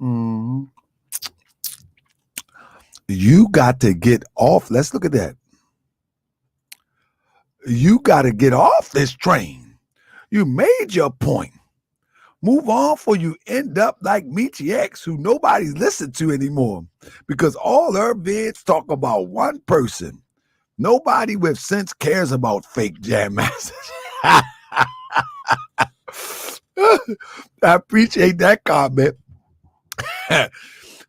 Mhm. You got to get off. Let's look at that. You got to get off this train. You made your point. Move on for you end up like Michi X, who nobody's listened to anymore because all her vids talk about one person. Nobody with sense cares about fake jam masters. I appreciate that comment.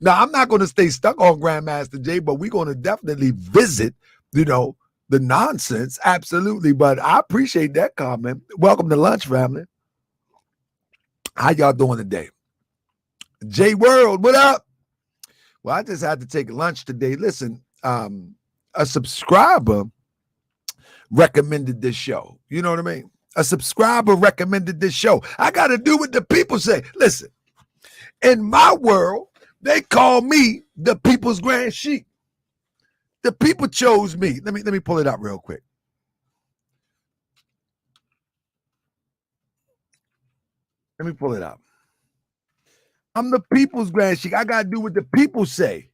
Now, I'm not going to stay stuck on Grandmaster Jay, but we're going to definitely visit, the nonsense. Absolutely. But I appreciate that comment. Welcome to lunch, family. How y'all doing today? J World, what up? Well, I just had to take lunch today. Listen, a subscriber recommended this show. You know what I mean? A subscriber recommended this show. I got to do what the people say. Listen, in my world, they call me the people's grand sheik. The people chose me. Let me pull it up real quick. Let me pull it up. I'm the people's grand sheik. I got to do what the people say.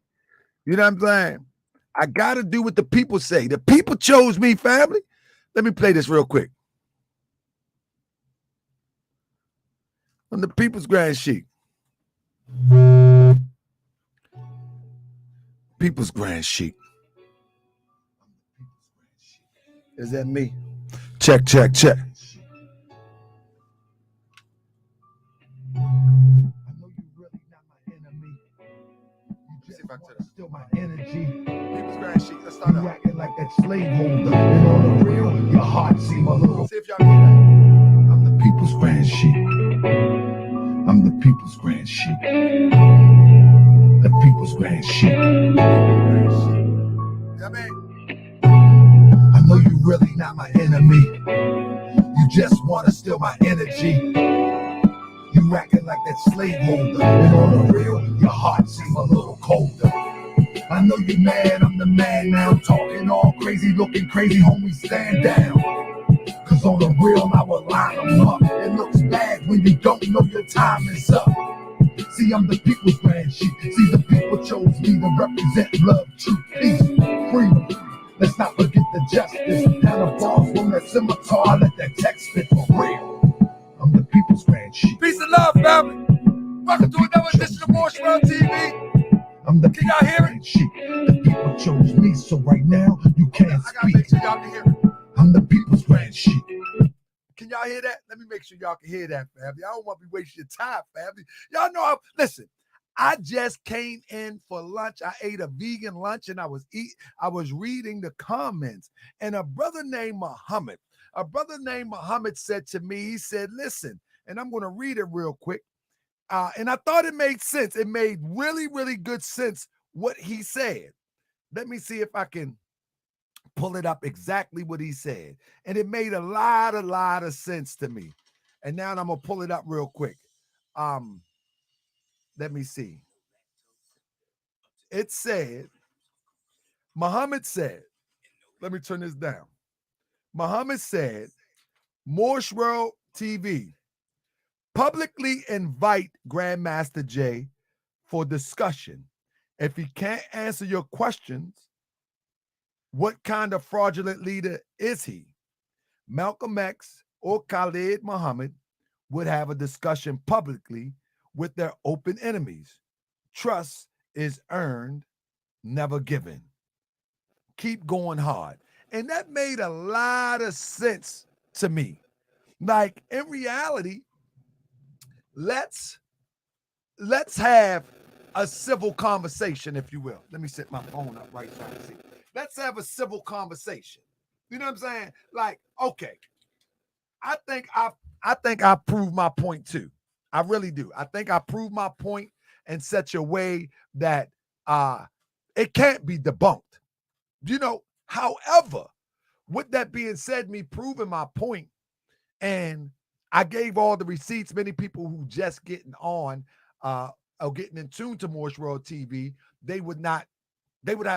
You know what I'm saying? I got to do what the people say. The people chose me, family. Let me play this real quick. I'm the people's grand sheik. People's grand sheik. Is that me? Check, check, check. I know you really not my enemy. You just want to steal my energy. People's grand sheik. Let's start out. You acting like that slaveholder. And on the real, your heart seem a little. See if y'all hear that. I'm the people's grand sheik. I'm the people's grand sheik. The people's grand sheik. Yeah, man. I know you really not my enemy. You just want to steal my energy. You acting like that slaveholder. And on the real, your heart seem a little colder. I know you mad, I'm the man now. Talking all crazy, looking crazy, homie, stand down. Cause on the real, I will line them up. It looks bad when you don't know your time is up. See, I'm the people's grand sheik. See, the people chose me to represent love, truth, peace, freedom. Let's not forget the justice. And the balls from that scimitar, let that text fit for real. I'm the people's grand sheik. Peace and love, family. Welcome to another edition of Moorish TV. I'm the people's grand sheik. The people chose me, so right now, you can't speak. I gotta make sure y'all can hear it. I'm the people's grand sheik. Can y'all hear that? Let me make sure y'all can hear that, family. I don't want to be wasting your time, family. Y'all know listen, I just came in for lunch. I ate a vegan lunch and I was reading the comments. And a brother named Muhammad said to me, he said, listen, and I'm going to read it real quick. And I thought it made sense. It made really, really good sense what he said. Let me see if I can pull it up exactly what he said. And it made a lot of sense to me. And now I'm going to pull it up real quick. Let me see. It said, Muhammad said, let me turn this down. Muhammad said, Moorish TV, publicly invite Grandmaster Jay for discussion. If he can't answer your questions, what kind of fraudulent leader is he? Malcolm X or Khalid Muhammad would have a discussion publicly with their open enemies. Trust is earned, never given. Keep going hard. And that made a lot of sense to me. Like, in reality, let's have a civil conversation, if you will. Let me set my phone up right so I can see. Let's have a civil conversation. You know what I'm saying? Like, okay, I think I proved my point too. I really do. I think I proved my point in such a way that it can't be debunked. However, with that being said, me proving my point, and I gave all the receipts, many people who just getting on or getting in tune to Moorish TV, they would have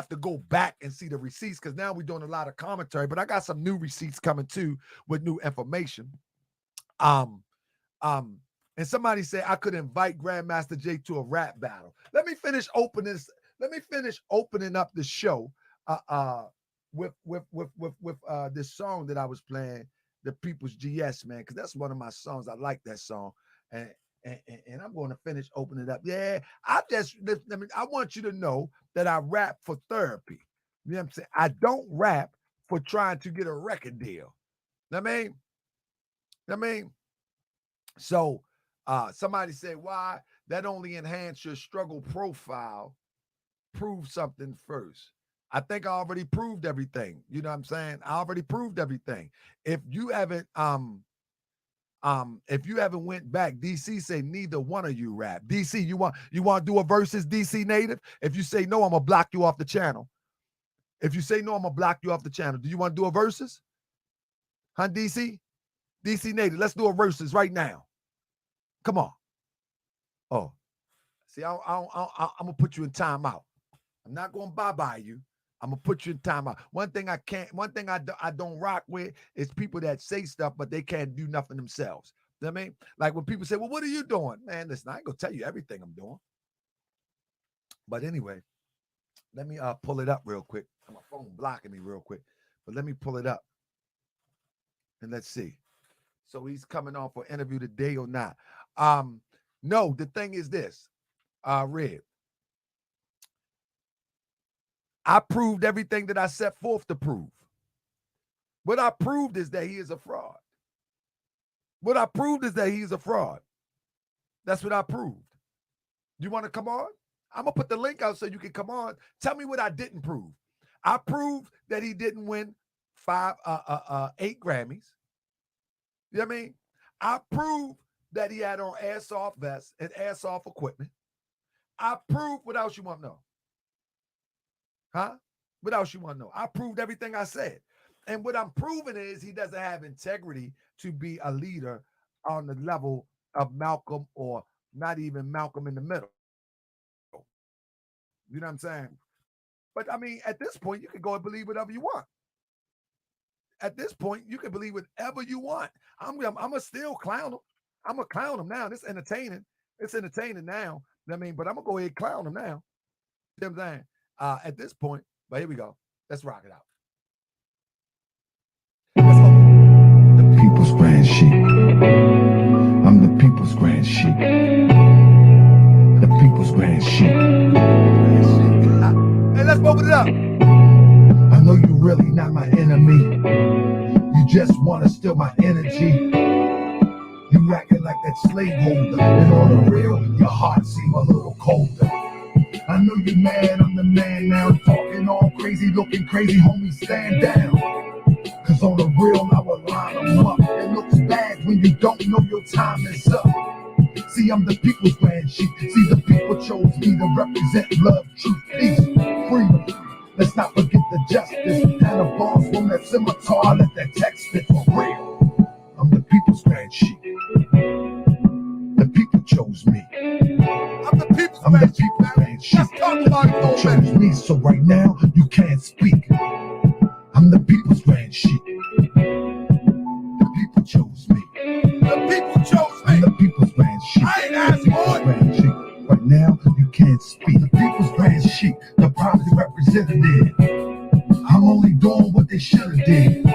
to go back and see the receipts because now we're doing a lot of commentary. But I got some new receipts coming too with new information. And And somebody say I could invite Grandmaster Jay to a rap battle. Let me finish opening up the show with this song that I was playing, The People's GS, man, because that's one of my songs. I like that song. And I'm going to finish opening it up. Yeah, I want you to know that I rap for therapy. You know what I'm saying? I don't rap for trying to get a record deal. I mean, so somebody said, why? That only enhance your struggle profile. Prove something first. I think I already proved everything. You know what I'm saying? I already proved everything. If you haven't went back, DC say neither one of you rap. DC, you want to do a versus DC native? If you say no, I'm gonna block you off the channel. If you say no, I'm gonna block you off the channel. Do you want to do a versus? Huh, DC? DC native, let's do a versus right now. Come on. Oh, see, I'm gonna put you in timeout. I'm not gonna bye-bye you. I'm gonna put you in timeout. One thing I don't rock with is people that say stuff, but they can't do nothing themselves. You know what I mean? Like when people say, well, what are you doing? Man, listen, I ain't gonna tell you everything I'm doing. But anyway, let me pull it up real quick. My phone blocking me real quick. But let me pull it up. And let's see. So he's coming on for interview today or not? No, the thing is this. Red. I proved everything that I set forth to prove. What I proved is that he is a fraud. What I proved is that he's a fraud. That's what I proved. You want to come on? I'm going to put the link out so you can come on. Tell me what I didn't prove. I proved that he didn't win 8 Grammys. You know what I mean? I proved that he had on airsoft vests and airsoft equipment. I proved what else you want to know. Huh? What else you want to know? I proved everything I said. And what I'm proving is he doesn't have integrity to be a leader on the level of Malcolm or not even Malcolm in the middle. You know what I'm saying? But I mean, at this point, you can go and believe whatever you want. At this point, you can believe whatever you want. I'm going to still clown him. I'm going to clown him now. It's entertaining. It's entertaining now. I mean, but I'm going to go ahead and clown him now. You know what I'm saying? At this point, but here we go. Let's rock it out. The people's grand sheep. I'm the people's grand sheep. The people's grand sheep. Hey, let's open it up. I know you really not my enemy. You just want to steal my energy. You acting like that slaveholder. And on the real, your heart seem a little colder. I know you mad, I'm the man now. Talking all crazy, looking crazy, homie, stand down. Cause on the real, I will line them up. It looks bad when you don't know your time is up. See, I'm the people's grand sheep. See, the people chose me to represent love, truth, peace, freedom. Let's not forget the justice. And the boss from that scimitar, let that text fit for real. I'm the people's grand sheep. The people chose me. I'm the people's grand sheep. Let's talk about it for a minute. Chose me, so right now you can't speak. I'm the people's grand sheep. The people chose me. The people chose me. I'm the people's grand sheep. I ain't asked for it. Grand sheep. Right now you can't speak. The people's grand sheep. The proudly representative. I'm only doing what they should have did.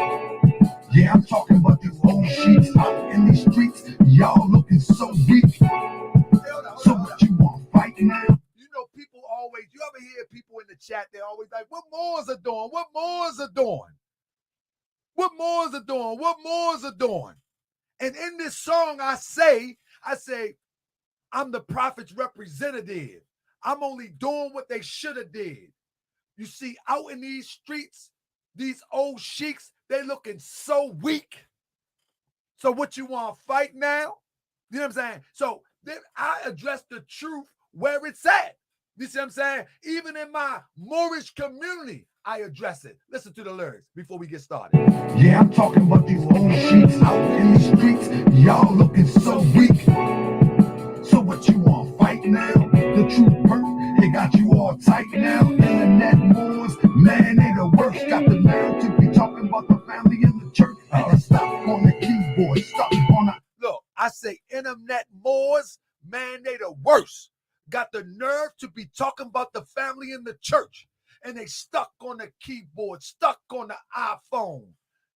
Yeah, I'm talking about these old sheets out in these streets. Y'all looking so weak. So what you want, fight now? You know, people always, you ever hear people in the chat, they always like, what Moors are doing? What Moors are doing? What Moors are doing? What Moors are doing? And in this song, I say, I'm the prophet's representative. I'm only doing what they should have did. You see, out in these streets, these old sheiks, they looking so weak. So what you want, fight now? You know what I'm saying? So then I address the truth where it's at. You see what I'm saying? Even in my Moorish community, I address it. Listen to the lyrics before we get started. Yeah, I'm talking about these old sheets out in the streets. Y'all looking so weak. So what you want, fight now? The truth hurt, it got you all tight now. Internet Moors, man, they the worst. Got the nerve to be talking about the family in the church. And stop on the keyboard, stop on the... Look, I say internet Moors, man, they the worst. Got the nerve to be talking about the family in the church, and they stuck on the keyboard, stuck on the iPhone,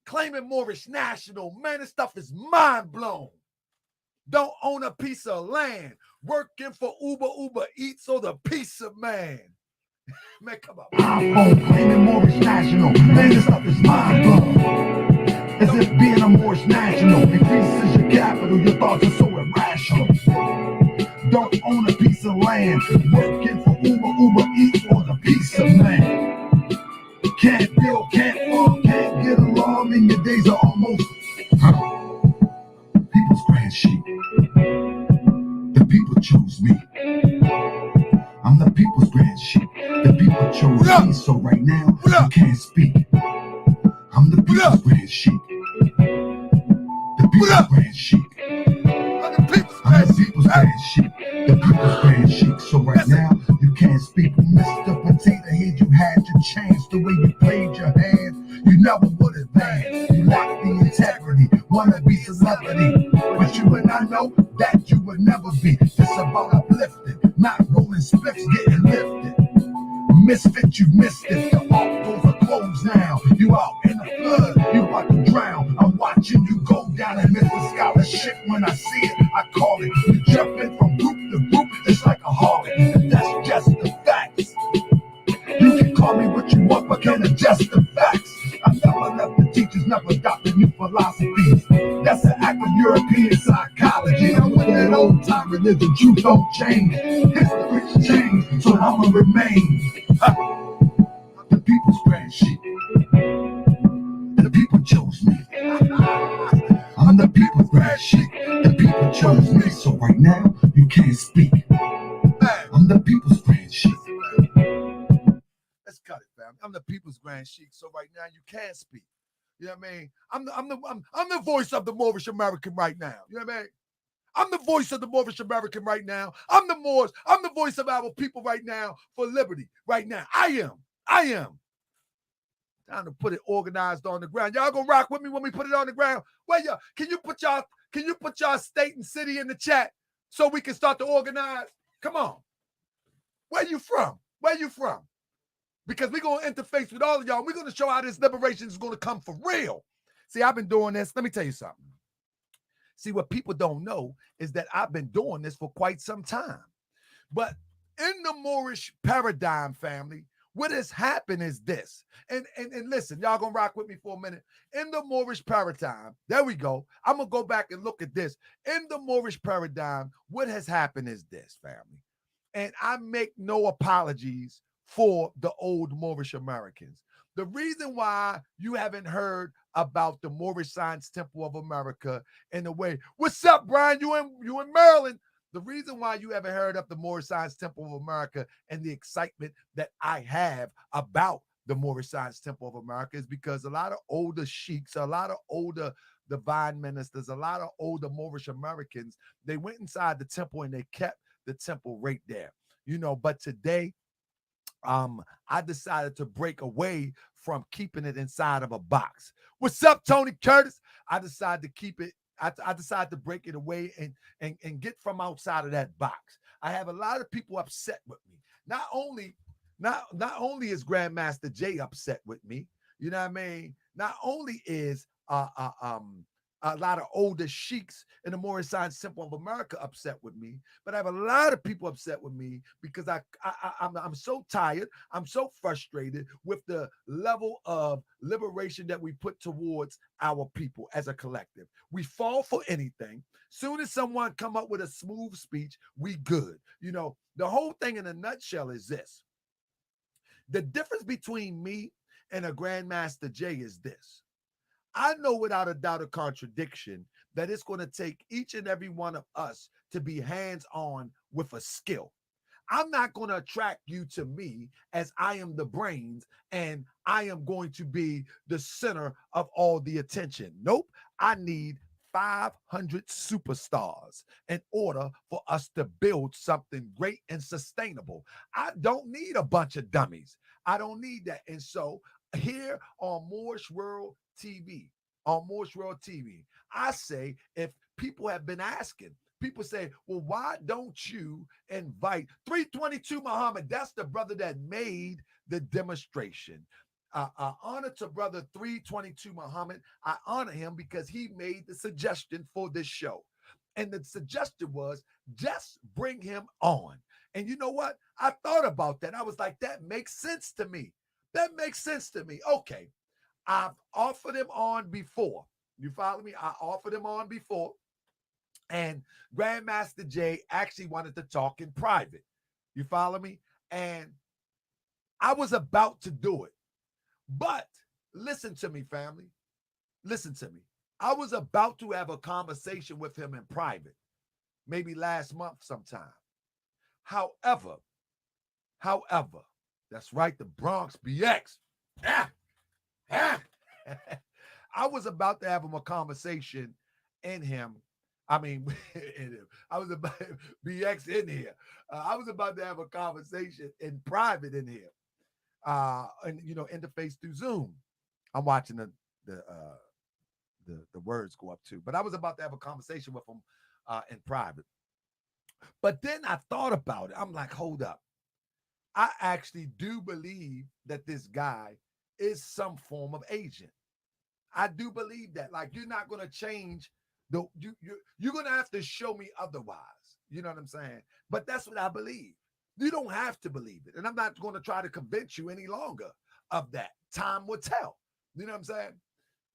claiming Moorish National. Man, this stuff is mind blown. Don't own a piece of land, working for Uber Eats or the piece of man. Man, come on. iPhone claiming Moorish National. Man, this stuff is mind blowing. As if being a Moorish National increases your capital, your thoughts are so irrational. Don't own a piece of land, working for Uber Eats or the piece of man. Can't build, can't farm, can't get along, and your days are almost people's grand sheep. The people chose me. I'm the people's grand sheep. The people chose me, so right now you can't speak. I'm the people's grand sheep. The people's grand sheep. I'm the people's grand sheep. The people's grand sheep. So right now you can't speak. Mr. Potato Head, you had your chance. The way you played your hand, you never would advance. You lack the integrity, wanna be celebrity, but you and I know that you would never be. It's about uplifting, not rolling spliffs, getting lifted. Misfit, you missed it. The alt doors are closed now. You out in the flood, you about to drown. I'm watching you go down and miss the scholarship. When I see it, I call it. You jumping from group to group, it's like a harlot. And that's just the facts. You can call me what you want, but can't adjust the facts. I never left the teachers, never adopted new philosophies. That's an act of European psychology. I'm with that old time religion, truth don't change. History's changed, so I'ma remain. The people's grand sheep. The people chose me. I'm the people's grand sheep. The people chose me, so right now you can't speak. I'm the people's grand sheep. Let's cut it, fam. I'm the people's grand sheik, so right now you can't speak. You know what I mean? I'm the voice of the Moorish American right now. You know what I mean? I'm the voice of the Moorish American right now. I'm the Moors. I'm the voice of our people right now for liberty right now. I am. Time to put it organized on the ground. Y'all gonna rock with me when we put it on the ground? Well, y'all, can you put y'all state and city in the chat so we can start to organize? Come on. Where you from? Because we're going to interface with all of y'all. We're going to show how this liberation is going to come for real. See, I've been doing this. Let me tell you something. See, what people don't know is that I've been doing this for quite some time. But in the Moorish paradigm, family, what has happened is this. And listen, y'all going to rock with me for a minute. In the Moorish paradigm, there we go. I'm going to go back and look at this. In the Moorish paradigm, what has happened is this, family. And I make no apologies for the old Moorish Americans. The reason why you haven't heard about the Moorish Science Temple of America in a way, what's up, Brian? You in Maryland? The reason why you haven't heard of the Moorish Science Temple of America and the excitement that I have about the Moorish Science Temple of America is because a lot of older sheiks, a lot of older divine ministers, a lot of older Moorish Americans, they went inside the temple and they kept the temple right there. But today, I decided to break away from keeping it inside of a box. What's up, Tony Curtis? I decided to keep it. I decided to break it away and get from outside of that box. I have a lot of people upset with me. Not only is Grandmaster Jay upset with me, you know what I mean? Not only is a lot of older sheiks in the Moorish Science Temple of America upset with me, but I have a lot of people upset with me because I'm so tired, I'm so frustrated with the level of liberation that we put towards our people as a collective. We fall for anything. Soon as someone come up with a smooth speech, we good. The whole thing in a nutshell is this. The difference between me and a Grandmaster Jay is this. I know without a doubt of contradiction that it's going to take each and every one of us to be hands-on with a skill. I'm not going to attract you to me as I am the brains and I am going to be the center of all the attention. Nope. I need 500 superstars in order for us to build something great and sustainable. I don't need a bunch of dummies. I don't need that. And so here on Moorish World TV, I say if people have been asking, people say, well, why don't you invite 322 Muhammad? That's the brother that made the demonstration. Honor to brother 322 Muhammad. I honor him because he made the suggestion for this show. And the suggestion was just bring him on. And you know what? I thought about that. I was like, that makes sense to me. That makes sense to me. Okay. I've offered him on before. You follow me? I offered him on before. And Grandmaster Jay actually wanted to talk in private. You follow me? And I was about to do it. But listen to me, family. Listen to me. I was about to have a conversation with him in private, maybe last month sometime. However, that's right, the Bronx BX. I was about to have him a conversation in him. I mean, in him. I was about BX in here. I was about to have a conversation in private in here. And interface through Zoom. I'm watching the words go up too. But I was about to have a conversation with him in private. But then I thought about it. I'm like, hold up. I actually do believe that this guy is some form of agent. I do believe that. Like, you're not going to change you're going to have to show me otherwise. You know what I'm saying? But that's what I believe. You don't have to believe it. And I'm not going to try to convince you any longer of that. Time will tell. You know what I'm saying?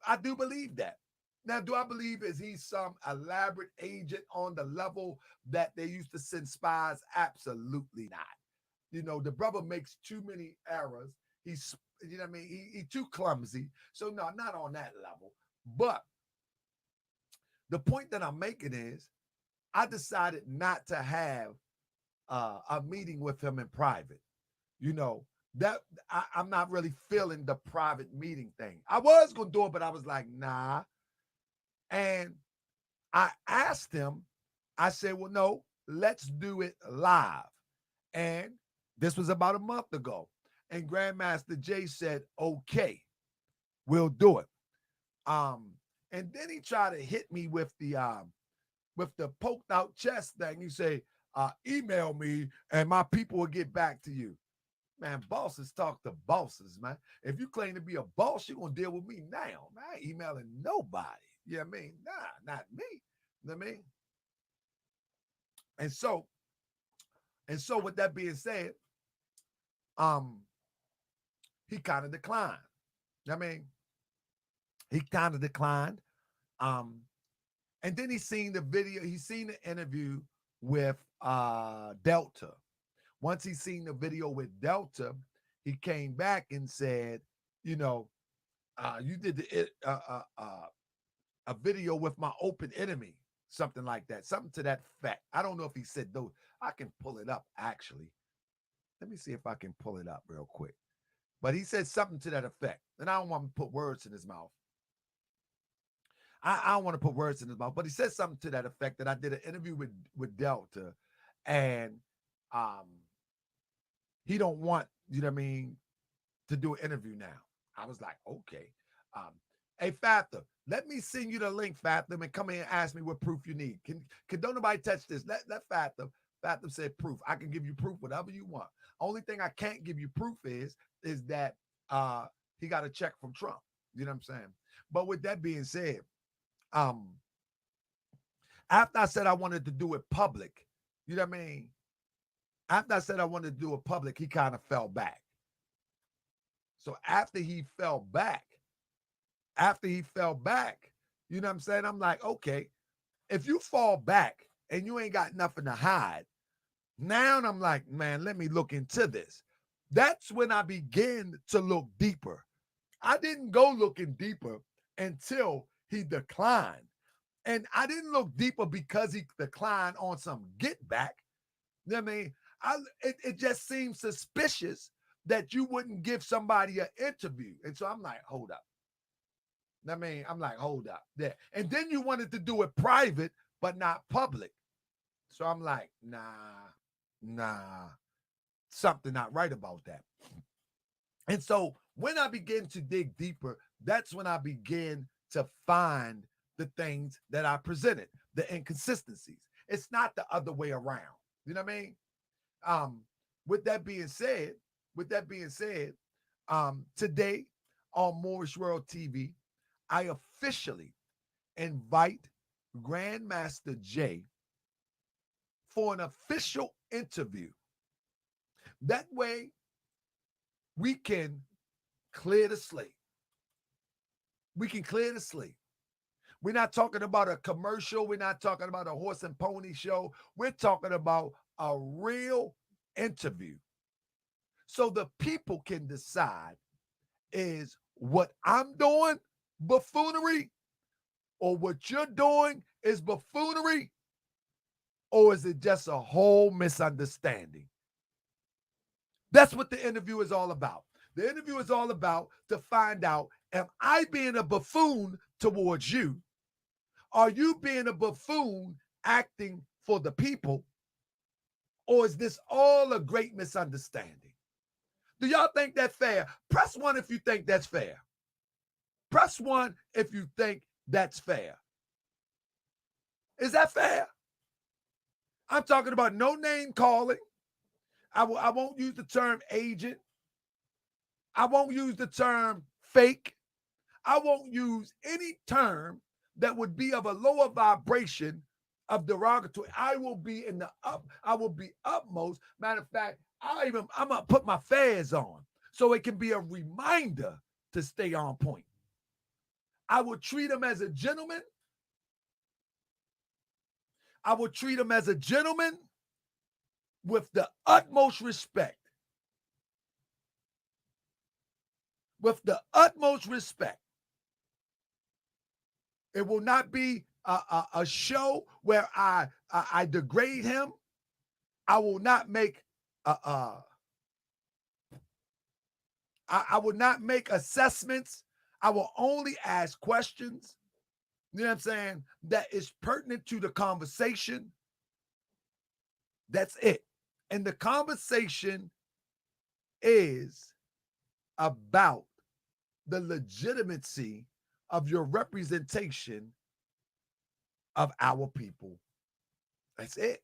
I do believe that. Now, do I believe is he some elaborate agent on the level that they used to send spies? Absolutely not. The brother makes too many errors. He's, you know what I mean? He's too clumsy. So no, not on that level. But the point that I'm making is I decided not to have a meeting with him in private. That I'm not really feeling the private meeting thing. I was going to do it, but I was like, nah. And I asked him, I said, well, no, let's do it live. And this was about a month ago. And Grandmaster Jay said, okay, we'll do it. And then he tried to hit me with the poked out chest thing. He say, email me and my people will get back to you. Man, bosses talk to bosses, man. If you claim to be a boss, you're going to deal with me now. Man, I ain't emailing nobody. You know what I mean? Nah, not me. You know what I mean? And so with that being said, he kind of declined. You know what I mean? He kind of declined. And then he seen the video, he seen the interview with Delta. Once he seen the video with Delta, he came back and said, you did a video with my open enemy, something like that, something to that effect. I don't know if he said those. I can pull it up, actually. Let me see if I can pull it up real quick. But he said something to that effect. And I don't want to put words in his mouth. I don't want to put words in his mouth, but he said something to that effect that I did an interview with Delta, and he don't want, you know what I mean, to do an interview now. I was like, okay. Hey, Fathom, let me send you the link, Fathom, and come in and ask me what proof you need. Can don't nobody touch this? Let Fathom. Fathom said proof. I can give you proof, whatever you want. Only thing I can't give you proof is that he got a check from Trump. You know what I'm saying? But with that being said, after I said I wanted to do it public, you know what I mean? After I said I wanted to do it public, he kind of fell back. So after he fell back, you know what I'm saying? I'm like, okay, if you fall back and you ain't got nothing to hide, now I'm like, man, let me look into this. That's when I began to look deeper. I didn't go looking deeper until he declined. And I didn't look deeper because he declined on some get back. You know what I mean? It just seems suspicious that you wouldn't give somebody an interview. And so I'm like, hold up. You know what I mean? I'm like, hold up. Yeah. And then you wanted to do it private, but not public. So I'm like, nah, something not right about that. And so when I begin to dig deeper, that's when I begin to find the things that I presented, the inconsistencies. It's not the other way around. You know what I mean? With that being said, today on Moorish World TV, I officially invite Grandmaster Jay for an official interview. That way, we can clear the slate. We can clear the slate. We're not talking about a commercial. We're not talking about a horse and pony show. We're talking about a real interview. So the people can decide, is what I'm doing buffoonery, or what you're doing is buffoonery, or is it just a whole misunderstanding? That's what the interview is all about. The interview is all about to find out, am I being a buffoon towards you? Are you being a buffoon acting for the people? Or is this all a great misunderstanding? Do y'all think that's fair? Press 1 if you think that's fair. Press 1 if you think that's fair. Is that fair? I'm talking about no name calling. I won't use the term agent. I won't use the term fake. I won't use any term that would be of a lower vibration of derogatory. I will be utmost. Matter of fact, I'm gonna put my fez on so it can be a reminder to stay on point. I will treat him as a gentleman. I will treat him as a gentleman with the utmost respect. With the utmost respect. It will not be a show where I degrade him. I will not make I will not make assessments. I will only ask questions. You know what I'm saying? That is pertinent to the conversation. That's it. And the conversation is about the legitimacy of your representation of our people. That's it.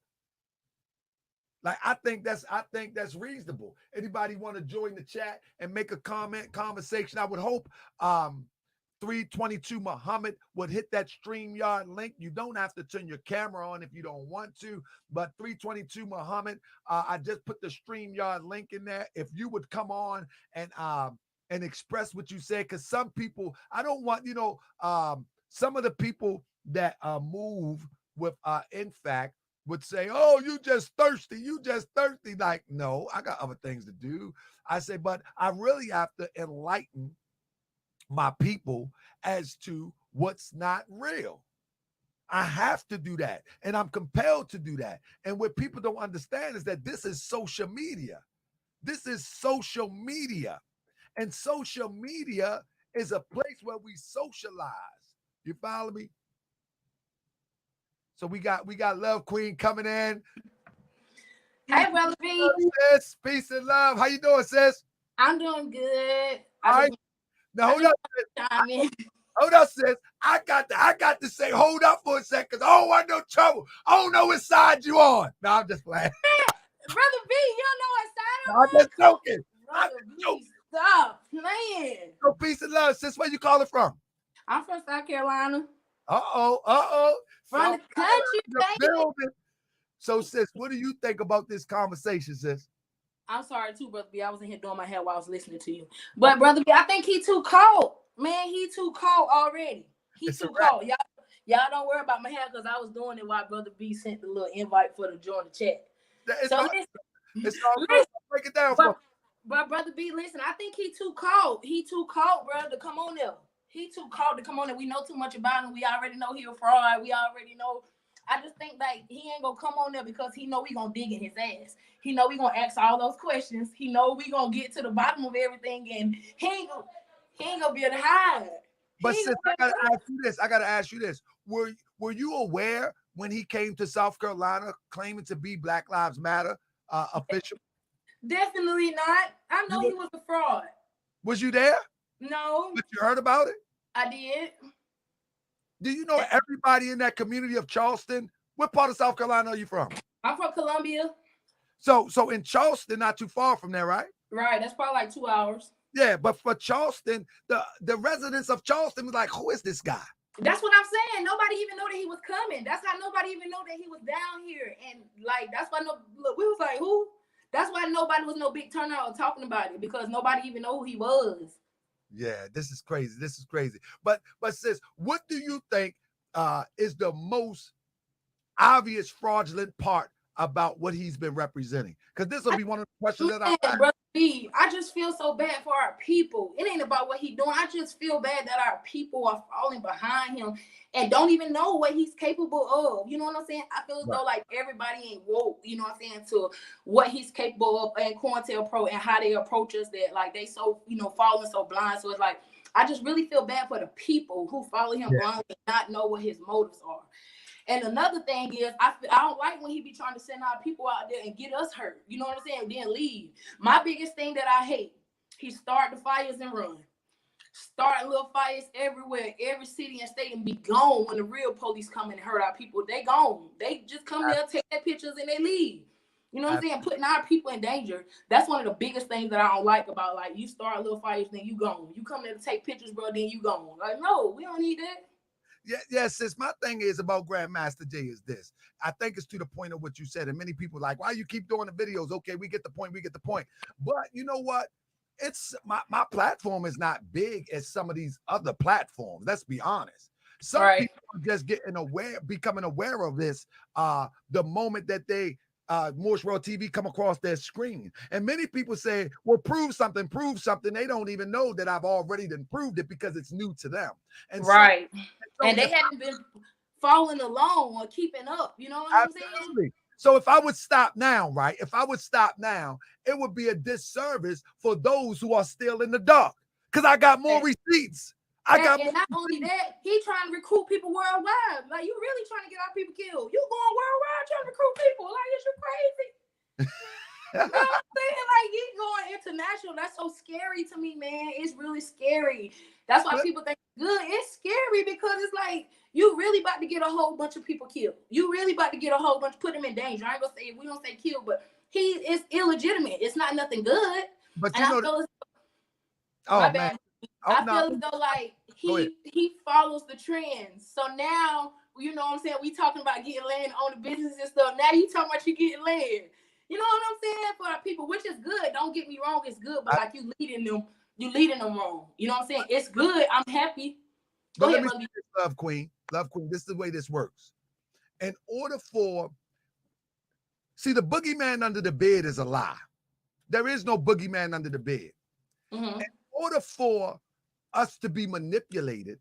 Like, I think that's reasonable. Anybody want to join the chat and make a conversation? I would hope 322 Muhammad would hit that StreamYard link. You don't have to turn your camera on if you don't want to, but 322 Muhammad, I just put the StreamYard link in there. If you would come on and express what you said, because some people, I don't want, some of the people that move with NFAC would say, oh, you just thirsty. Like, no, I got other things to do. I say, but I really have to enlighten my people as to what's not real. I have to do that, and I'm compelled to do that. And what people don't understand is that this is social media. This is social media. And social media is a place where we socialize. You follow me? So we got Love Queen coming in. Hey, Brother B. Sis, peace and love. How you doing, sis? I'm doing good. All right. Now hold up. Hold up, sis. I got to say, hold up for a second, because I don't want no trouble. I don't know which side you on. No, I'm just playing. Brother B, you don't know what side I'm on? I'm just joking. Brother B, stop playing. So peace and love, sis. Where you calling from? I'm from South Carolina. Uh-oh. From the country, baby. So, sis, what do you think about this conversation, sis? I'm sorry, too, Brother B. I was in here doing my hair while I was listening to you. But, Brother B, I think he too cold. Man, he too cold already. He's too cold. Y'all don't worry about my hair, because I was doing it while Brother B sent the little invite for to join the chat. It's all good. Break it down for me. But, Brother B, listen, I think he too cold. He too cold, brother, to come on there. He too cold to come on there. We know too much about him. We already know he a fraud. We already know. I just think like he ain't gonna come on there because he know we gonna dig in his ass. He know we gonna ask all those questions. He know we gonna get to the bottom of everything, and he ain't gonna be able to hide. But sis, I gotta ask you this. Were you aware when he came to South Carolina claiming to be Black Lives Matter official? Definitely not. I know he was a fraud. Was you there? No. But you heard about it? I did. Do you know everybody in that community of Charleston What part of South Carolina are you from? I'm from Columbia. So in Charleston, not too far from there, right? Right. That's probably like 2 hours. Yeah, but for Charleston, the residents of Charleston was like, who is this guy? That's what I'm saying. Nobody even know that he was coming. That's how nobody even know that he was down here. And like, that's why we was like, who? That's why nobody was no big turnout talking about it, because nobody even know who he was. Yeah, this is crazy. This is crazy. But sis, what do you think is the most obvious fraudulent part about what he's been representing? Because this will be one of the questions that I just feel so bad for our people. It ain't about what he's doing. I just feel bad that our people are falling behind him and don't even know what he's capable of. You know what I'm saying? I feel as though like everybody ain't woke, you know what I'm saying, to what he's capable of, and COINTELPRO and how they approach us, that like they so, you know, falling so blind. So it's like, I just really feel bad for the people who follow him blindly and not know what his motives are. And another thing is, I don't like when he be trying to send our people out there and get us hurt. You know what I'm saying? Then leave. My biggest thing that I hate, he start the fires and run. Starting little fires everywhere, every city and state, and be gone when the real police come and hurt our people. They gone. They just come there, take their pictures, and they leave. You know what I'm saying? Putting our people in danger. That's one of the biggest things that I don't like about, like, you start little fires, then you gone. You come there to take pictures, bro, then you gone. Like, no, we don't need that. Yeah, sis, my thing is about Grandmaster Jay is this. I think it's to the point of what you said, and many people are like, why you keep doing the videos? Okay, we get the point. But you know what? It's my platform is not big as some of these other platforms. Let's be honest. Some people are just becoming aware of this the moment that they Moorish TV come across their screen. And many people say, well, prove something. They don't even know that I've already done proved it because it's new to them. And and they haven't been following along or keeping up. You know what I'm saying? So if I would stop now, right? It would be a disservice for those who are still in the dark. Because I got more receipts. And not only that, he trying to recruit people worldwide. Like, you really trying to get our people killed. You going worldwide trying to recruit people. Like, is you crazy? You know what I'm saying? Like, he's going international. That's so scary to me, man. It's really scary. That's why people think it's good. It's scary because it's like, you really about to get a whole bunch of people killed. You really about to get a whole bunch, put him in danger. I ain't gonna say, we don't say killed, but he is illegitimate. It's not nothing good. But and you know, I feel as though like he follows the trends. So now, you know what I'm saying, we talking about getting land on the business and stuff. Now you talking about you getting land. You know what I'm saying? For our people, which is good. Don't get me wrong, it's good, but like you leading them wrong. You know what I'm saying? It's good. I'm happy. Go ahead, let me say this, Love Queen. This is the way this works. In order the boogeyman under the bed is a lie. There is no boogeyman under the bed. Mm-hmm. In order for us to be manipulated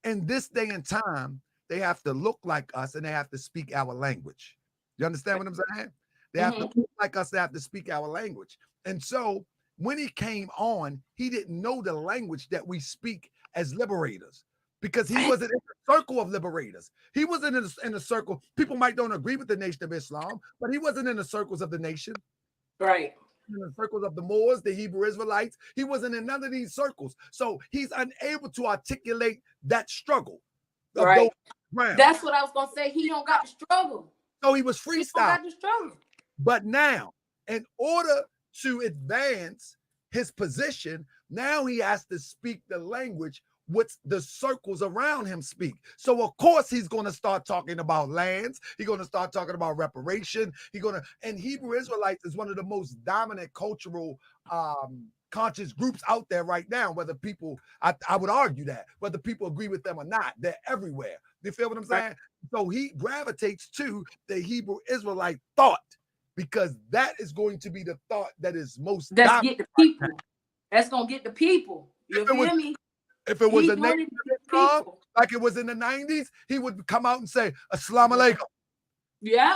in this day and time, they have to look like us and they have to speak our language. You understand what I'm saying? They have to look like us, they have to speak our language. And so when he came on, he didn't know the language that we speak as liberators, because he wasn't in the circle of liberators. He wasn't in the circle. People might don't agree with the Nation of Islam, but he wasn't in the circles of the nation. Right. In the circles of the Moors, the Hebrew Israelites. He wasn't in none of these circles. So he's unable to articulate that struggle. Right. That's what I was going to say. He don't got the struggle. So he was freestyle. He don't got the struggle. But now, in order to advance his position, now he has to speak the language which the circles around him speak. So of course he's going to start talking about lands. He's going to start talking about reparation. And Hebrew Israelites is one of the most dominant cultural conscious groups out there right now. Whether people, I would argue that, whether people agree with them or not, they're everywhere. You feel what I'm saying? Right. So he gravitates to the Hebrew Israelite thought, because that is going to be the thought that is most dominant. Get the people. That's going to get the people. You feel me? If it was a Nation of Islam, like it was in the 90s, he would come out and say, Assalamu alaikum. Yep.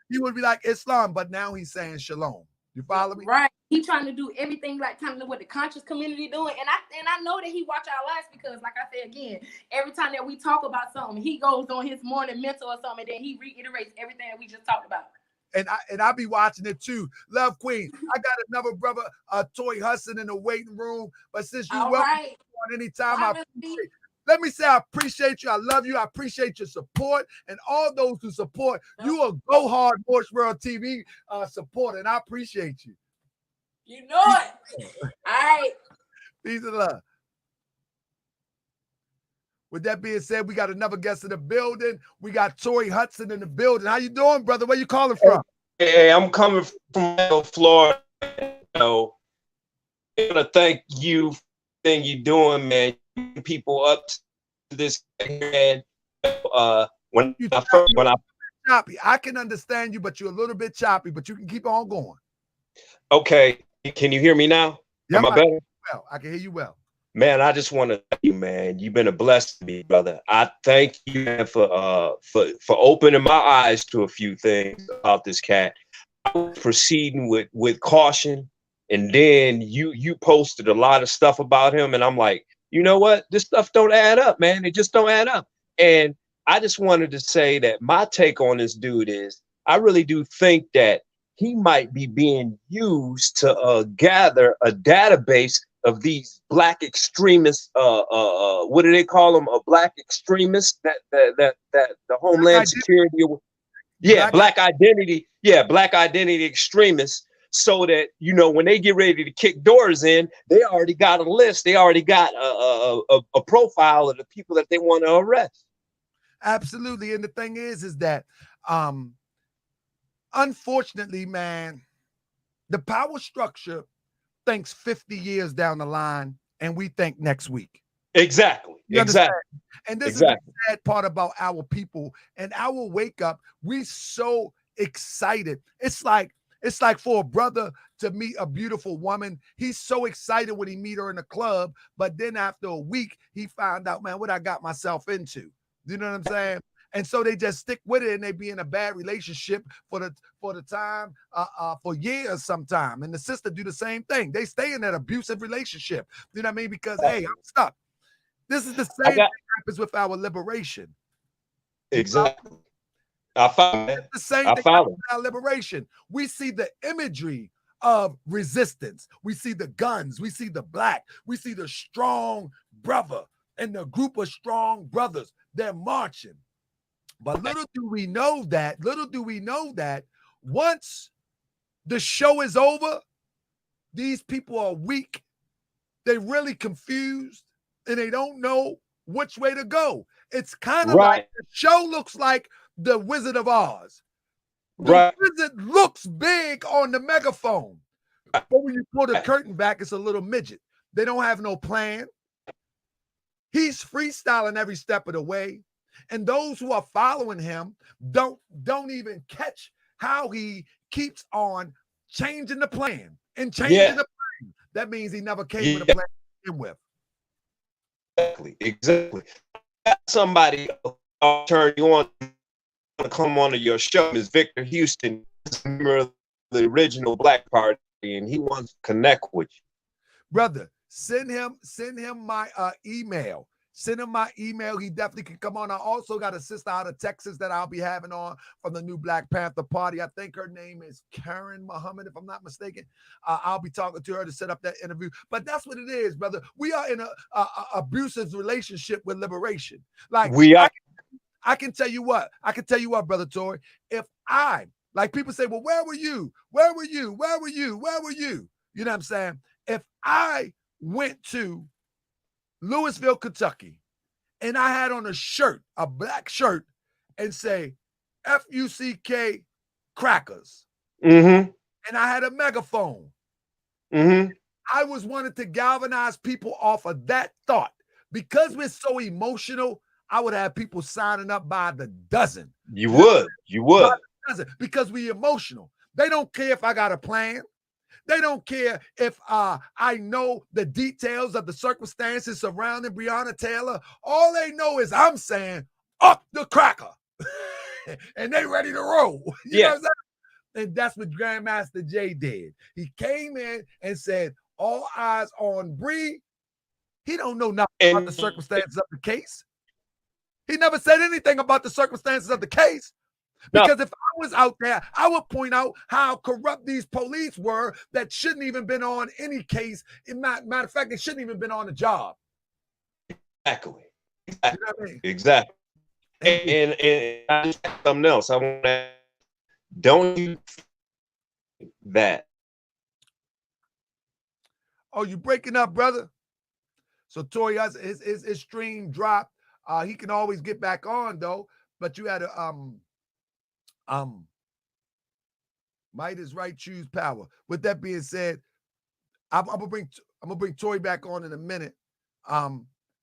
He would be like Islam, but now he's saying shalom. You follow me? Right. He trying to do everything like kind of what the conscious community doing. And I know that he watch our lives because, like I said again, every time that we talk about something, he goes on his morning mental or something, and then he reiterates everything that we just talked about. And I be watching it too. Love Queen. I got another brother, Toy Hudson, in the waiting room. But since you welcome on anytime, Let me say I appreciate you. I love you. I appreciate your support and all those who support. You a Go Hard Moorish World TV supporter, and I appreciate you. You know it. All right. Peace and love. With that being said, we got another guest in the building. We got Tory Hudson in the building. How you doing, brother? Where you calling from? Hey, I'm coming from Florida. You know, I want to thank you for the thing you're doing, man. People up to this, man. When I choppy. I can understand you, but you're a little bit choppy, but you can keep on going. Okay. Can you hear me now? Yep, Am I better? Well, I can hear you well. Man, I just want to thank you, man. You've been a blessing to me, brother. I thank you, man, for opening my eyes to a few things about this cat. I was proceeding with caution, and then you posted a lot of stuff about him, and I'm like, you know what? This stuff don't add up, man. It just don't add up. And I just wanted to say that my take on this dude is I really do think that he might be being used to gather a database of these black extremists. What do they call them? A black extremist that the Homeland Security. Yeah, black identity. Yeah, black identity extremists. So that, you know, when they get ready to kick doors in, they already got a list. They already got a profile of the people that they want to arrest. Absolutely. And the thing is that, unfortunately, man, the power structure thinks 50 years down the line, and we think next week. Exactly. Exactly. And this is the sad part about our people and our wake up. We so excited. It's like for a brother to meet a beautiful woman. He's so excited when he meet her in the club, but then after a week, he found out, man, what I got myself into. You know what I'm saying? And so they just stick with it, and they be in a bad relationship for the time, for years sometime. And the sister do the same thing. They stay in that abusive relationship. You know what I mean? Because, hey, I'm stuck. This is the same thing that happens with our liberation. Exactly. I found it. The same thing with our liberation. We see the imagery of resistance. We see the guns. We see the black. We see the strong brother and the group of strong brothers. They're marching. But little do we know that once the show is over, these people are weak. They're really confused, and they don't know which way to go. It's kind of like the show looks like the Wizard of Oz. The wizard looks big on the megaphone, but when you pull the curtain back, it's a little midget. They don't have no plan. He's freestyling every step of the way. And those who are following him don't even catch how he keeps on changing the plan and changing the plan. That means he never came with a plan to begin with. Exactly. Somebody I'll turn you on to come on to your show is Victor Houston, member of the original Black Party, and he wants to connect with you. Brother, send him my email. Send him my email. He definitely can come on. I also got a sister out of Texas that I'll be having on from the new Black Panther Party. I think her name is Khalid Muhammad, if I'm not mistaken. I'll be talking to her to set up that interview. But that's what it is, brother. We are in a abusive relationship with liberation. Like we are. I can tell you what. Brother Tory. If like people say, well, where were you? Where were you? Where were you? Where were you? You know what I'm saying? If I went to Louisville, Kentucky, and I had on a shirt, a black shirt, and say FUCK crackers, and I had a megaphone, I was wanting to galvanize people off of that thought. Because we're so emotional, I would have people signing up by the dozen. You would. Because we emotional. They don't care if I got a plan. They don't care if I know the details of the circumstances surrounding Breonna Taylor. All they know is I'm saying, up the cracker. And they ready to roll. You know what I'm saying? And that's what Grandmaster Jay did. He came in and said, all eyes on Bree. He don't know nothing about the circumstances of the case. He never said anything about the circumstances of the case. Because if I was out there, I would point out how corrupt these police were that shouldn't even been on any case. Matter of fact, they shouldn't even been on the job. Exactly. You know what I mean? Exactly. And I just have something else. I want to, don't you think that? Oh, you breaking up, brother? So Tori, his stream dropped. He can always get back on though, but you had to might is right, choose power. With that being said, I'm gonna bring Tori back on in a minute.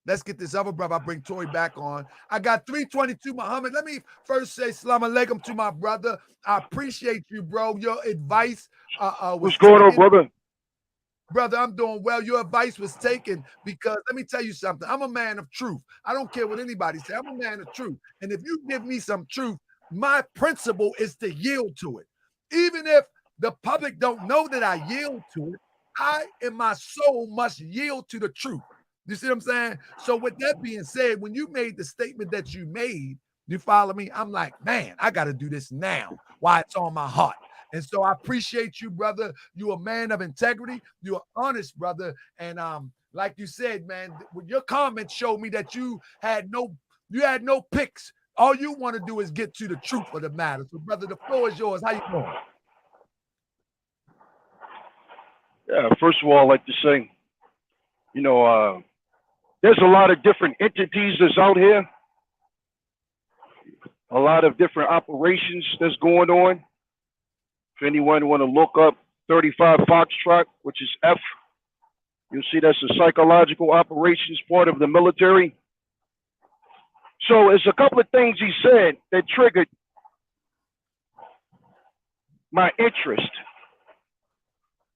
Let's get this other brother. I'll bring Tori back on. I got 322 Muhammad. Let me first say salam alaikum to my brother. I appreciate you, bro. Your advice was What's going on, brother? Brother, I'm doing well. Your advice was taken because let me tell you something. I'm a man of truth. I don't care what anybody says. I'm a man of truth. And if you give me some truth, my principle is to yield to it. Even if the public don't know that I yield to it, I in my soul must yield to the truth. You see what I'm saying? So with that being said, when you made the statement that you made, you follow me? I'm like, man, I got to do this now while it's on my heart. And so I appreciate you, brother. You're a man of integrity. You're honest, brother. And like you said, man, your comments showed me that you had no picks. All you want to do is get to the truth of the matter. So, brother, the floor is yours. How you doing? Yeah, first of all, I'd like to say, you know, there's a lot of different entities that's out here, a lot of different operations that's going on. If anyone want to look up 35 Foxtrot, which is F, you'll see that's a psychological operations part of the military. So it's a couple of things he said that triggered my interest.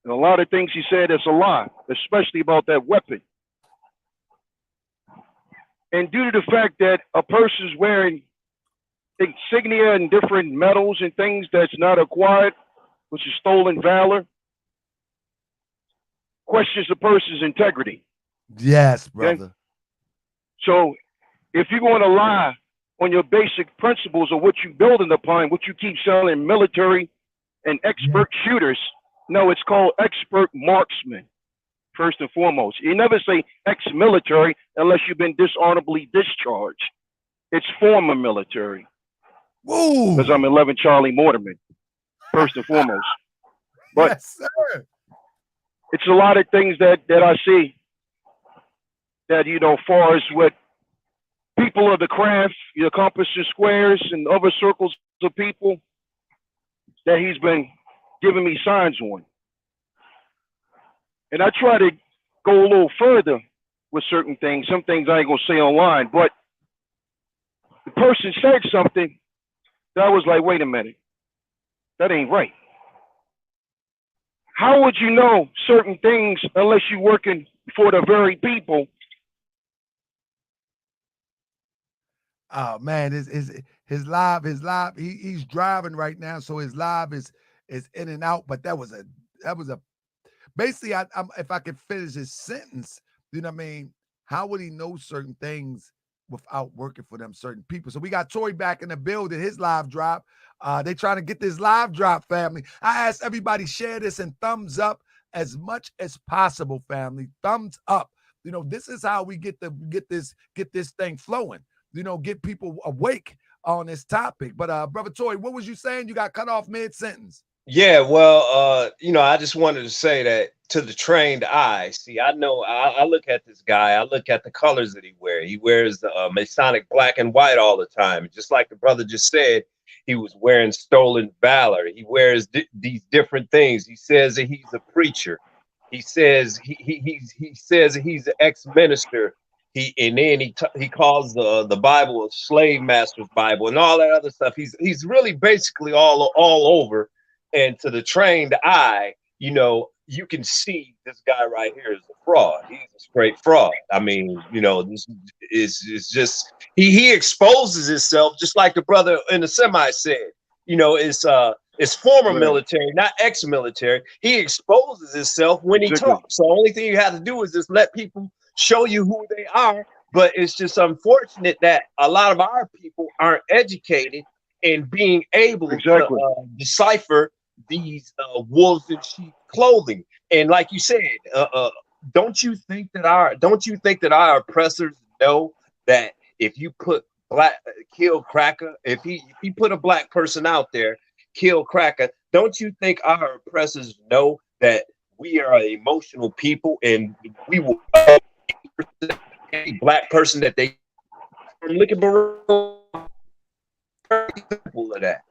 And a lot of things he said is a lie, especially about that weapon. And due to the fact that a person's wearing insignia and different medals and things that's not acquired, which is stolen valor, questions a person's integrity. Yes, brother. Okay? So if you're going to lie on your basic principles of what you're building upon, what you keep selling military and expert shooters, no, it's called expert marksman, first and foremost. You never say ex-military unless you've been dishonorably discharged. It's former military. Because I'm 11 Charlie Mortimer, first and foremost. But yes, sir. It's a lot of things that I see that, you know, far as what people of the craft, your compass and squares and other circles of people that he's been giving me signs on. And I try to go a little further with certain things. Some things I ain't gonna say online, but the person said something that I was like, wait a minute, that ain't right. How would you know certain things unless you're working for the very people? Oh man, his live, he's driving right now, so his live is in and out. But that was a basically, if I could finish his sentence, you know what I mean? How would he know certain things without working for them certain people? So we got Tori back in the building, his live drop. They trying to get this live drop, family. I ask everybody share this and thumbs up as much as possible, family. Thumbs up. You know, this is how we get this thing flowing. You know, get people awake on this topic. But brother Tori, what was you saying? You got cut off mid-sentence. Yeah, well, you know, I just wanted to say that to the trained eye. See, I know I look at this guy, I look at the colors that he wears. He wears the Masonic black and white all the time. Just like the brother just said, he was wearing stolen valor. He wears these different things. He says that he's a preacher. He says he says that he's an ex-minister. And then he calls the Bible a slave master's Bible and all that other stuff. He's really basically all over. And to the trained eye, you know, you can see this guy right here is a fraud. He's a straight fraud. I mean, you know, this is just he exposes himself just like the brother in the semi said. You know, it's former military, not ex-military. He exposes himself when he talks. So the only thing you have to do is just let people show you who they are. But it's just unfortunate that a lot of our people aren't educated in being able to decipher these wolves in sheep clothing. And like you said, don't you think that our oppressors know that if you put kill Cracker, if he put a black person out there, kill Cracker, don't you think our oppressors know that we are an emotional people and we will any black person that they look at example of that.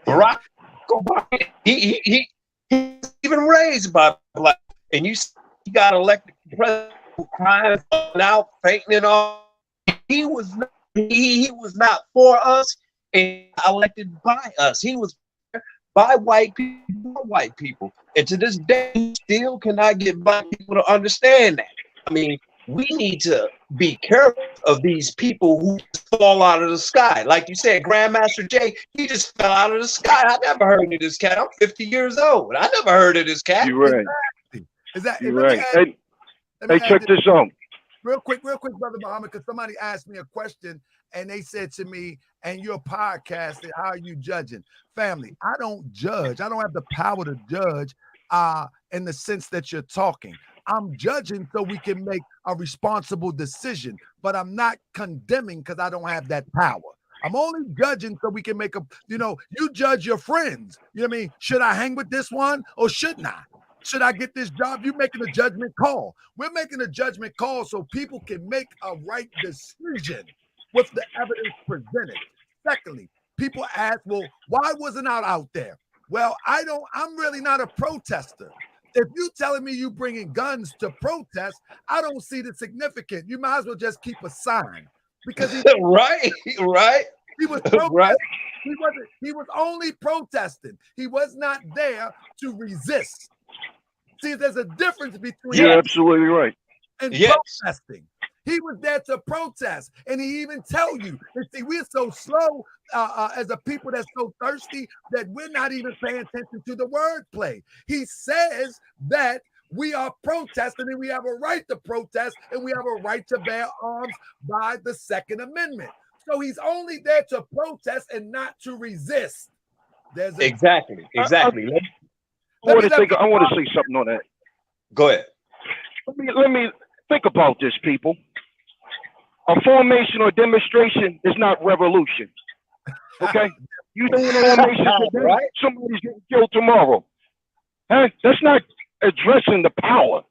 Barack Obama, he even raised by black, and you got elected president crying out, fainting and all. He was not for us and elected by us. He was by white people, and to this day, he still cannot get black people to understand that. I mean, we need to be careful of these people who fall out of the sky. Like you said, Grandmaster Jay, he just fell out of the sky. I never heard of this cat. I'm 50 years old. I never heard of this cat. You're right. Exactly. You're right. Hey, check this out. Real quick, Brother Muhammad, because somebody asked me a question and they said to me, and your podcast, how are you judging? Family, I don't judge. I don't have the power to judge in the sense that you're talking. I'm judging so we can make a responsible decision, but I'm not condemning because I don't have that power. I'm only judging so we can make you judge your friends. You know what I mean? Should I hang with this one or shouldn't I? Should I get this job? You're making a judgment call. We're making a judgment call so people can make a right decision with the evidence presented. Secondly, people ask, well, why wasn't I out there? Well, I'm really not a protester. If you telling me you bringing guns to protest, I don't see the significance. You might as well just keep a sign because right. He was protesting. Right. He was only protesting. He was not there to resist. See, there's a difference between you're absolutely right. And protesting. He was there to protest, and he even tell you. And see, we're so slow as a people that's so thirsty that we're not even paying attention to the wordplay. He says that we are protesting and we have a right to protest and we have a right to bear arms by the Second Amendment. So he's only there to protest and not to resist. Exactly. I want to say something on that. Go ahead. Let me think about this, people. A formation or demonstration is not revolution. Okay? You doing a formation today, right? Somebody's getting killed tomorrow. Huh? That's not addressing the power.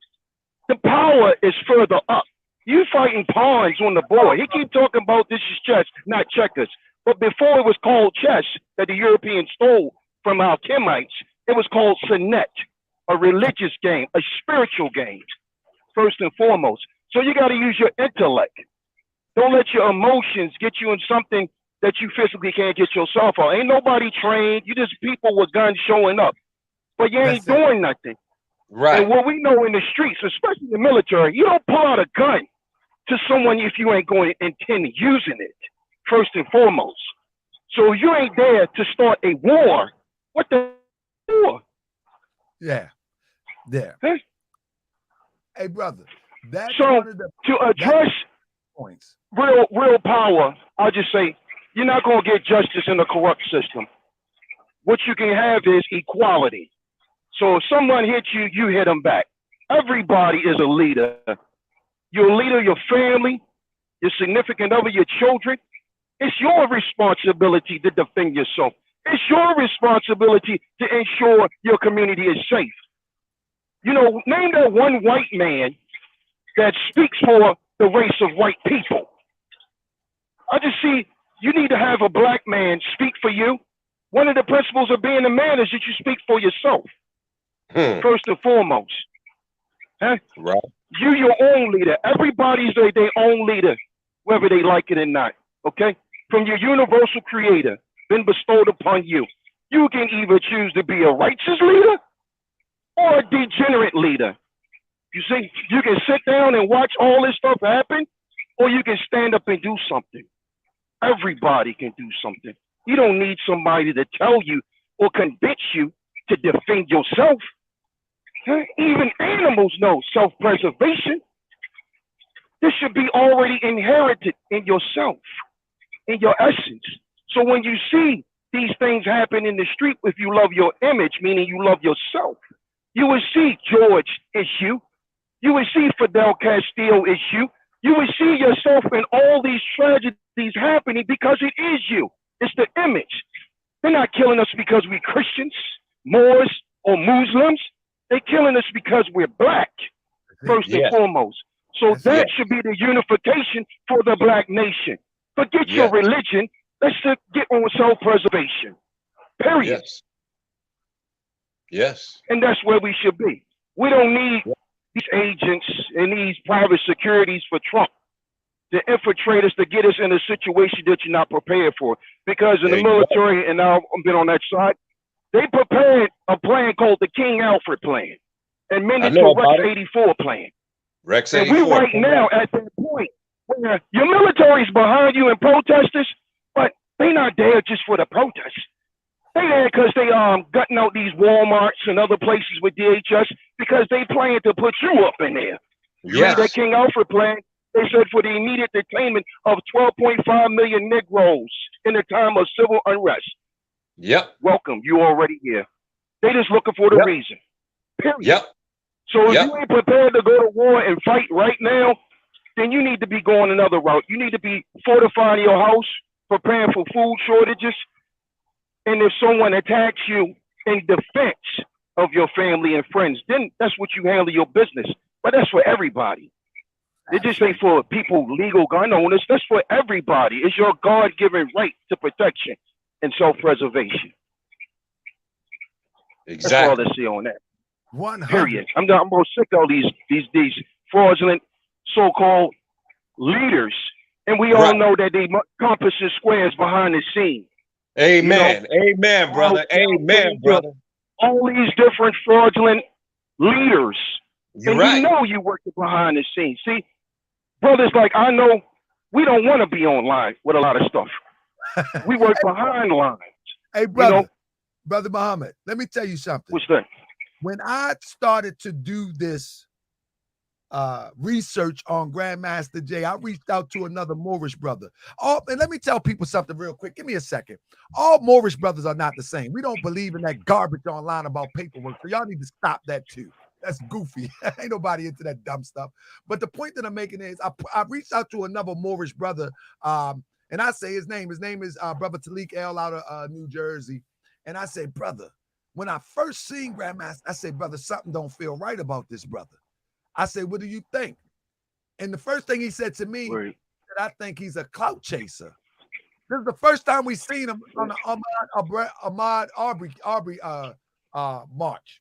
The power is further up. You fighting pawns on the board. He keep talking about this is chess, not checkers. But before it was called chess, that the Europeans stole from our Kemites, it was called Senet, a religious game, a spiritual game, first and foremost. So you got to use your intellect. Don't let your emotions get you in something that you physically can't get yourself on. Ain't nobody trained. You just people with guns showing up, but you ain't doing nothing. Right. And what we know in the streets, especially the military, you don't pull out a gun to someone if you ain't going to intend using it, first and foremost. So you ain't there to start a war. What the war? Yeah. Huh? Hey, brother. That's so one of the to address points. Real power, I'll just say, you're not going to get justice in a corrupt system. What you can have is equality. So if someone hits you, you hit them back. Everybody is a leader. You're a leader of your family, your significant other, your children. It's your responsibility to defend yourself. It's your responsibility to ensure your community is safe. You know, name that one white man that speaks for the race of white people. I just see you need to have a black man speak for you. One of the principles of being a man is that you speak for yourself, first and foremost. Huh? Right. You your own leader. Everybody's their own leader, whether they like it or not. Okay? From your universal creator, been bestowed upon you. You can either choose to be a righteous leader or a degenerate leader. You see, you can sit down and watch all this stuff happen, or you can stand up and do something. Everybody can do something. You don't need somebody to tell you or convince you to defend yourself. Even animals know self-preservation. This should be already inherited in yourself, in your essence. So when you see these things happen in the street, if you love your image, meaning you love yourself, you will see George is you. You will see Fidel Castillo is you. You would see yourself in all these tragedies happening because it is you. It's the image. They're not killing us because we're Christians, Moors, or Muslims. They're killing us because we're black, first and foremost. So that should be the unification for the black nation. Forget your religion. Let's just get on self-preservation. Period. Yes. And that's where we should be. We don't need these agents and these private securities for Trump to infiltrate us, to get us in a situation that you're not prepared for. Because in the military, and now I've been on that side, they prepared a plan called the King Alfred plan, and many to Rex 84 plan. Rex 84. And we're right now at that point where your military's behind you and protesters, but they're not there just for the protests. They there because they gutting out these Walmarts and other places with DHS because they plan to put you up in there. You read that King Alfred plan, they said for the immediate detainment of 12.5 million Negroes in the time of civil unrest. Welcome, you already here. They just looking for the reason. Period. So if you ain't prepared to go to war and fight right now, then you need to be going another route. You need to be fortifying your house, preparing for food shortages. And if someone attacks you in defense of your family and friends, then that's what you handle your business. But that's for everybody. It just ain't for people, legal gun owners. That's for everybody. It's your God-given right to protection and self-preservation. Exactly. That's all I see on that. 100. Period. I'm more sick of these fraudulent so-called leaders, and we all know that they compass and squares behind the scene. Amen. You know? Amen, brother. Amen, brother. All these different fraudulent leaders. You're and you know you working behind the scenes. See, brothers, like I know we don't want to be online with a lot of stuff. We work behind lines. Hey, brother, Brother Muhammad, let me tell you something. What's that? When I started to do this research on Grandmaster Jay, I reached out to another Moorish brother. And let me tell people something real quick. Give me a second. All Moorish brothers are not the same. We don't believe in that garbage online about paperwork. So y'all need to stop that too. That's goofy. Ain't nobody into that dumb stuff. But the point that I'm making is I reached out to another Moorish brother, and I say his name. His name is Brother Talik El out of New Jersey. And I say, brother, when I first seen Grandmaster, I say, brother, something don't feel right about this brother. I say, what do you think? And the first thing he said to me, that I think he's a clout chaser. This is the first time we seen him on the Ahmaud Arbery march.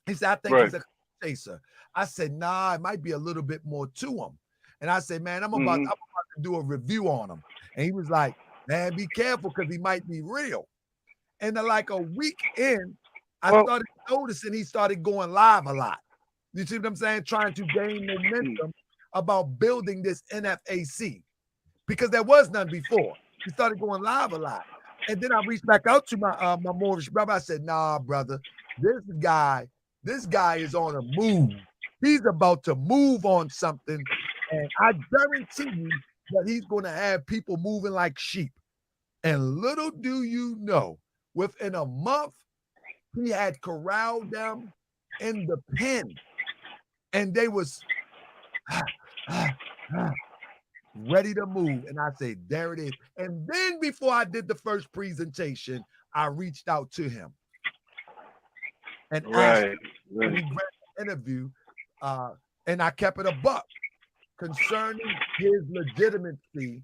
He said, I think he's a clout chaser. I said, nah, it might be a little bit more to him. And I said, man, I'm about to do a review on him. And he was like, man, be careful because he might be real. And then like a week in, I started noticing he started going live a lot. You see what I'm saying? Trying to gain momentum about building this NFAC because there was none before. He started going live a lot. And then I reached back out to my Moorish brother. I said, nah, brother, this guy is on a move. He's about to move on something. And I guarantee you that he's going to have people moving like sheep. And little do you know, within a month, he had corralled them in the pen. And they was ready to move. And I say, there it is. And then before I did the first presentation, I reached out to him. And asked him when he grabbed the interview, and I kept it a buck concerning his legitimacy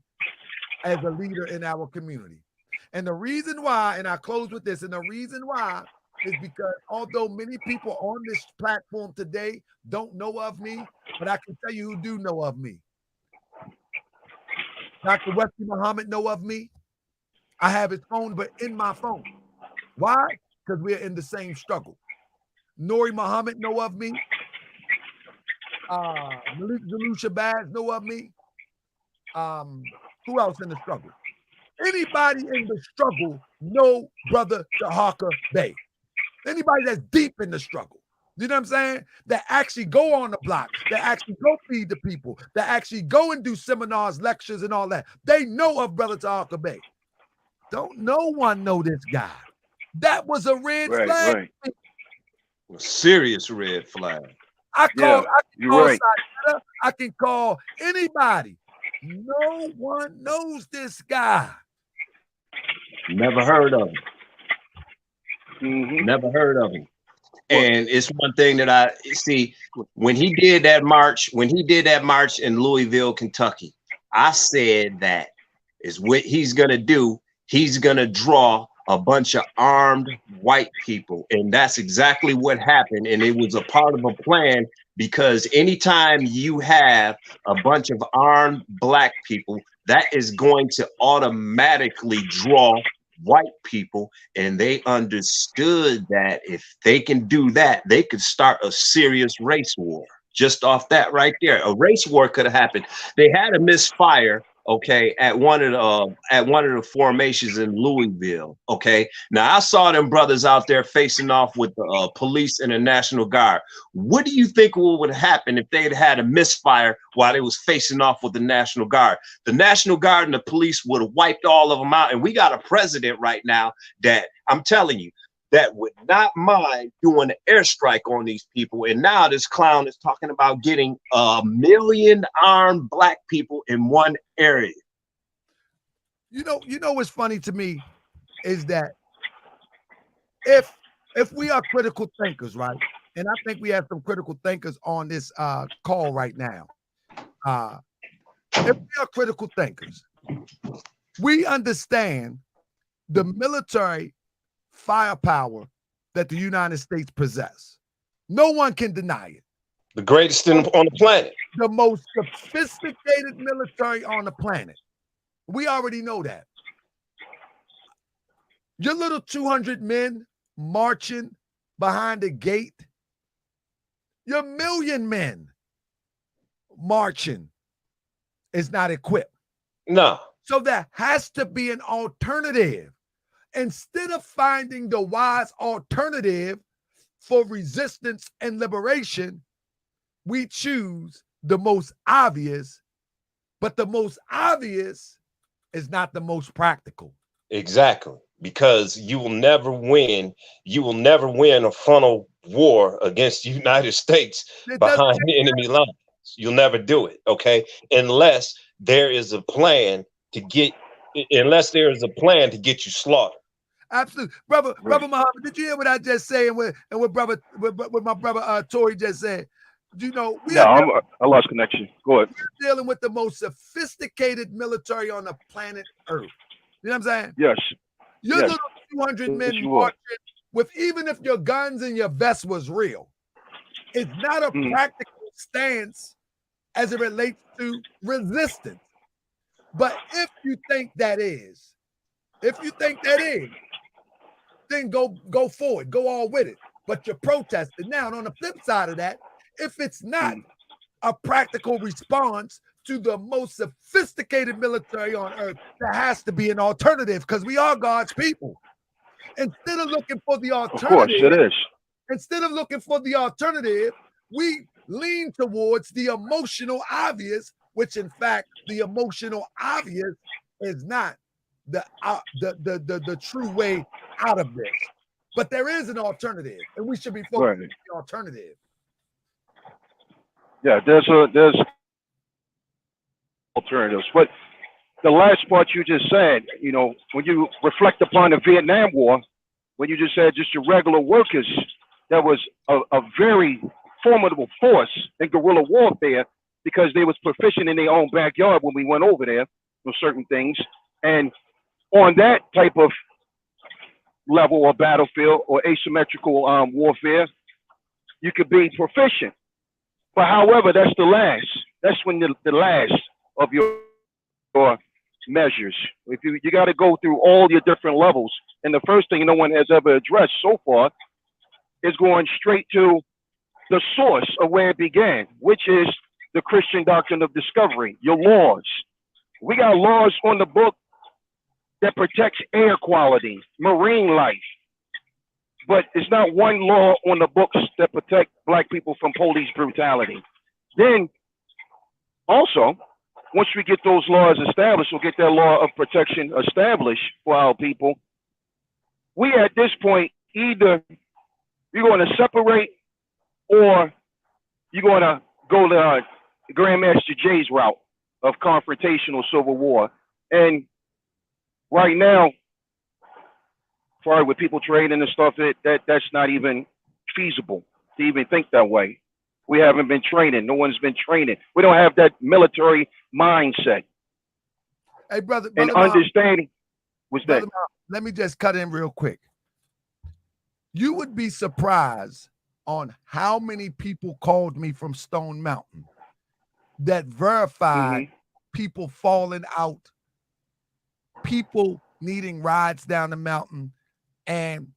as a leader in our community. And the reason why, and I close with this, and the reason why is because although many people on this platform today don't know of me, but I can tell you who do know of me. Dr. Wesley Muhammad know of me. I have his phone, but in my phone. Why? Because we're in the same struggle. Nori Muhammad know of me. Malik Zulu Shabazz know of me. Who else in the struggle? Anybody in the struggle know Brother Taharkabey. Anybody that's deep in the struggle. You know what I'm saying? That actually go on the block, that actually go feed the people, that actually go and do seminars, lectures, and all that. They know of Brother Taharkabey. Don't no one know this guy. That was a red flag. A serious red flag. I called I can call anybody. No one knows this guy. Never heard of him. Mm-hmm. Never heard of him. And it's one thing that I see when he did that march in Louisville, Kentucky, I said that is what he's gonna do. He's gonna draw a bunch of armed white people, and that's exactly what happened. And it was a part of a plan, because anytime you have a bunch of armed black people, that is going to automatically draw white people, and they understood that if they can do that, they could start a serious race war. Just off that right there, a race war could have happened. They had a misfire, okay, at one of the formations in Louisville. Okay, now I saw them brothers out there facing off with the police and the National Guard. What do you think would happen if they'd had a misfire while they was facing off with the National Guard? The National Guard and the police would have wiped all of them out. And we got a president right now that, I'm telling you, that would not mind doing an airstrike on these people. And now this clown is talking about getting 1 million armed black people in one area. You know what's funny to me is that if we are critical thinkers, right? And I think we have some critical thinkers on this call right now. If we are critical thinkers, we understand the military firepower that the United States possess. No one can deny it. The greatest on the planet. The most sophisticated military on the planet. We already know that. Your little 200 men marching behind the gate, your 1 million men marching is not equipped. No. So there has to be an alternative. Instead of finding the wise alternative for resistance and liberation, we choose the most obvious, but the most obvious is not the most practical. Exactly. Because you will never win. You will never win a frontal war against the United States behind the enemy lines. You'll never do it. Okay. Unless there is a plan to get you slaughtered. Absolutely. Brother Muhammad, did you hear what I just said and what my brother Tori just said? You know, I lost connection. Go ahead. We're dealing with the most sophisticated military on the planet Earth. You know what I'm saying? Yes. Your little 200 men marching with, even if your guns and your vest was real, it's not a practical stance as it relates to resistance. But if you think that is, then go forward, go all with it. But you're protesting. Now, on the flip side of that, if it's not a practical response to the most sophisticated military on earth, there has to be an alternative, because we are God's people. Instead of looking for the alternative, of course it is. Instead of looking for the alternative, we lean towards the emotional obvious, which in fact the emotional obvious is not the true way out of this. But there is an alternative, and we should be focused on the alternative. Yeah, there's alternatives. But the last part you just said, you know, when you reflect upon the Vietnam War, when you just said just your regular workers, that was a very formidable force in guerrilla warfare, because they was proficient in their own backyard when we went over there with certain things. And on that type of level or battlefield or asymmetrical warfare, you could be proficient. But however, that's the last. That's when the last of your measures. If you got to go through all your different levels. And the first thing no one has ever addressed so far is going straight to the source of where it began, which is the Christian doctrine of discovery, your laws. We got laws on the book that protects air quality, marine life. But it's not one law on the books that protect black people from police brutality. Then also, once we get those laws established, we'll get that law of protection established for our people. We at this point, either you're going to separate, or you're going to go to Grandmaster Jay's route of confrontational civil war. And right now, far with people trading and stuff, that's not even feasible to even think that way. We haven't been training. No one's been training. We don't have that military mindset. Hey, brother and Mom, understanding was that. Mom, let me just cut in real quick. You would be surprised on how many people called me from Stone Mountain that verified people falling out, people needing rides down the mountain. And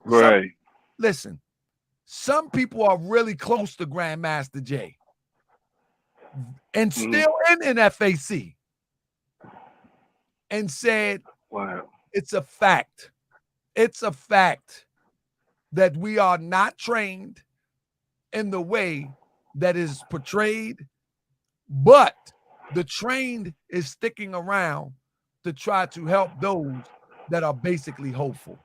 listen, some people are really close to Grandmaster Jay and still in NFAC and said, wow, it's a fact. It's a fact that we are not trained in the way that is portrayed, but the trained is sticking around to try to help those that are basically hopeful.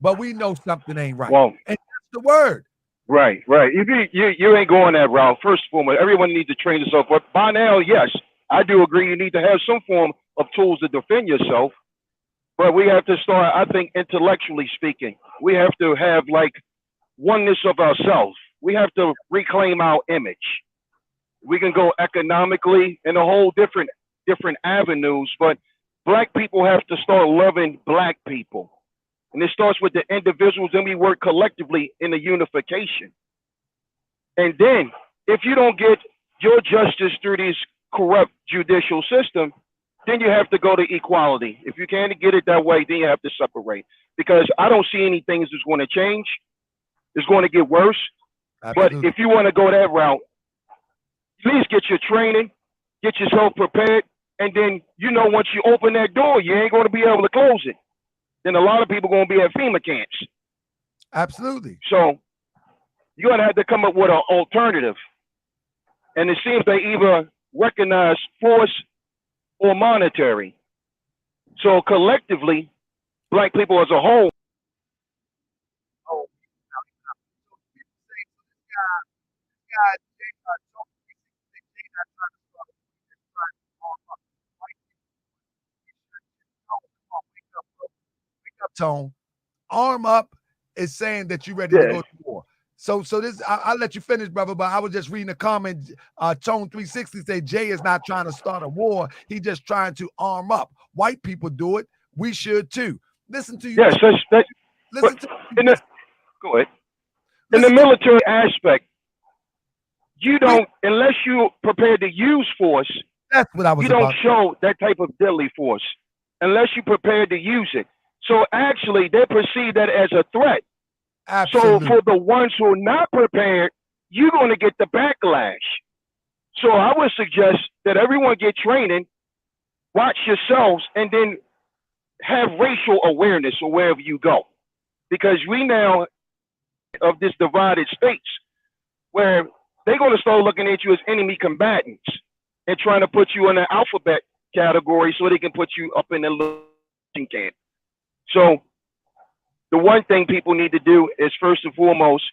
But we know something ain't right. Well, and that's the word. Right. You ain't going that route. First and foremost, everyone needs to train themselves. But by now, yes, I do agree you need to have some form of tools to defend yourself. But we have to start, I think, intellectually speaking. We have to have like oneness of ourselves. We have to reclaim our image. We can go economically in a whole different avenues, but Black people have to start loving Black people. And it starts with the individuals, and we work collectively in a unification. And then, if you don't get your justice through this corrupt judicial system, then you have to go to equality. If you can't get it that way, then you have to separate. Because I don't see any things that's going to change. It's going to get worse. Absolutely. But if you want to go that route, please get your training, get yourself prepared, and then, once you open that door, you ain't going to be able to close it. Then a lot of people are going to be at FEMA camps. Absolutely. So you're going to have to come up with an alternative. And it seems they either recognize force or monetary. So collectively, Black people as a whole. Tone, arm up is saying that you're ready to go to war. So this, I'll let you finish, brother, but I was just reading a comment. Tone 360 say Jay is not trying to start a war. He's just trying to arm up. White people do it. We should too. Listen to you. Yes, listen to you. Go ahead. In the military aspect, you don't, unless you're prepared to use force, that's what I was you don't show that type of deadly force unless you're prepared to use it. So actually, they perceive that as a threat. Absolutely. So for the ones who are not prepared, you're going to get the backlash. So I would suggest that everyone get training, watch yourselves, and then have racial awareness wherever you go. Because we now of this divided states where they're going to start looking at you as enemy combatants and trying to put you in an alphabet category so they can put you up in the lynching camp. So the one thing people need to do is, first and foremost,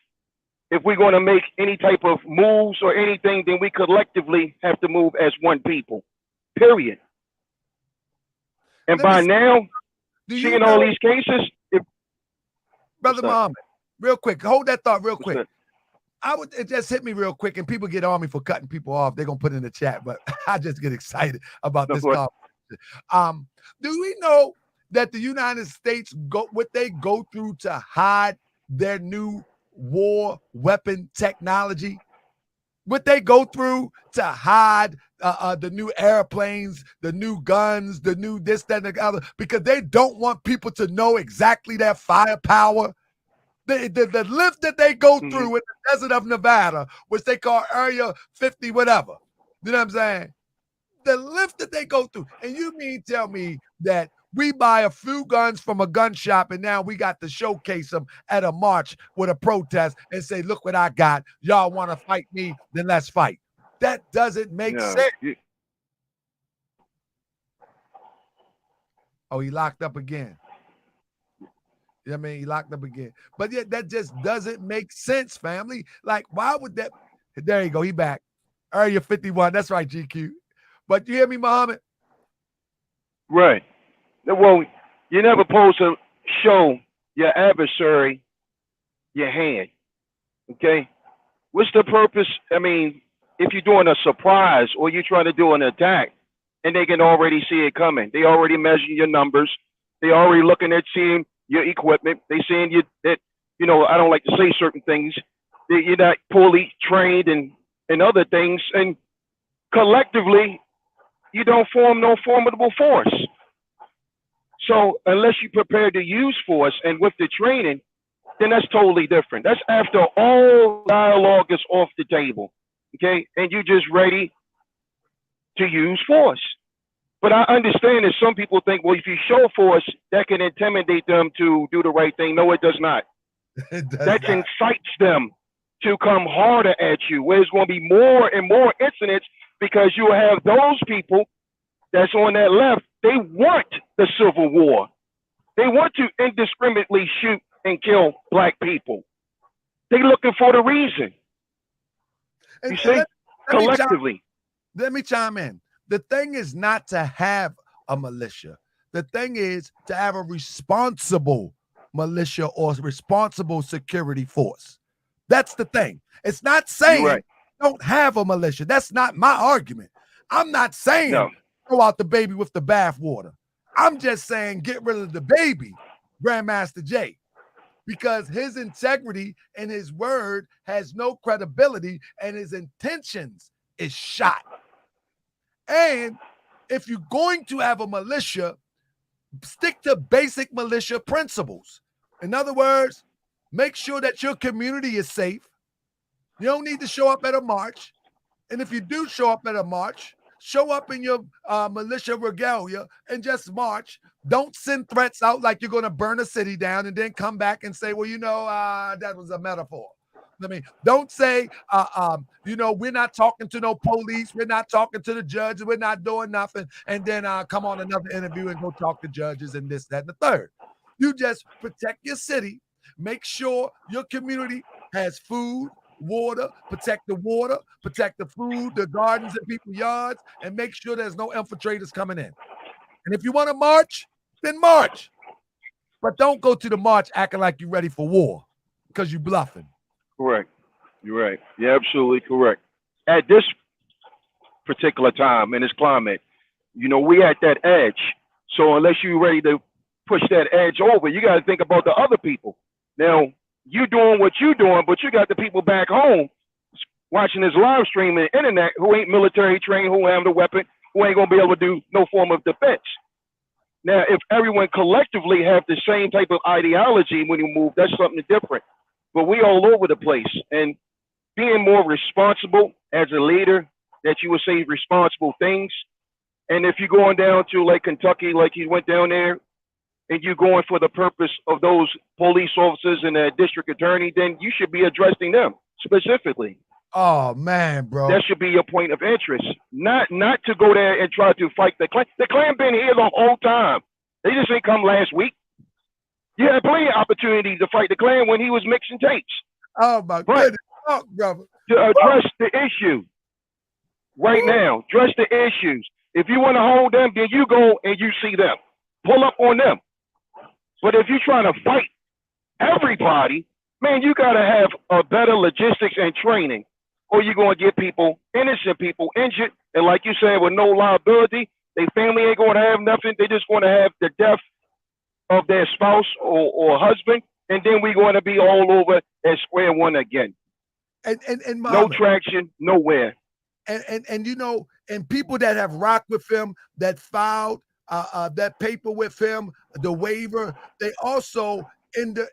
if we're going to make any type of moves or anything, then we collectively have to move as one people, period. And by now, seeing all these cases, Brother Muhammad, real quick, hold that thought real quick. It just hit me real quick, and people get on me for cutting people off. They're going to put it in the chat, but I just get excited about this conversation. Do we know that the United States what they go through to hide their new war weapon technology? What they go through to hide the new airplanes, the new guns, the new this, that, and the other, because they don't want people to know exactly their firepower. The lift that they go through in the desert of Nevada, which they call Area 50, whatever. You know what I'm saying? The lift that they go through. And you mean tell me that we buy a few guns from a gun shop and now we got to showcase them at a march with a protest and say, look what I got. Y'all want to fight me? Then let's fight. That doesn't make sense. Oh, he locked up again. You know what I mean? He locked up again. But yeah, that just doesn't make sense, family. Like, why would that? There you go. He back. Area 51. That's right, GQ. But you hear me, Muhammad? Right. Well, you're never supposed to show your adversary your hand. Okay. What's the purpose? I mean, if you're doing a surprise or you're trying to do an attack, and they can already see it coming. They already measure your numbers. They already looking at seeing your equipment. They seeing you that, you know, I don't like to say certain things. You're not fully trained and other things. And collectively, you don't form no formidable force. So unless you're prepared to use force and with the training, then that's totally different. That's after all dialogue is off the table, okay? And you're just ready to use force. But I understand that some people think, well, if you show force, that can intimidate them to do the right thing. No, it does not. That incites them to come harder at you, where there's going to be more and more incidents because you have those people that's on that left. They want the Civil War. They want to indiscriminately shoot and kill black people. They looking for the reason. You see, collectively. Let me chime in. The thing is not to have a militia. The thing is to have a responsible militia or responsible security force. That's the thing. It's not saying don't have a militia. That's not my argument. I'm not saying throw out the baby with the bathwater. I'm just saying get rid of the baby, Grandmaster Jay, because his integrity and his word has no credibility and his intentions is shot. And if you're going to have a militia, stick to basic militia principles. In other words, make sure that your community is safe. You don't need to show up at a march. And if you do show up at a march, show up in your militia regalia and just march. Don't send threats out like you're going to burn a city down and then come back and say, well, you know, that was a metaphor. I mean, don't say, you know, we're not talking to no police. We're not talking to the judge. We're not doing nothing. And then come on another interview and go talk to judges and this, that, and the third. You just protect your city. Make sure your community has food, water, protect the water, protect the food, the gardens and people's yards, and make sure there's no infiltrators coming in. And if you want to march, then march. But don't go to the march acting like you're ready for war because you're bluffing. Correct. You're right. You're absolutely correct. At this particular time in this climate, you know, we at that edge. So unless you're ready to push that edge over, you got to think about the other people. Now, you doing what you're doing, but you got the people back home watching this live stream on the internet who ain't military trained, who have the weapon, who ain't going to be able to do no form of defense. Now, if everyone collectively have the same type of ideology when you move, that's something different. But we all over the place, and being more responsible as a leader, that you would say responsible things. And if you're going down to like Kentucky, like you went down there, and you're going for the purpose of those police officers and the district attorney, then you should be addressing them specifically. Oh man, bro. That should be your point of interest. Not to go there and try to fight the Klan. The Klan been here the whole time. They just ain't come last week. You had plenty of opportunities to fight the Klan when he was mixing tapes. Oh my goodness, brother. To address the issue right now, address the issues. If you want to hold them, then you go and you see them. Pull up on them. But if you're trying to fight everybody, man, you got to have a better logistics and training, or you're going to get people, innocent people, injured. And like you said, with no liability, their family ain't going to have nothing. They're just going to have the death of their spouse or husband, and then we're going to be all over at square one again. And no traction, nowhere. And you know, and people that have rocked with him, that filed that paper with him, the waiver, they also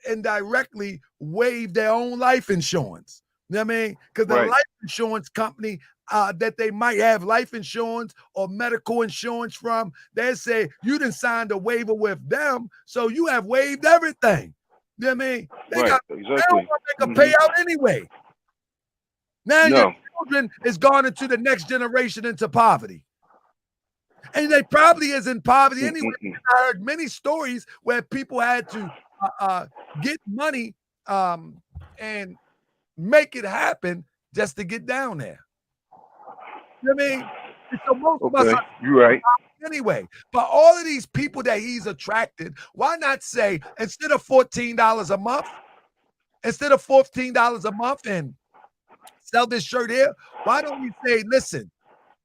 indirectly waive their own life insurance. You know what I mean? Because the life insurance company that they might have life insurance or medical insurance from, they say you didn't sign the waiver with them, so you have waived everything. You know what I mean? They don't want to make a payout anyway. Now your children is gone into the next generation into poverty. And they probably is in poverty anyway. I heard many stories where people had to get money and make it happen just to get down there. You know what I mean? And so most of us Okay, are you're right. anyway. But all of these people that he's attracted, why not say instead of $14 a month, instead of $14 a month and sell this shirt here, why don't we say, listen,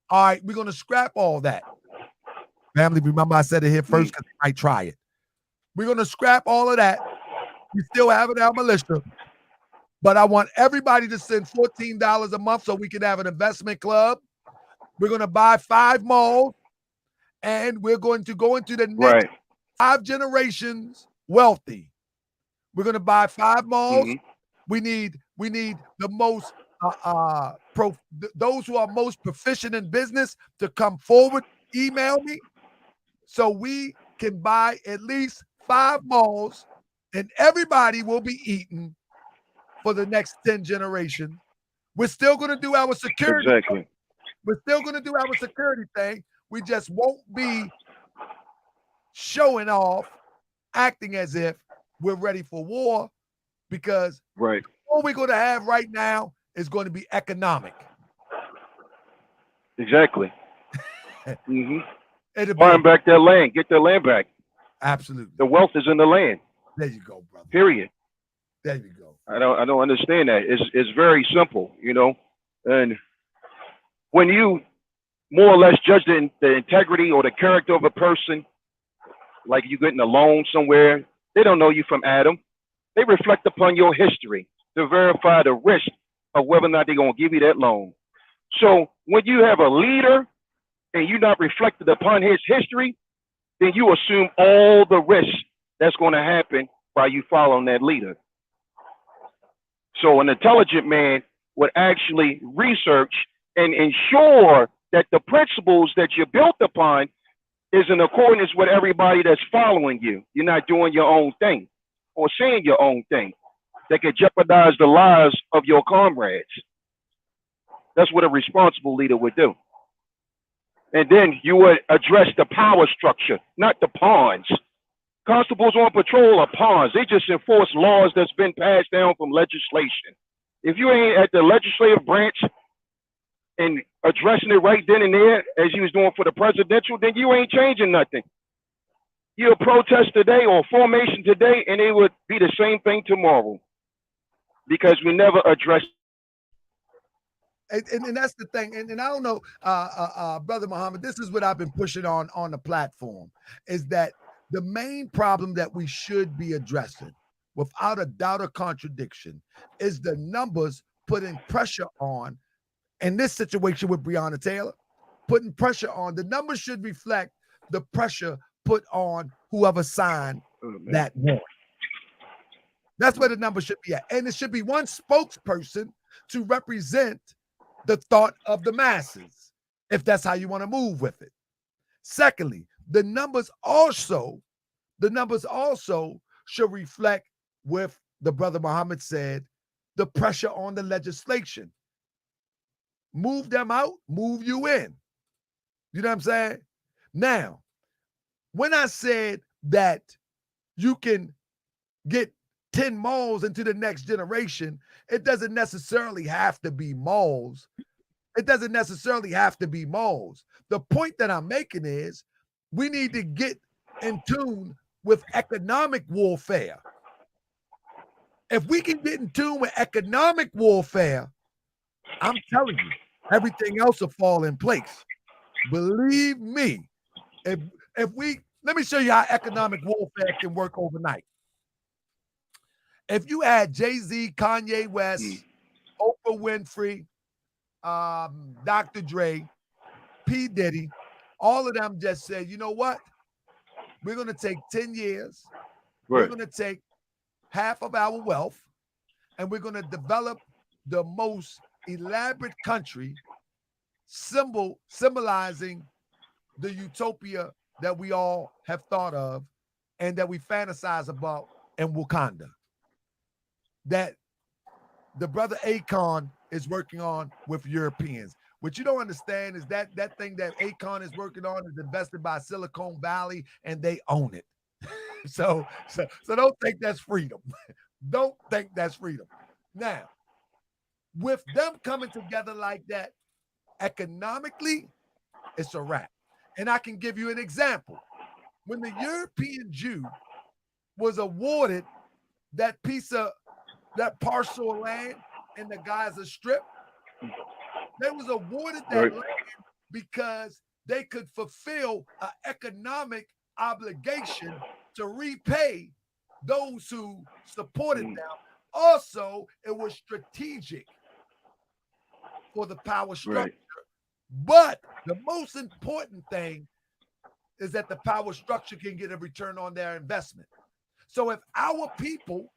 all right, we're going to scrap all that. Family, remember I said it here first because they might try it. We're going to scrap all of that. We still have it our militia. But I want everybody to send $14 a month so we can have an investment club. We're going to buy 5 malls, and we're going to go into the next 5 generations wealthy. We're going to buy 5 malls. We need the most those who are most proficient in business to come forward, email me, so we can buy at least 5 malls, and everybody will be eating for the next 10 generations. We're still going to do our security. Exactly. We're still going to do our security thing. We just won't be showing off, acting as if we're ready for war, because all we're going to have right now is going to be economic. Exactly. Buying back that land. Get their land back. Absolutely. The wealth is in the land. There you go, brother. Period. There you go. I don't understand that. It's very simple, you know. And when you more or less judge the integrity or the character of a person, like you getting a loan somewhere, they don't know you from Adam. They reflect upon your history to verify the risk of whether or not they're going to give you that loan. So when you have a leader and you're not reflected upon his history, then you assume all the risks that's going to happen by you following that leader. So an intelligent man would actually research and ensure that the principles that you're built upon is in accordance with everybody that's following you. You're not doing your own thing or saying your own thing that could jeopardize the lives of your comrades. That's what a responsible leader would do. And then you would address the power structure, not the pawns. Constables on patrol are pawns. They just enforce laws that's been passed down from legislation. If you ain't at the legislative branch and addressing it right then and there, as you was doing for the presidential, then you ain't changing nothing. You'll protest today or formation today, and it would be the same thing tomorrow because we never address. And that's the thing. And I don't know, Brother Muhammad, this is what I've been pushing on the platform, is that the main problem that we should be addressing, without a doubt or contradiction, is the numbers putting pressure on, in this situation with Breonna Taylor, putting pressure on. The numbers should reflect the pressure put on whoever signed that warrant. That's where the number should be at. And it should be one spokesperson to represent the thought of the masses, if that's how you want to move with it. Secondly, the numbers also should reflect, with the Brother Muhammad said, the pressure on the legislation. Move them out, move you in. You know what I'm saying? Now, when I said that you can get 10 malls into the next generation, it doesn't necessarily have to be malls. It doesn't necessarily have to be malls. The point that I'm making is we need to get in tune with economic warfare. If we can get in tune with economic warfare, I'm telling you, everything else will fall in place. Believe me, if we, let me show you how economic warfare can work overnight. If you had Jay-Z, Kanye West, Oprah Winfrey, Dr. Dre, P. Diddy, all of them just said, you know what? We're going to take 10 years. We're going to take half of our wealth, and we're going to develop the most elaborate country, symbolizing the utopia that we all have thought of and that we fantasize about in Wakanda, that the brother Akon is working on with Europeans. What you don't understand is that that thing that Akon is working on is invested by Silicon Valley, and they own it. So don't think that's freedom. Don't think that's freedom. Now, with them coming together like that, Economically, it's a wrap. And I can give you an example. When the European Jew was awarded that parcel of land in the Gaza Strip, they was awarded that land because they could fulfill an economic obligation to repay those who supported them. Also, it was strategic for the power structure. But the most important thing is that the power structure can get a return on their investment. So if our people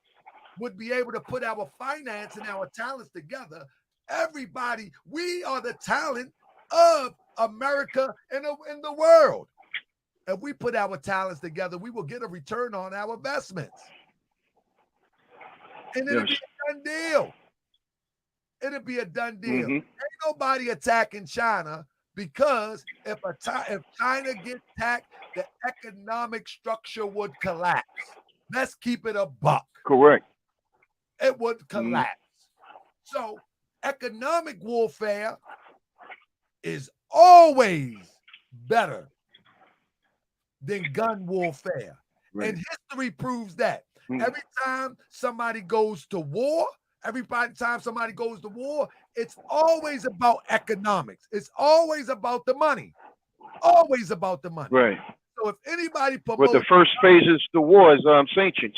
would be able to put our finance and our talents together, everybody, we are the talent of America and in the world. If we put our talents together, we will get a return on our investments. And it'll be a done deal. It'll be a done deal. Ain't nobody attacking China, because if China gets attacked, the economic structure would collapse. Let's keep it a buck. Correct. It would collapse. So economic warfare is always better than gun warfare. And history proves that. Every time somebody goes to war, it's always about economics. It's always about the money. Always about the money. Right. So if anybody promotes, but the first phase is the war is sanctions.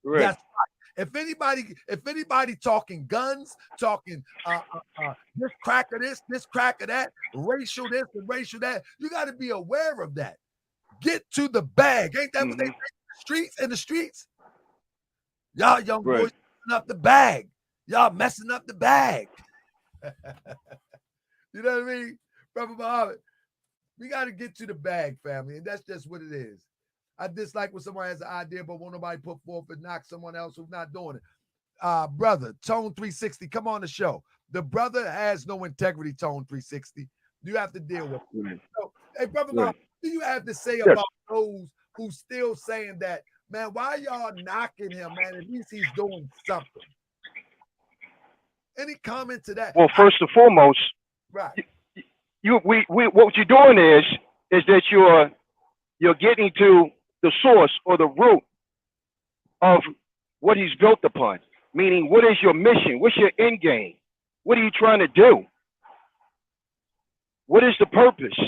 Right. That's right. If anybody talking guns, talking this crack of this crack of that, racial this and racial that, you got to be aware of that. Get to the bag. Ain't that what they say in the streets? Y'all young boys messing up the bag. Y'all messing up the bag. You know what I mean? Brother Muhammad, we got to get to the bag, family, and that's just what it is. I dislike when someone has an idea, but won't nobody put forth and knock someone else who's not doing it. Brother, Tone 360, come on the show. The brother has no integrity, Tone 360. You have to deal with it. So, hey, Brother Muhammad, what do you have to say about those who still saying that, man, why y'all knocking him, man? At least he's doing something. Any comment to that? Well, first and foremost, what you're doing is that you're getting to the source or the root of what he's built upon. Meaning, what is your mission? What's your end game? What are you trying to do? What is the purpose?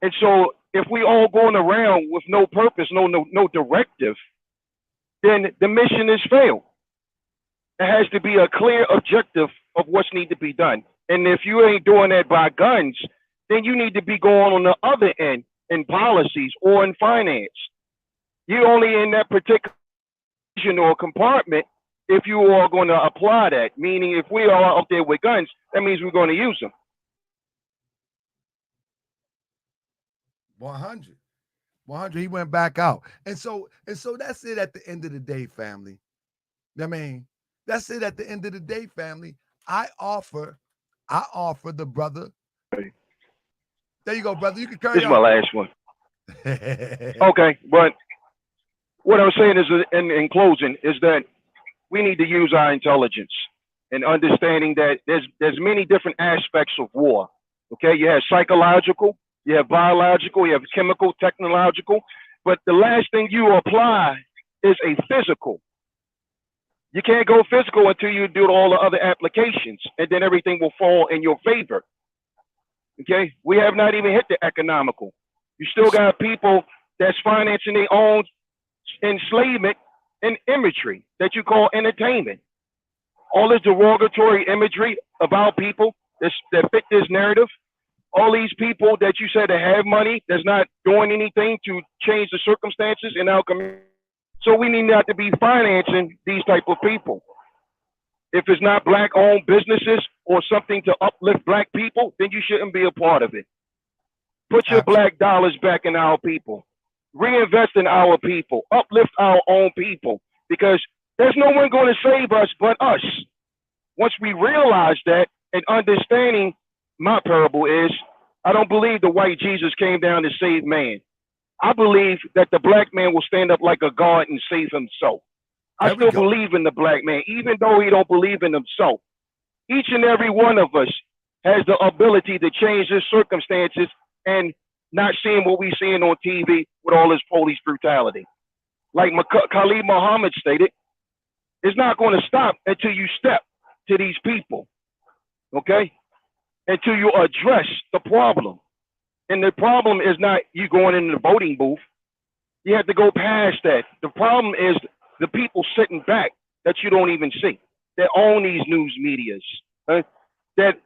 And so, if we all going around with no purpose, no directive, then the mission is failed. It has to be a clear objective of what's need to be done. And if you ain't doing that by guns, then you need to be going on the other end in policies or in finance. You're only in that particular or compartment if you are going to apply that. Meaning, if we are out there with guns, that means we're going to use them. 100. He went back out. And so that's it at the end of the day, family. I mean, that's it at the end of the day, family. I offer the brother. There you go, brother. You can carry on. This is my last one. Okay, but what I'm saying is, in closing, is that we need to use our intelligence and understanding that there's many different aspects of war. Okay, you have psychological, you have biological, you have chemical, technological, but the last thing you apply is a physical. You can't go physical until you do all the other applications, and then everything will fall in your favor. Okay, we have not even hit the economical. You still got people that's financing their own enslavement and imagery that you call entertainment. All this derogatory imagery about people that fit this narrative. All these people that you said that have money that's not doing anything to change the circumstances in our community. So we need not to be financing these type of people. If it's not black-owned businesses or something to uplift black people, then you shouldn't be a part of it. Put your black dollars back in our people. Reinvest in our people. Uplift our own people. Because there's no one going to save us but us. Once we realize that, and understanding my parable is, I don't believe the white Jesus came down to save man. I believe that the black man will stand up like a God and save himself. I still believe in the black man, even though he don't believe in himself. Each and every one of us has the ability to change his circumstances and not seeing what we seeing on TV with all this police brutality. Like Khalid Muhammad stated, it's not going to stop until you step to these people, okay? Until you address the problem. And the problem is not you going into the voting booth. You have to go past that. The problem is the people sitting back that you don't even see, that own these news medias, that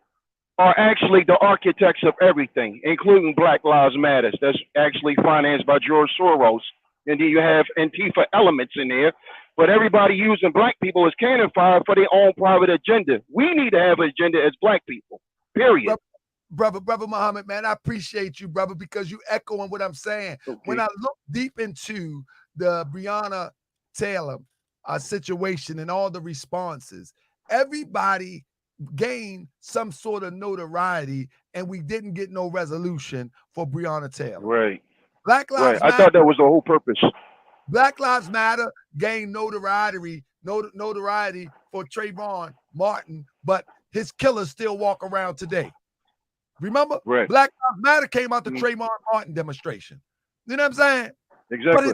are actually the architects of everything, including Black Lives Matter. That's actually financed by George Soros. And then you have Antifa elements in there. But everybody using black people as cannon fire for their own private agenda. We need to have an agenda as black people, period. Brother Muhammad, man, I appreciate you, brother, because you echoing what I'm saying. Okay. When I look deep into the Breonna Taylor situation and all the responses, everybody gained some sort of notoriety, and we didn't get no resolution for Breonna Taylor. Right. Black Lives Matter. I thought that was the whole purpose. Black Lives Matter gained notoriety for Trayvon Martin, but his killers still walk around today. Remember, right. Black Lives Matter came out the Trayvon Martin demonstration. You know what I'm saying? Exactly.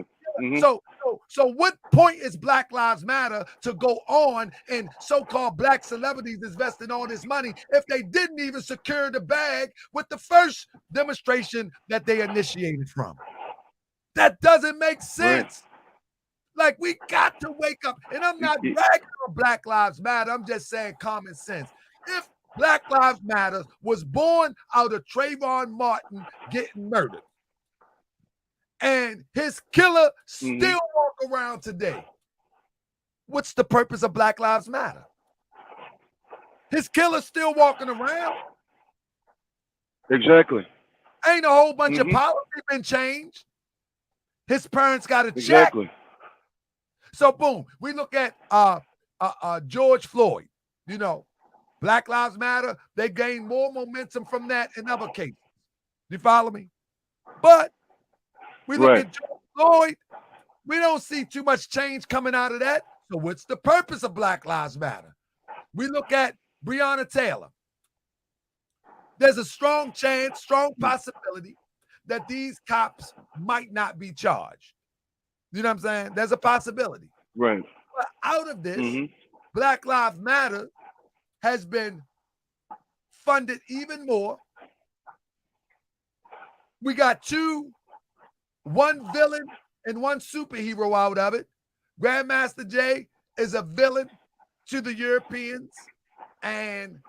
So what point is Black Lives Matter to go on and so-called black celebrities investing all this money if they didn't even secure the bag with the first demonstration that they initiated from? That doesn't make sense. Right. Like, we got to wake up. And I'm not bragging on Black Lives Matter. I'm just saying common sense. If Black Lives Matter was born out of Trayvon Martin getting murdered, and his killer still walk around today, what's the purpose of Black Lives Matter? His killer's still walking around. Exactly. Ain't a whole bunch of policy been changed. His parents got a check. So boom, we look at George Floyd. You know, Black Lives Matter, they gained more momentum from that in other cases. You follow me? But we look at George Floyd, we don't see too much change coming out of that. So what's the purpose of Black Lives Matter? We look at Breonna Taylor. There's a strong chance, strong possibility that these cops might not be charged. You know what I'm saying? There's a possibility. Right. But out of this, Black Lives Matter has been funded even more. We got one villain and one superhero out of it. Grandmaster Jay is a villain to the Europeans, and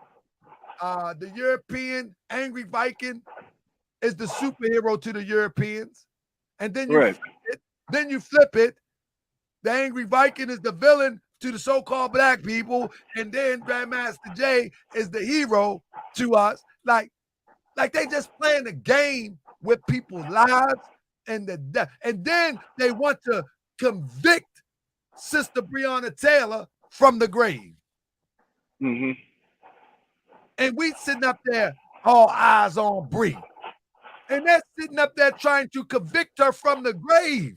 the European Angry Viking is the superhero to the Europeans. And then you flip it. The Angry Viking is the villain to the so-called black people, and then Grandmaster Jay is the hero to us. Like they just playing the game with people's lives and the death. And then they want to convict Sister Breonna Taylor from the grave. And we sitting up there, all eyes on Bree. And they're sitting up there trying to convict her from the grave.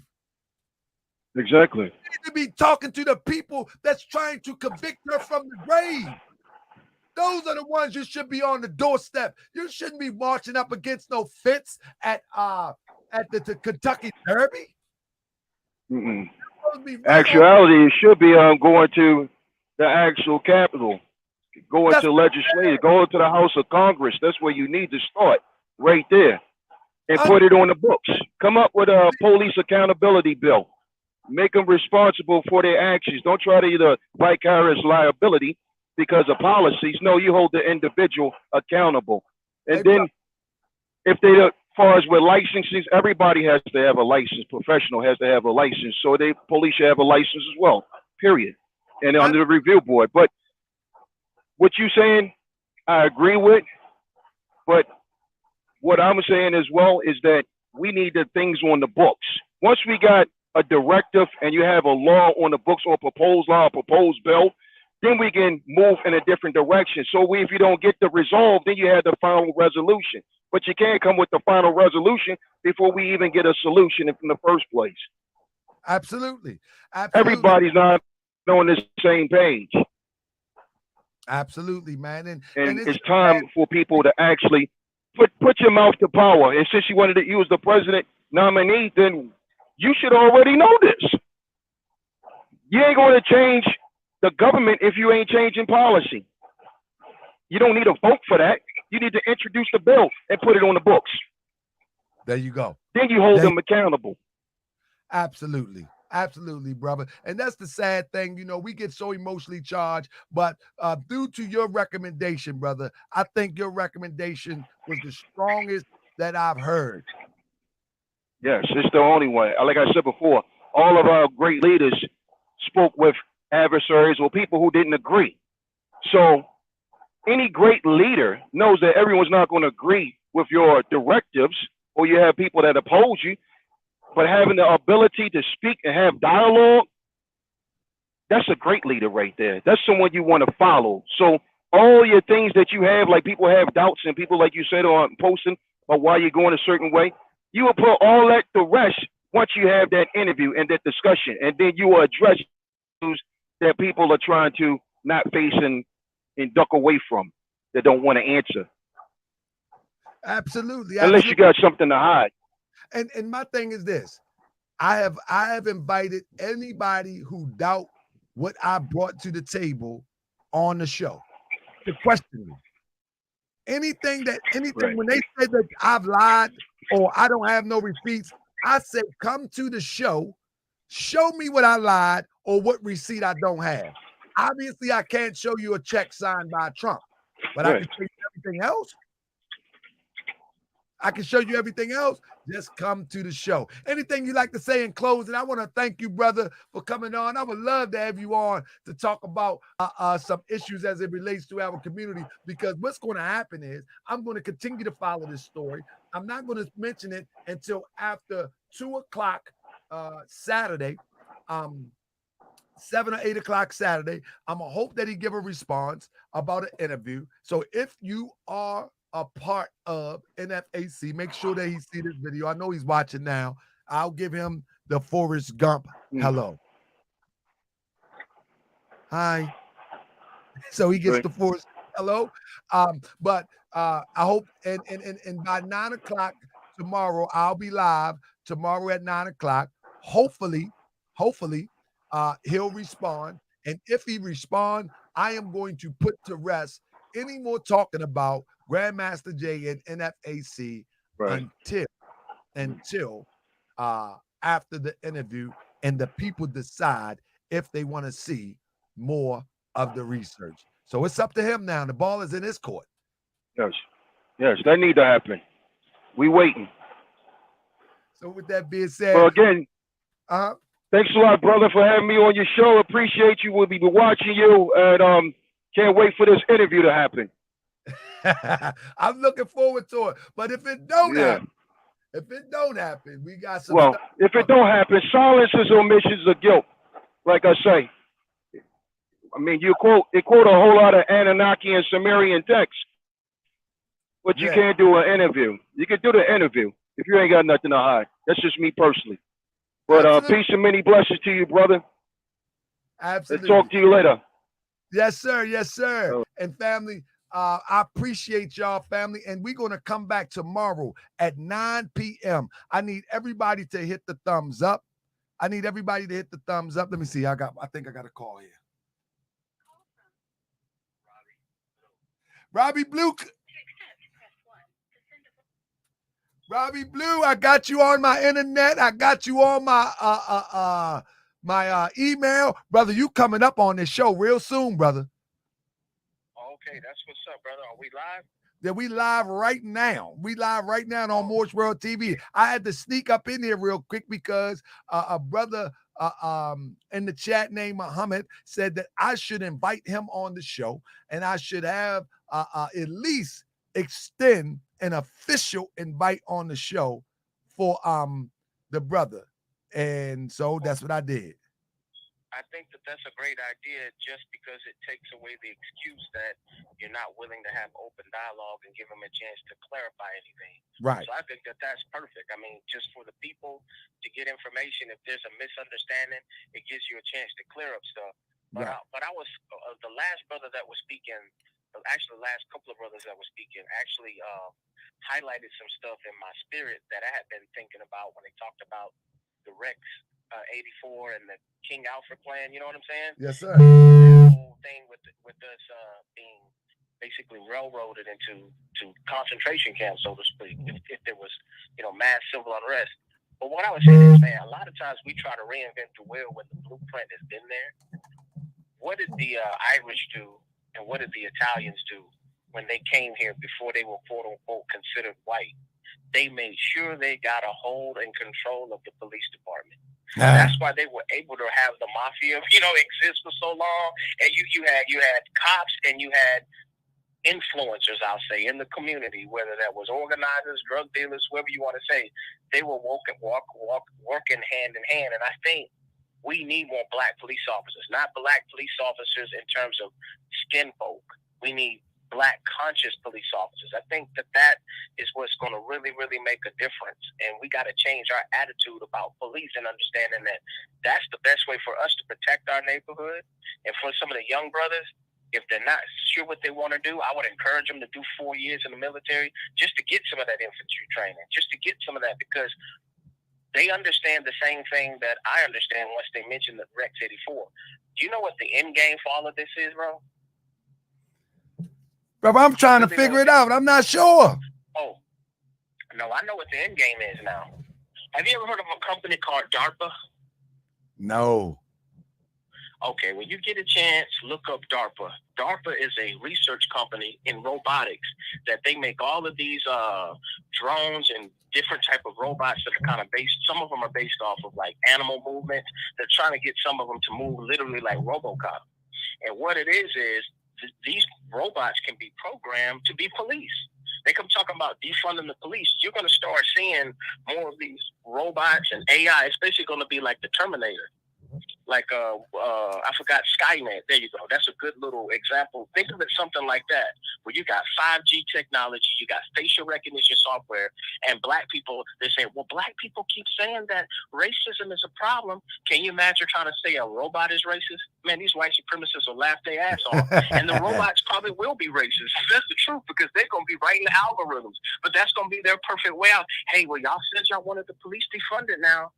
Exactly. You need to be talking to the people that's trying to convict her from the grave. Those are the ones you should be on the doorstep. You shouldn't be marching up against no fits at the Kentucky Derby. Actuality, it should be going to the actual Capitol, going to legislature, going to the House of Congress. That's where you need to start, right there, and put it on the books. Come up with a police accountability bill. Make them responsible for their actions. Don't try to either vicarious liability because of policies. No, you hold the individual accountable. And then if they, as far as with licenses, everybody has to have a license. Professional has to have a license. So police should have a license as well, period. And under the review board. But what you saying, I agree with. But what I'm saying as well is that we need the things on the books. Once we got a directive and you have a law on the books or proposed law or proposed bill, then we can move in a different direction. So if you don't get the resolve, then you have the final resolution. But you can't come with the final resolution before we even get a solution in the first place. Absolutely. Everybody's not on the same page. Absolutely, man. And it's time for people to actually put your mouth to power. And since you wanted to use the president nominee, then you should already know this. You ain't going to change the government if you ain't changing policy. You don't need a vote for that. You need to introduce the bill and put it on the books. There you go. Then you hold them accountable. Absolutely. Absolutely, brother. And that's the sad thing. You know, we get so emotionally charged, but due to your recommendation, brother, I think your recommendation was the strongest that I've heard. Yes, it's the only way. Like I said before, all of our great leaders spoke with adversaries or people who didn't agree. So any great leader knows that everyone's not going to agree with your directives, or you have people that oppose you. But having the ability to speak and have dialogue, that's a great leader right there. That's someone you want to follow. So all your things that you have, like people have doubts and people, like you said, on posting about why you're going a certain way, you will put all that to rest once you have that interview and that discussion. And then you will address issues that people are trying to not face and duck away from, that don't want to answer. Absolutely. Unless you got something to hide. And my thing is this. I have invited anybody who doubt what I brought to the table on the show to question me. Anything Right. when they say that I've lied or I don't have no receipts, I say come to the show, show me what I lied or what receipt I don't have. Obviously, I can't show you a check signed by Trump, but I can show you everything else. I can show you everything else. Just come to the show. Anything you like to say in closing? I want to thank you, brother, for coming on. I would love to have you on to talk about some issues as it relates to our community, because what's going to happen is I'm going to continue to follow this story. I'm not going to mention it until after 2 o'clock Saturday, 7 or 8 o'clock Saturday. I'm going to hope that he give a response about an interview. So if you are a part of NFAC, make sure that he see this video. I know he's watching now. I'll give him the Forrest Gump hello. Hi. So he gets the Forrest hello. But I hope and by 9 o'clock tomorrow, I'll be live tomorrow at 9 o'clock. Hopefully, he'll respond. And if he respond, I am going to put to rest any more talking about Grandmaster Jay and NFAC until after the interview and the people decide if they want to see more of the research. So it's up to him now. The ball is in his court. Yes, that need to happen. We waiting. So with that being said, well, again, thanks a lot, brother, for having me on your show. Appreciate you. We'll be watching you, and can't wait for this interview to happen. I'm looking forward to it. But if it don't happen, we got some. Well, if it don't happen, silence is omissions of guilt. Like I say, I mean, it quote a whole lot of Anunnaki and Sumerian texts, but you can't do an interview. You can do the interview if you ain't got nothing to hide. That's just me personally. But peace and many blessings to you, brother. Absolutely. Let's talk to you later. Yes, sir. Yes, sir. And family, I appreciate y'all, family. And we're going to come back tomorrow at 9 p.m. I need everybody to hit the thumbs up. Let me see. I think I got a call here. Robbie Blue. Robbie Blue, I got you on my internet. I got you on my email. Brother, you coming up on this show real soon, brother. Okay, that's what's up, brother. Are we live? Yeah, we live right now. On Moorish TV. I had to sneak up in here real quick because a brother in the chat named Muhammad said that I should invite him on the show, and I should have at least extend an official invite on the show for the brother. And so that's what I did. I think that that's a great idea, just because it takes away the excuse that you're not willing to have open dialogue and give them a chance to clarify anything. Right. So I think that that's perfect. I mean, just for the people to get information, if there's a misunderstanding, it gives you a chance to clear up stuff. But I was the last brother that was speaking. Actually, the last couple of brothers that were speaking actually highlighted some stuff in my spirit that I had been thinking about when they talked about the Rex 84 and the King Alfred plan. You know what I'm saying? Yes, sir. That whole thing with us being basically railroaded into concentration camps, so to speak, if there was, mass civil unrest. But what I would say is, man, a lot of times we try to reinvent the wheel when the blueprint has been there. What did the Irish do, and what did the Italians do when they came here before they were quote unquote considered white? They made sure they got a hold and control of the police department. That's why they were able to have the mafia, exist for so long. And you had cops and you had influencers, I'll say, in the community, whether that was organizers, drug dealers, whoever you want to say. They were working hand in hand. And I think we need more black police officers, not black police officers in terms of skin folk. We need black conscious police officers. I think that is what's going to really, really make a difference. And we got to change our attitude about police and understanding that that's the best way for us to protect our neighborhood. And for some of the young brothers, if they're not sure what they want to do, I would encourage them to do 4 years in the military just to get some of that infantry training, just to get some of that, because they understand the same thing that I understand once they mention the Rex 84. Do you know what the end game for all of this is, bro? Bro, I'm trying to figure it out. I'm not sure. Oh, no, I know what the end game is now. Have you ever heard of a company called DARPA? No. Okay, when you get a chance, look up DARPA. DARPA is a research company in robotics that they make all of these drones and different type of robots that are kind of based. Some of them are based off of like animal movement. They're trying to get some of them to move literally like RoboCop. And what it is these robots can be programmed to be police. They come talking about defunding the police. You're going to start seeing more of these robots and AI, especially going to be like the Terminator. Like, I forgot, Skynet. There you go. That's a good little example. Think of it something like that, where you got 5G technology, you got facial recognition software, and black people, they say, well, black people keep saying that racism is a problem. Can you imagine trying to say a robot is racist? Man, these white supremacists will laugh their ass off. And the robots probably will be racist. That's the truth, because they're going to be writing the algorithms. But that's going to be their perfect way out. Hey, well, y'all said y'all wanted the police defunded now.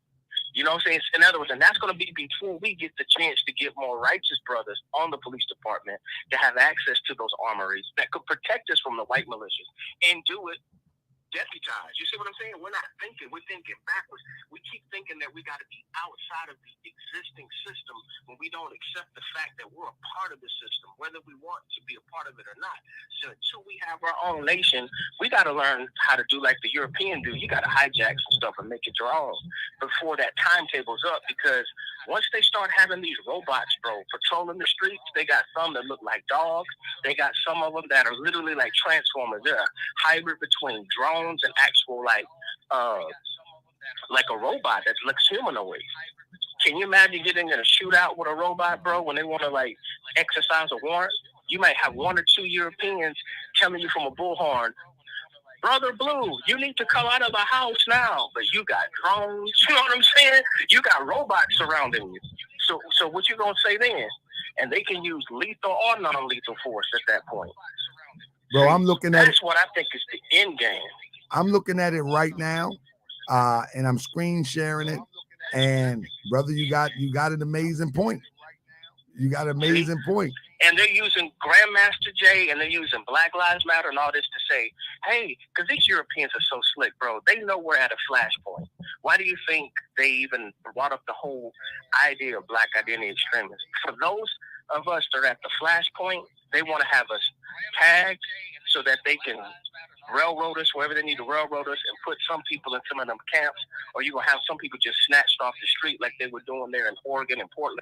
You know what I'm saying? In other words, and that's going to be before we get the chance to get more righteous brothers on the police department to have access to those armories that could protect us from the white militias and do it deputized. You see what I'm saying? We're not thinking. We're thinking backwards. We keep thinking that we got to be outside of the existing system when we don't accept the fact that we're a part of the system, whether we want to be a part of it or not. So until we have our own nation, we got to learn how to do like the European do. You got to hijack some stuff and make it your own before that timetable's up, because once they start having these robots, bro, patrolling the streets, they got some that look like dogs. They got some of them that are literally like Transformers. They're a hybrid between drones and actual like a robot that looks humanoid. Can you imagine getting in a shootout with a robot, bro, when they want to like exercise a warrant? You might have 1 or 2 Europeans telling you from a bullhorn, Brother Blue, you need to come out of the house now. But you got drones, you know what I'm saying? You got robots surrounding you. So what you gonna say then? And they can use lethal or non-lethal force at that point. Bro, I'm looking at That's what I think is the end game. I'm looking at it right now, and I'm screen sharing it. And brother, you got an amazing point. You got an amazing point. And they're using Grandmaster Jay and they're using Black Lives Matter and all this to say, hey, because these Europeans are so slick, bro. They know we're at a flashpoint. Why do you think they even brought up the whole idea of black identity extremism? For those of us that are at the flashpoint, they want to have us tagged so that they can railroad us wherever they need to railroad us and put some people in some of them camps, or you're going to have some people just snatched off the street like they were doing there in Oregon and Portland.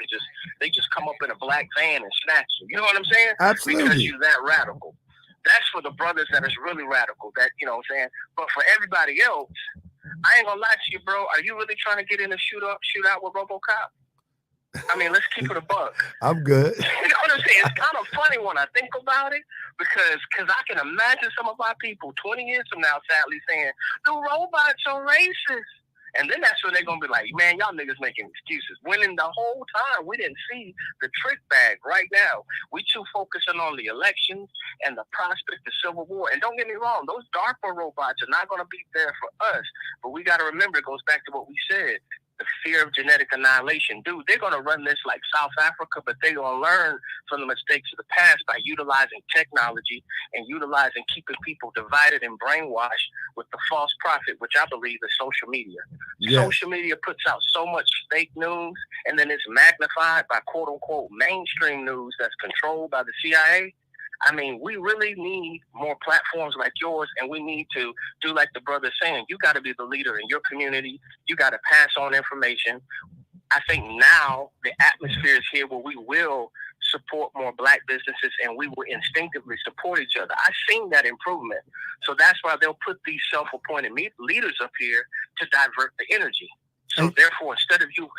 They just come up in a black van and snatch you. You know what I'm saying? Absolutely. Because you're that radical. That's for the brothers that is really radical, that, you know what I'm saying? But for everybody else, I ain't going to lie to you, bro. Are you really trying to get in a shootout with RoboCop? I mean, let's keep it a buck. I'm good. You know what I'm saying? It's kind of funny when I think about it, because I can imagine some of our people 20 years from now sadly saying, the robots are racist. And then that's when they're going to be like, man, y'all niggas making excuses. When in the whole time, we didn't see the trick bag right now. We too focusing on the elections and the prospect of civil war. And don't get me wrong, those DARPA robots are not going to be there for us. But we got to remember, it goes back to what we said. The fear of genetic annihilation. Dude, they're going to run this like South Africa, but they're going to learn from the mistakes of the past by utilizing technology and utilizing keeping people divided and brainwashed with the false prophet, which I believe is social media. Yes. Social media puts out so much fake news, and then it's magnified by quote-unquote mainstream news that's controlled by the CIA. I mean, we really need more platforms like yours, and we need to do like the brother's saying. You got to be the leader in your community. You got to pass on information. I think now the atmosphere is here where we will support more black businesses, and we will instinctively support each other. I've seen that improvement. So that's why they'll put these self-appointed leaders up here to divert the energy. So therefore, instead of you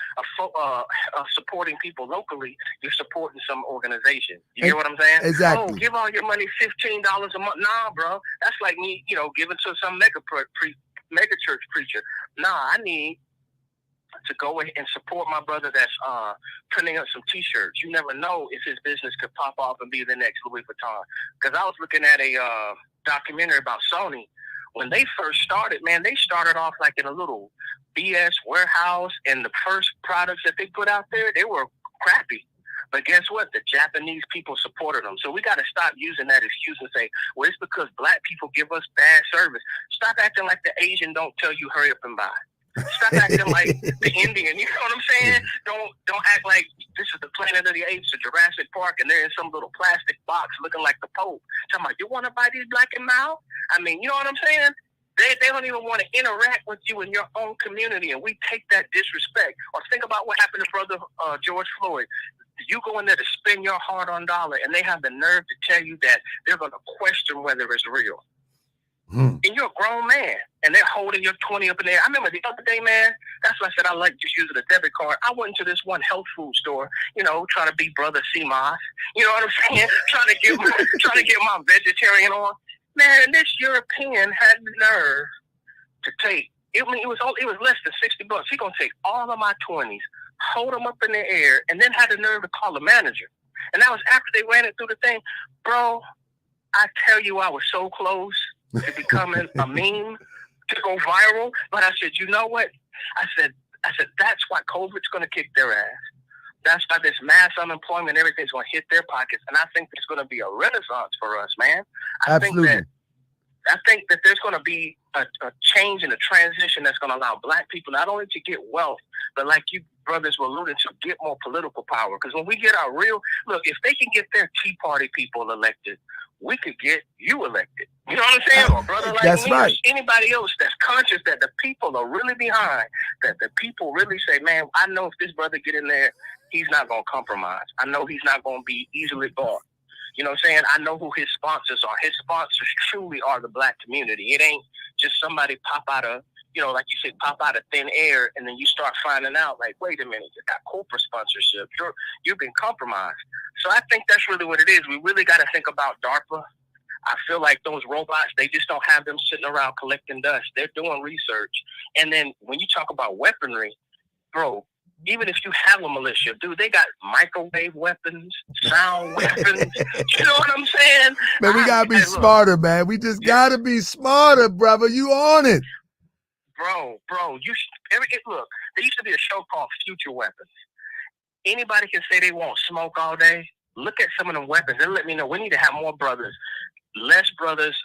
supporting people locally, you're supporting some organization. You hear what I'm saying? Exactly. Oh, give all your money $15 a month. Nah, bro. That's like me, giving to some mega church preacher. Nah, I need to go and support my brother that's printing up some T-shirts. You never know if his business could pop off and be the next Louis Vuitton. Because I was looking at a documentary about Sony. When they first started, man, they started off like in a little BS warehouse, and the first products that they put out there, they were crappy. But guess what? The Japanese people supported them. So we got to stop using that excuse and say, well, it's because black people give us bad service. Stop acting like the Asian don't tell you hurry up and buy. Stop acting like the Indian. You know what I'm saying? Don't act like this is the Planet of the Apes or Jurassic Park and they're in some little plastic box looking like the Pope. Talking about, you want to buy these black and mild? I mean, you know what I'm saying? They don't even want to interact with you in your own community, and we take that disrespect. Or think about what happened to brother George Floyd. You go in there to spend your hard-earned dollar, and they have the nerve to tell you that they're going to question whether it's real. And you're a grown man, and they're holding your 20 up in there. I remember the other day, man, that's why I said I like just using a debit card. I went into this one health food store, trying to be brother CMOS. You know what I'm saying? trying to get my vegetarian on. Man, this European had the nerve to take. It was less than $60. He gonna take all of my 20s, hold them up in the air, and then had the nerve to call the manager. And that was after they ran it through the thing, bro. I tell you, I was so close to becoming a meme to go viral. But I said, you know what? I said that's why COVID's gonna kick their ass. That's why this mass unemployment, everything's going to hit their pockets. And I think there's going to be a renaissance for us, man. I think that there's going to be a change and a transition that's going to allow black people not only to get wealth, but like you brothers were alluding to, get more political power. Because when we get our look, if they can get their Tea Party people elected, we could get you elected. You know what I'm saying? Or brother like that's me, right. Or anybody else that's conscious that the people are really behind, that the people really say, man, I know if this brother get in there, he's not going to compromise. I know he's not going to be easily bought. You know what I'm saying? I know who his sponsors are. His sponsors truly are the black community. It ain't just somebody pop out of, like you said, pop out of thin air, and then you start finding out, like, wait a minute, you got corporate sponsorship. You've been compromised. So I think that's really what it is. We really got to think about DARPA. I feel like those robots, they just don't have them sitting around collecting dust. They're doing research. And then when you talk about weaponry, bro, even if you have a militia, dude, they got microwave weapons, sound weapons. You know what I'm saying? Man, we got to be smarter, man. We just got to be smarter, brother. You on it. Bro, look, there used to be a show called Future Weapons. Anybody can say they won't smoke all day. Look at some of them weapons and let me know. We need to have more brothers. Less brothers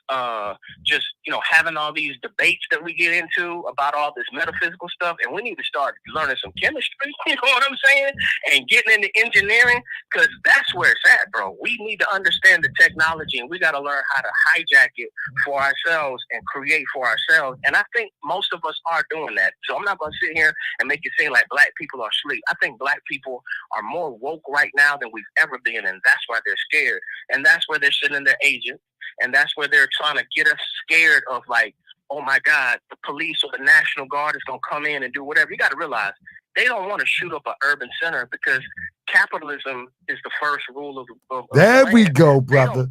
just, having all these debates that we get into about all this metaphysical stuff. And we need to start learning some chemistry, you know what I'm saying? And getting into engineering, because that's where it's at, bro. We need to understand the technology, and we got to learn how to hijack it for ourselves and create for ourselves. And I think most of us are doing that. So I'm not going to sit here and make it seem like black people are asleep. I think black people are more woke right now than we've ever been, and that's why they're scared. And that's where they're sending their agents. And that's where they're trying to get us scared of, like, oh, my God, the police or the National Guard is going to come in and do whatever. You got to realize they don't want to shoot up an urban center because capitalism is the first rule of there the we land. go, brother.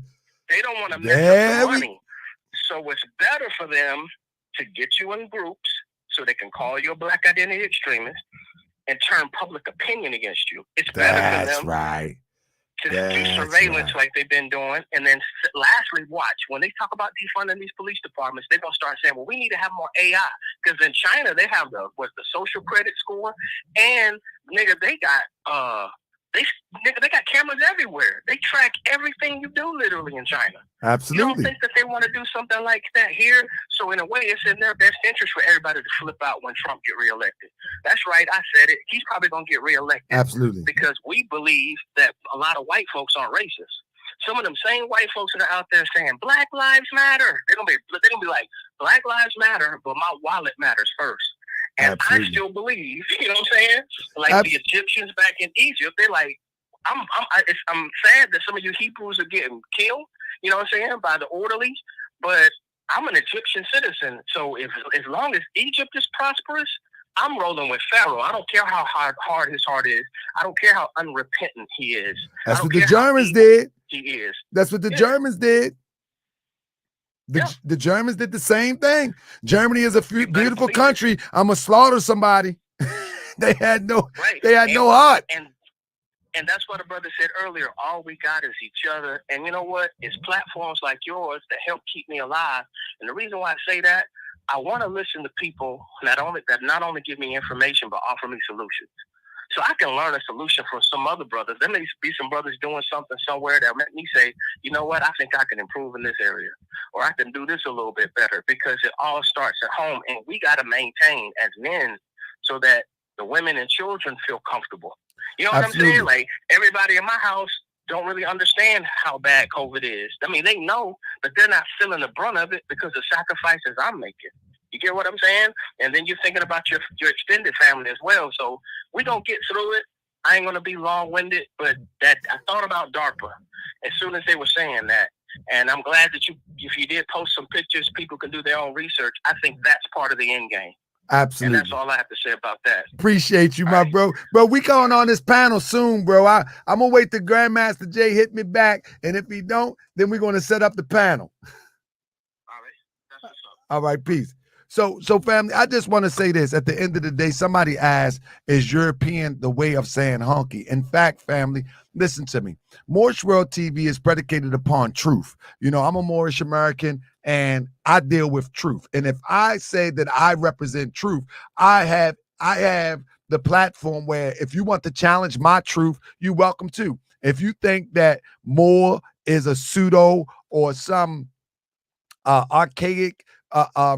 They don't want to mess up the money. So it's better for them to get you in groups, so they can call you a black identity extremist and turn public opinion against you. It's better for them right. to do surveillance like they've been doing. And then lastly, watch, when they talk about defunding these police departments, they're going to start saying, well, we need to have more AI. Because in China, they have the social credit score. And, nigga, they got they got cameras everywhere. They track everything you do literally in China. Absolutely. You don't think that they want to do something like that here? So in a way, it's in their best interest for everybody to flip out when Trump get reelected. That's right. I said it. He's probably going to get reelected. Absolutely. Because we believe that a lot of white folks aren't racist. Some of them same white folks that are out there saying Black Lives Matter. They're gonna be like, Black Lives Matter, but my wallet matters first. And absolutely. I still believe, you know what I'm saying? Like the Egyptians back in Egypt, they're like, I'm sad that some of you Hebrews are getting killed, you know what I'm saying, by the orderlies, but I'm an Egyptian citizen. So as long as Egypt is prosperous, I'm rolling with Pharaoh. I don't care how hard his heart is. I don't care how unrepentant he is. That's what the Germans did. He is. That's what the Germans did. The Germans did the same thing. Germany is a beautiful country. I'm gonna slaughter somebody. They had no heart. And that's what a brother said earlier. All we got is each other. And you know what? It's platforms like yours that help keep me alive. And the reason why I say that, I want to listen to people that not only give me information but offer me solutions. So I can learn a solution from some other brothers. There may be some brothers doing something somewhere that make me say, you know what, I think I can improve in this area. Or I can do this a little bit better, because it all starts at home. And we got to maintain as men so that the women and children feel comfortable. You know what Absolutely. I'm saying? Like, everybody in my house don't really understand how bad COVID is. I mean, they know, but they're not feeling the brunt of it because of sacrifices I'm making. You get what I'm saying? And then you're thinking about your extended family as well. So we gonna get through it. I ain't gonna be long-winded, but that I thought about DARPA as soon as they were saying that. And I'm glad that if you did post some pictures, people can do their own research. I think that's part of the end game. Absolutely. And that's all I have to say about that. Appreciate you, my bro. Bro, we going on this panel soon, bro. I'm gonna wait till Grandmaster Jay hit me back, and if he don't, then we're gonna set up the panel. All right. That's what's up. All right, peace. So family, I just want to say this. At the end of the day, somebody asked, is European the way of saying honky? In fact, family, listen to me. Moorish World TV is predicated upon truth. You know, I'm a Moorish American, and I deal with truth. And if I say that I represent truth, I have the platform where if you want to challenge my truth, you're welcome to. If you think that Moor is a pseudo or some archaic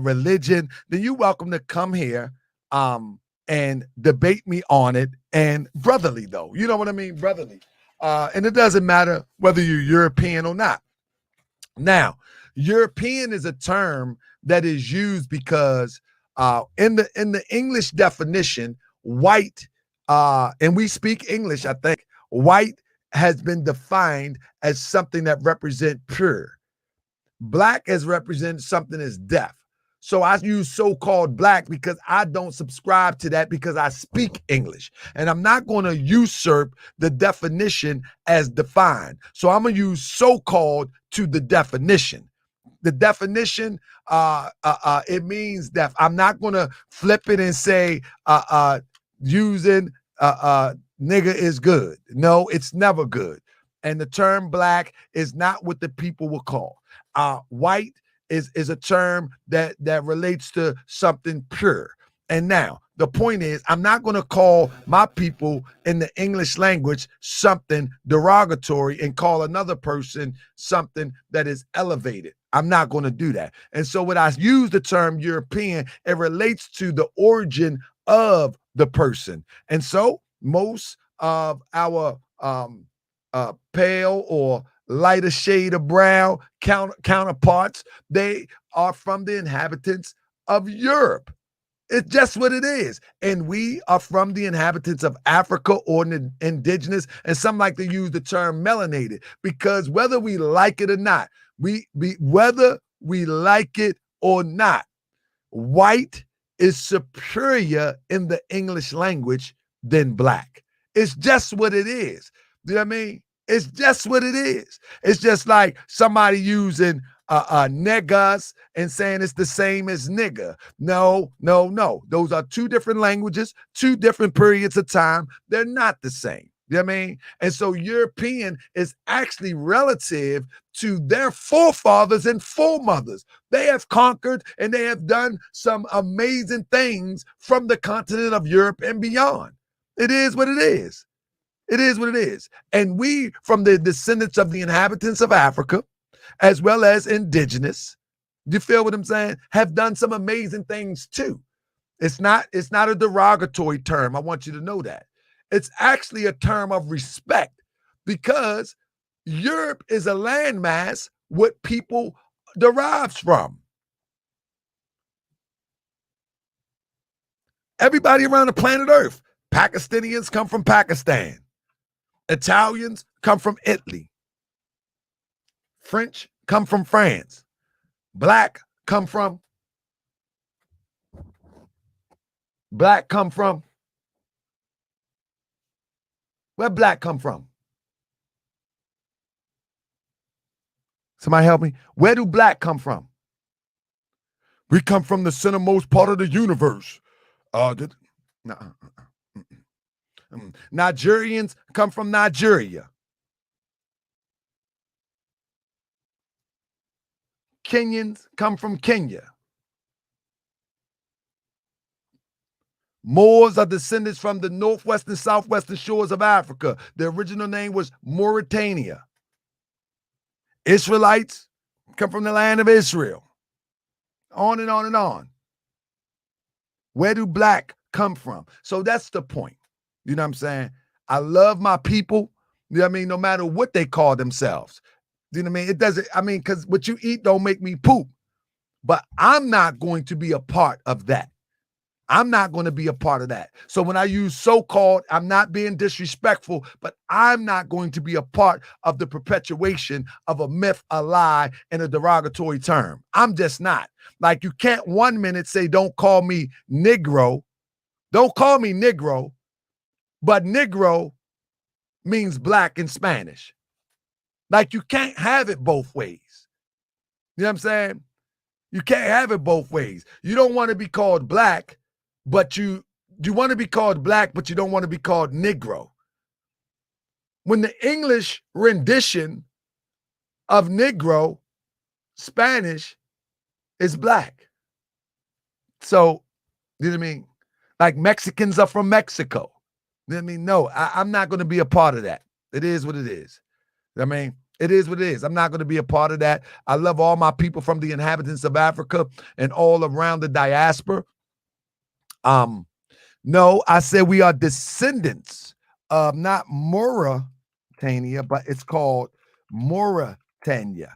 religion, then you're welcome to come here and debate me on it, and brotherly though. You know what I mean? Brotherly. And it doesn't matter whether you're European or not. Now, European is a term that is used because in the English definition, white, and we speak English, I think, white has been defined as something that represents pure. Black has represented something as deaf. So I use so-called black because I don't subscribe to that, because I speak English. And I'm not going to usurp the definition as defined. So I'm going to use so-called to the definition. The definition, it means deaf. I'm not going to flip it and say using nigga is good. No, it's never good. And the term black is not what the people will call. White is a term that relates to something pure. And now the point is, I'm not going to call my people in the English language something derogatory and call another person something that is elevated. I'm not going to do that. And so when I use the term European, it relates to the origin of the person. And so most of our pale or lighter shade of brown counterparts, they are from the inhabitants of Europe. It's just what it is. And we are from the inhabitants of Africa or indigenous, and some like to use the term melanated, because whether we like it or not, whether we like it or not, white is superior in the English language than black. It's just what it is. Do you know what I mean? It's just what it is. It's just like somebody using negas and saying it's the same as nigga. No. Those are two different languages, two different periods of time. They're not the same. You know what I mean? And so European is actually relative to their forefathers and foremothers. They have conquered and they have done some amazing things from the continent of Europe and beyond. It is what it is. It is what it is. And we, from the descendants of the inhabitants of Africa, as well as indigenous, you feel what I'm saying, have done some amazing things too. It's not a derogatory term. I want you to know that. It's actually a term of respect because Europe is a landmass what people derives from. Everybody around the planet Earth. Pakistanians come from Pakistan. Italians come from Italy. French come from France. Black come from where black come from? Somebody help me. Where do black come from? We come from the centermost part of the universe. Nigerians come from Nigeria. Kenyans come from Kenya. Moors are descendants from the northwest and southwestern shores of Africa. The original name was Mauritania. Israelites come from the land of Israel. On and on and on. Where do black come from? So that's the point. You know what I'm saying? I love my people. You know what I mean? No matter what they call themselves. You know what I mean? It doesn't, because what you eat don't make me poop. But I'm not going to be a part of that. I'm not going to be a part of that. So when I use so-called, I'm not being disrespectful, but I'm not going to be a part of the perpetuation of a myth, a lie, and a derogatory term. I'm just not. Like you can't 1 minute say, don't call me Negro. Don't call me Negro, but Negro means black in Spanish. Like you can't have it both ways. You know what I'm saying? You can't have it both ways. You don't want to be called black, but you want to be called black, but you don't want to be called Negro. When the English rendition of Negro, Spanish, is black. So, you know what I mean? Like Mexicans are from Mexico. You know what I mean? No, I'm not going to be a part of that. It is what it is. I mean, it is what it is. I'm not going to be a part of that. I love all my people from the inhabitants of Africa and all around the diaspora. No, I said we are descendants of not Mauritania, but it's called Mauritania,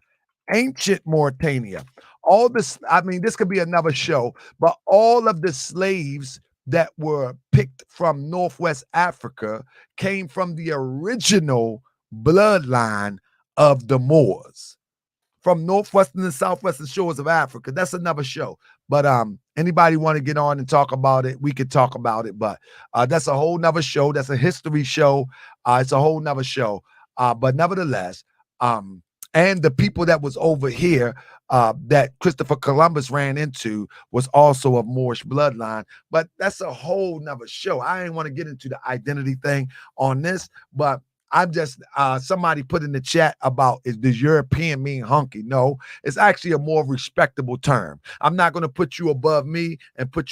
ancient Mauritania. All this, this could be another show, but all of the slaves that were picked from Northwest Africa came from the original bloodline of the Moors from northwestern and southwestern shores of Africa. That's another show. But anybody want to get on and talk about it, we could talk about it. But that's a whole nother show. That's a history show. It's a whole nother show. But nevertheless, and the people that was over here that Christopher Columbus ran into was also of Moorish bloodline. But that's a whole nother show. I ain't want to get into the identity thing on this, but I'm just, somebody put in the chat about, does European mean hunky? No, it's actually a more respectable term. I'm not going to put you above me and put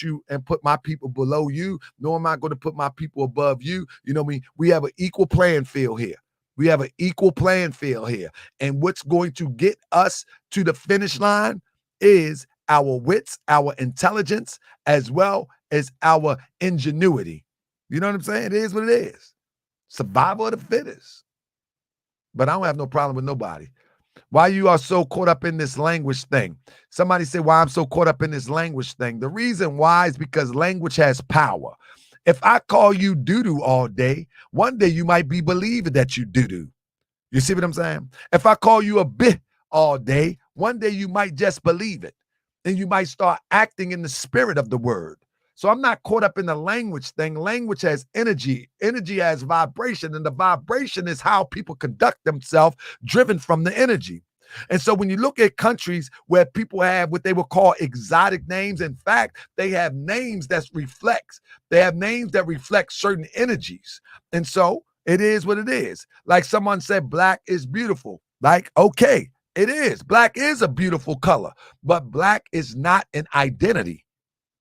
my people below you, nor am I going to put my people above you. You know what I mean? We have an equal playing field here. We have an equal playing field here. And what's going to get us to the finish line is our wits, our intelligence, as well as our ingenuity. You know what I'm saying? It is what it is. Survival of the fittest. But I don't have no problem with nobody. Why you are so caught up in this language thing? Somebody said, why I'm so caught up in this language thing. The reason why is because language has power. If I call you doo-doo all day, one day you might be believing that you doo-doo. You see what I'm saying? If I call you a bit all day, one day you might just believe it. And you might start acting in the spirit of the word. So I'm not caught up in the language thing. Language has energy. Energy has vibration, and the vibration is how people conduct themselves, driven from the energy. And so when you look at countries where people have what they would call exotic names, in fact, they have names that reflect certain energies. And so it is what it is. Like someone said, black is beautiful. Like, okay, it is. Black is a beautiful color, but black is not an identity.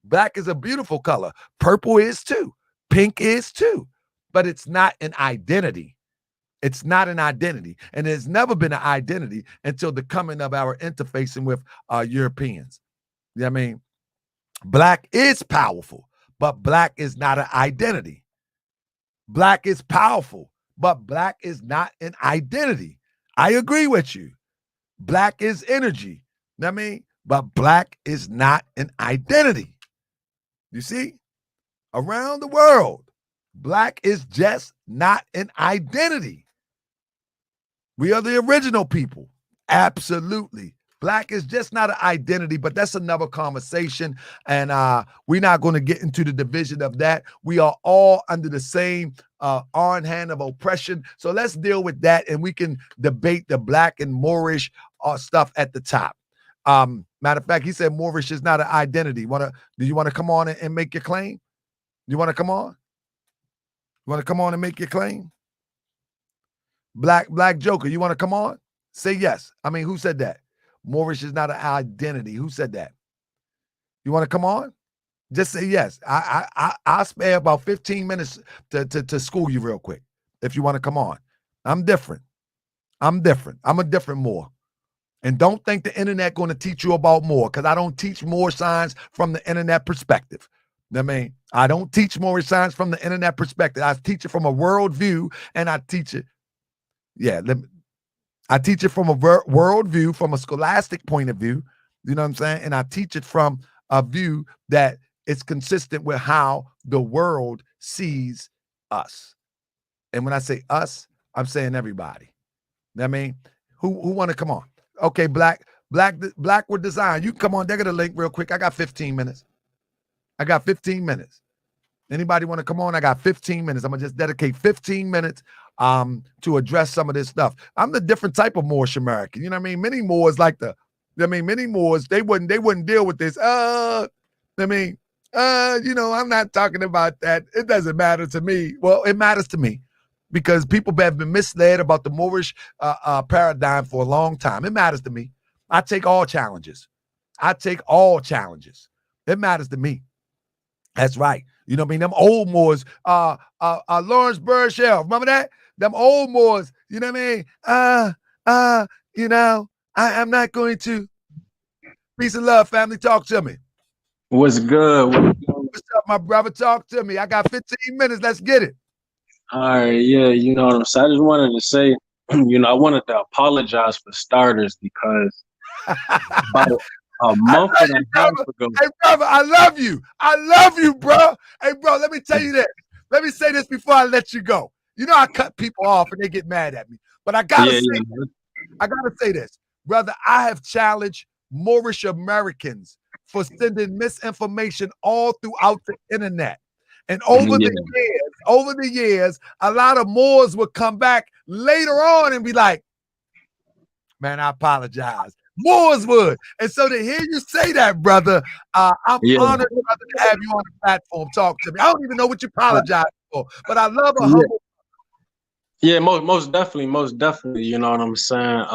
Black is a beautiful color. Purple is too. Pink is too. But it's not an identity. It's not an identity. And it's never been an identity until the coming of our interfacing with Europeans. You know what I mean? Black is powerful, but black is not an identity. Black is powerful, but black is not an identity. I agree with you. Black is energy. You know what I mean? But black is not an identity. You see? Around the world, black is just not an identity. We are the original people. Absolutely. Black is just not an identity, but that's another conversation. And we're not going to get into the division of that. We are all under the same iron hand of oppression. So let's deal with that, and we can debate the black and Moorish stuff at the top. Matter of fact, he said Moorish is not an identity. Do you want to come on and make your claim? You want to come on? You want to come on and make your claim? Black Joker, you want to come on? Say yes. I mean, who said that? Moorish is not an identity. Who said that? You want to come on? Just say yes. I'll spare about 15 minutes to school you real quick if you want to come on. I'm different. I'm a different Moor. And don't think the internet going to teach you about Moor, because I don't teach Moor science from the internet perspective. I mean, I don't teach Moorish science from the internet perspective. I teach it from a worldview, and I teach it. Yeah, I teach it from a worldview, from a scholastic point of view. You know what I'm saying? And I teach it from a view that it's consistent with how the world sees us. And when I say us, I'm saying everybody. You know what I mean? Who want to come on? Okay, black with design. You can come on. They got a link real quick. I got 15 minutes. Anybody want to come on? I got 15 minutes. I'm gonna just dedicate 15 minutes to address some of this stuff. I'm the different type of Moorish American. You know what I mean? Many Moors many Moors, they wouldn't deal with this. I'm not talking about that. It doesn't matter to me. Well, it matters to me because people have been misled about the Moorish paradigm for a long time. It matters to me. I take all challenges. It matters to me. That's right. You know what I mean? Them old Moors, Lawrence Burchell, remember that? Them old Moors, you know what I mean? I'm not going to. Peace and love, family. Talk to me. What's good? What's up, my brother? Talk to me. I got 15 minutes. Let's get it. All right, yeah, you know what I'm saying? I just wanted to say, I wanted to apologize for starters because about a month and a half ago. Hey, brother, I love you. Bro. Hey, bro, let me tell you this. Let me say this before I let you go. You know I cut people off and they get mad at me. But I gotta say this. Brother, I have challenged Moorish Americans for sending misinformation all throughout the internet. And over the years, a lot of Moors would come back later on and be like, man, I apologize. Moors would. And so to hear you say that, brother, I'm honored, brother, to have you on the platform. Talk to me. I don't even know what you apologize for, but I love a humble. Yeah, most definitely. You know what I'm saying?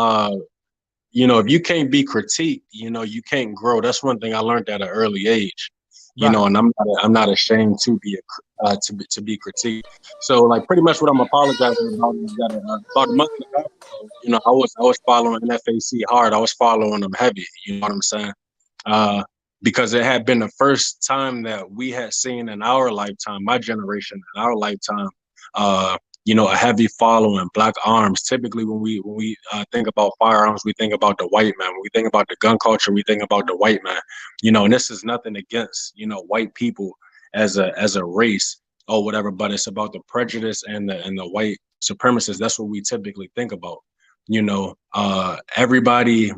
If you can't be critiqued, you can't grow. That's one thing I learned at an early age. And I'm not ashamed to be to be critiqued. So like pretty much what I'm apologizing about is that about a month and a half ago, I was following NFAC hard. I was following them heavy. You know what I'm saying? Because it had been the first time that we had seen in our lifetime, my generation, in our lifetime, a heavy following, black arms. Typically, when we think about firearms, we think about the white man. When we think about the gun culture, we think about the white man. And this is nothing against white people as a race or whatever, but it's about the prejudice and the white supremacists. That's what we typically think about. Everybody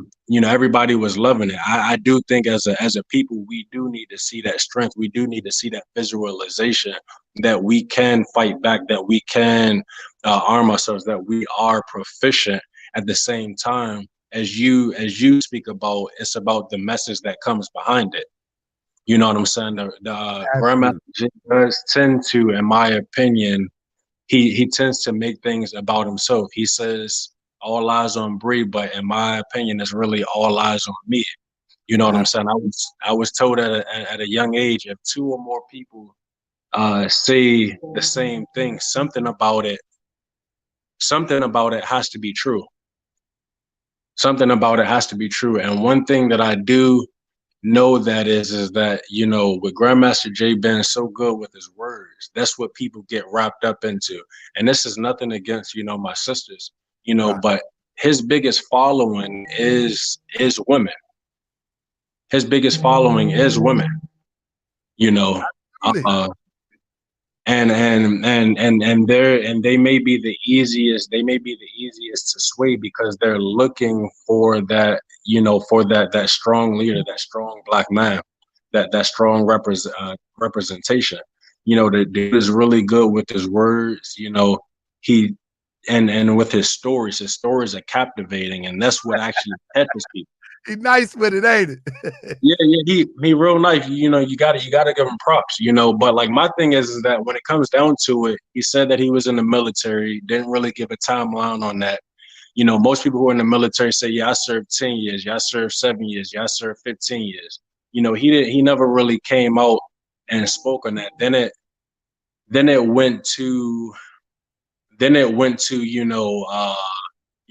was loving it. I do think as a people, we do need to see that strength. We do need to see that visualization that we can fight back, that we can arm ourselves, that we are proficient at the same time as you speak about, it's about the message that comes behind it. You know what I'm saying? The Grandmaster Jay does tend to, in my opinion, he tends to make things about himself. He says all eyes on Bree, but in my opinion, it's really all eyes on me. You know what I'm saying? I was told at a young age, if two or more people say the same thing, something about it has to be true. Something about it has to be true. And one thing that I do know that is that, you know, with Grandmaster Jay being so good with his words, that's what people get wrapped up into. And this is nothing against, you know, my sisters, you know, but his biggest following is women. His biggest following is women, you know. And they may be the easiest to sway because they're looking for that, you know, for that strong leader, that strong black man, that strong representation. You know, the dude is really good with his words, you know. He and with his stories are captivating, and that's what actually catches people. He's nice with it, ain't it? Yeah, he real nice. You know, you gotta give him props, you know. But like my thing is that when it comes down to it, he said that he was in the military, didn't really give a timeline on that. You know, most people who are in the military say, yeah, I served 10 years, yeah, I served 7 years, yeah, I served 15 years. You know, he never really came out and spoke on that. Then it went to, you know,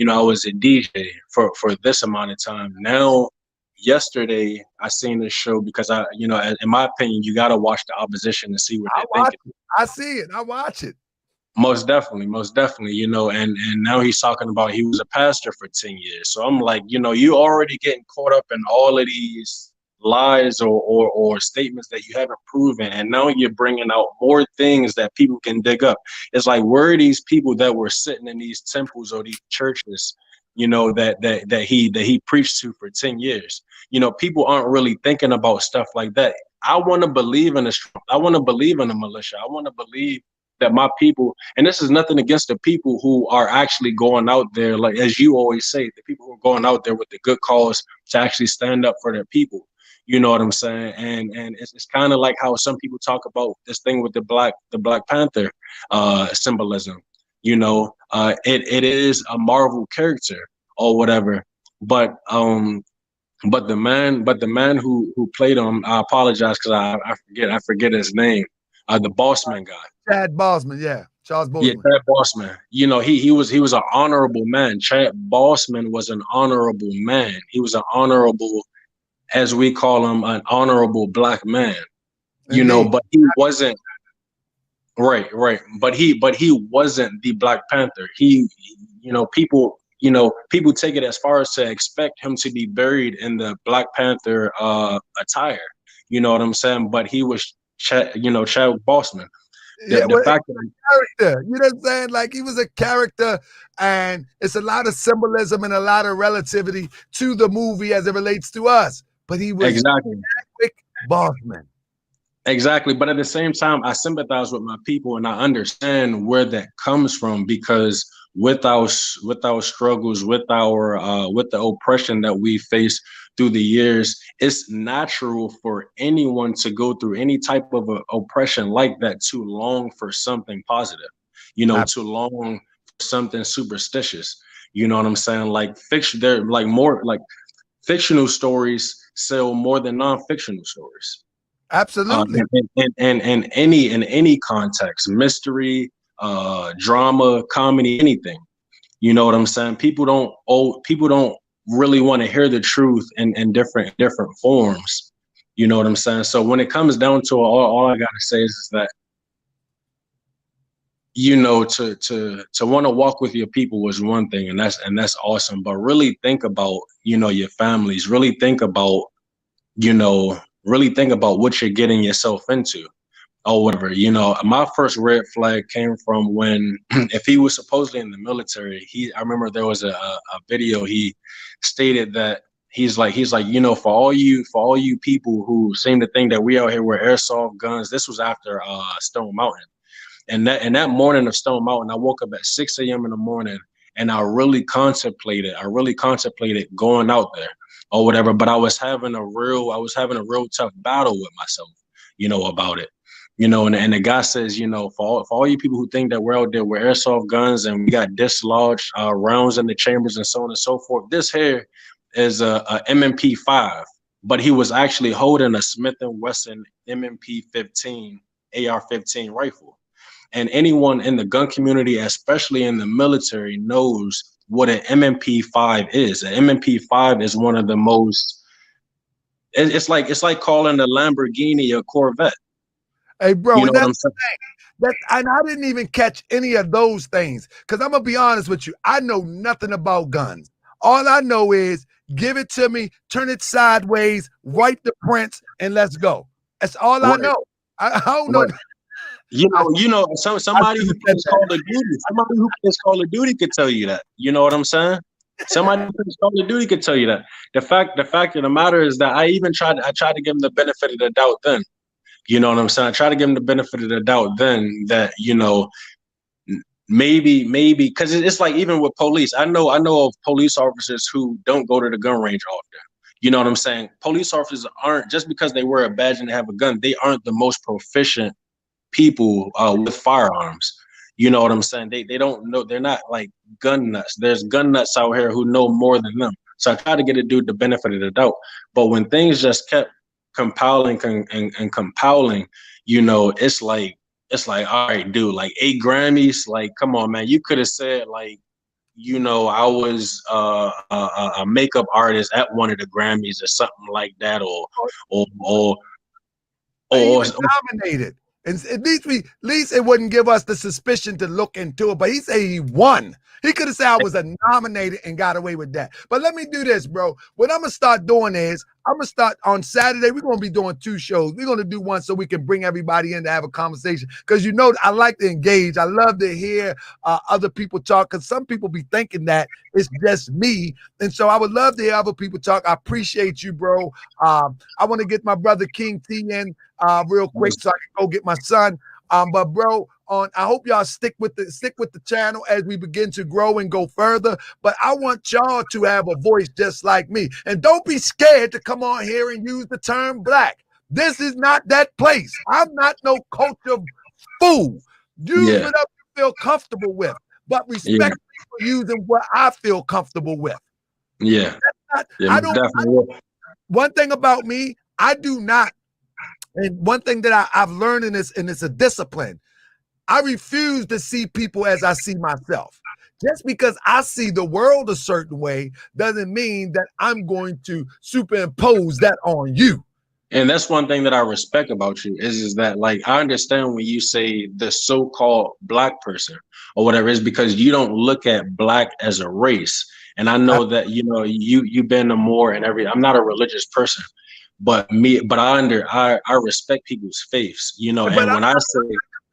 I was a DJ for this amount of time. Now, yesterday, I seen this show because in my opinion, you got to watch the opposition to see what they're thinking. I see it. I watch it. Most definitely, you know, and now he's talking about he was a pastor for 10 years. So I'm like, you know, you already getting caught up in all of these lies or statements that you haven't proven, and now you're bringing out more things that people can dig up. It's like, where are these people that were sitting in these temples or these churches, you know, that he preached to for 10 years? You know, people aren't really thinking about stuff like that. I want to believe in I want to believe in the militia. I want to believe that my people, and this is nothing against the people who are actually going out there, like as you always say, the people who are going out there with the good cause to actually stand up for their people. You know what I'm saying? And it's kind of like how some people talk about this thing with the Black Panther symbolism. You know, it is a Marvel character or whatever, but the man who played him, I apologize because I forget his name. The Bossman guy. Chad Boseman, yeah. Charles Boseman. Yeah, Chad Boseman. You know, he was an honorable man. Chad Boseman was an honorable man. He was an honorable, as we call him, an honorable black man. You Indeed. Know, but he wasn't right. But he wasn't the Black Panther. He, you know, people take it as far as to expect him to be buried in the Black Panther attire. You know what I'm saying? But he was Chad Boseman. The fact that character, you know what I'm saying? Like, he was a character, and it's a lot of symbolism and a lot of relativity to the movie as it relates to us. But he was exactly Boseman. Exactly. But at the same time, I sympathize with my people, and I understand where that comes from, because with our struggles, with the oppression that we face through the years, it's natural for anyone to go through any type of oppression like that, to long for something positive, you know, to long for something superstitious. You know what I'm saying? Like fiction, they're like more like fictional stories sell more than non-fictional stories. Absolutely. In any context, mystery, drama, comedy, anything. You know what I'm saying? People don't really want to hear the truth in different forms. You know what I'm saying? So when it comes down to it, all I gotta say is that, you know, to want to walk with your people was one thing, and that's awesome. But really think about, you know, your families. Really think about, you know, what you're getting yourself into or whatever. You know, my first red flag came from when, if he was supposedly in the military, I remember there was a video. He stated that he's like, you know, for all you people who seem to think that we out here with airsoft guns. This was after Stone Mountain. And that morning of Stone Mountain, I woke up at 6 a.m. in the morning, and I really contemplated going out there or whatever. But I was having a real tough battle with myself, about it. And the guy says, for all you people who think that we're out there with airsoft guns and we got dislodged rounds in the chambers and so on and so forth, this here is a MMP5, but he was actually holding a Smith & Wesson MMP15 AR-15 rifle. And anyone in the gun community, especially in the military, knows what an MMP5 is. An MMP5 is one of the most, it's like calling a Lamborghini a Corvette. Hey, bro, You know and what I'm that's the thing. And I didn't even catch any of those things because I'm going to be honest with you. I know nothing about guns. All I know is give it to me, turn it sideways, write the prints, and let's go. That's all I know. I don't know. Somebody who plays Call of Duty could tell you that. You know what I'm saying? Somebody who plays Call of Duty could tell you that. The fact of the matter is that I tried to give him the benefit of the doubt then. You know what I'm saying? I try to give him the benefit of the doubt then that, maybe, because it's like even with police, I know of police officers who don't go to the gun range often. You know what I'm saying? Police officers aren't, just because they wear a badge and they have a gun, they aren't the most proficient people with firearms. You know what I'm saying? They don't know, they're not like gun nuts. There's gun nuts out here who know more than them. So I try to get a dude the benefit of the doubt. But when things just kept compiling and compiling, it's like, all right, dude, like 8 Grammys, like, come on, man. You could have said, like, I was a makeup artist at one of the Grammys or something like that, or he was nominated. And at least it wouldn't give us the suspicion to look into it. But he said he won. He could have said I was nominated and got away with that. But let me do this, bro. What I'm going to start doing is I'm going to start on Saturday. We're going to be doing 2 shows. We're going to do one so we can bring everybody in to have a conversation. Because, I like to engage. I love to hear other people talk because some people be thinking that it's just me. And so I would love to hear other people talk. I appreciate you, bro. I want to get my brother King T in real quick so I can go get my son. But bro, I hope y'all stick with the channel as we begin to grow and go further. But I want y'all to have a voice just like me. And don't be scared to come on here and use the term black. This is not that place. I'm not no culture fool. Use whatever you feel comfortable with, but respect people using what I feel comfortable with. Yeah. One thing about me, I do not. And one thing that I've learned in this, and it's a discipline, I refuse to see people as I see myself. Just because I see the world a certain way doesn't mean that I'm going to superimpose that on you. And that's one thing that I respect about you is that, like, I understand when you say the so-called black person or whatever, is because you don't look at black as a race. And I know that, you've been a more and I'm not a religious person. But I respect people's faiths, and when I say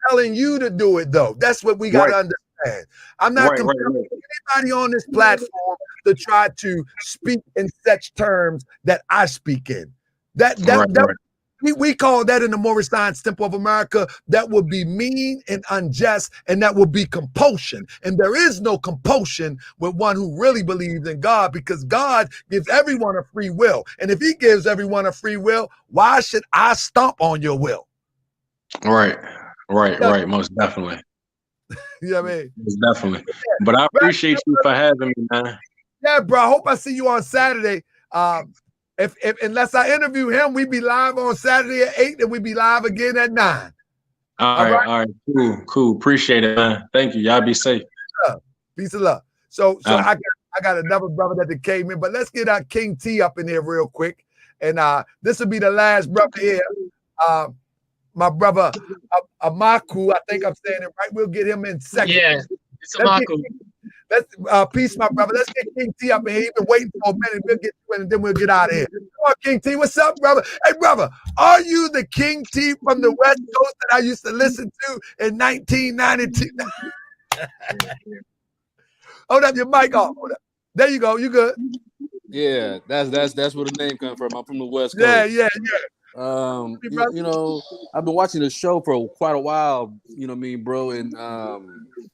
telling you to do it though, that's what we got to understand. I'm not compelling anybody on this platform to try to speak in such terms that I speak in. We call that in the Moorish Science Temple of America, that would be mean and unjust, and that would be compulsion. And there is no compulsion with one who really believes in God, because God gives everyone a free will. And if he gives everyone a free will, why should I stomp on your will? Right. Most definitely. You know what I mean? Most definitely. But I appreciate you for having me, man. Yeah, bro. I hope I see you on Saturday. If unless I interview him, we be live on Saturday at 8, and we be live again at 9. All right. Cool. Appreciate it, man. Thank you. Y'all be safe. Peace of love. So I got another brother that came in, but let's get our King T up in here real quick. And this will be the last brother here. My brother Amaku, I think I'm saying it right. We'll get him in second. Yeah, it's Amaku. Let's peace, my brother. Let's get King T up in here. He's been waiting for a minute. We'll get you in, and then we'll get out of here. Come on, King T. What's up, brother? Hey, brother, are you the King T from the West Coast that I used to listen to in 1992? Hold up, your mic off. Hold up. There you go. You good? Yeah, that's where the name comes from. I'm from the West Coast. Yeah. I've been watching the show for quite a while, bro, and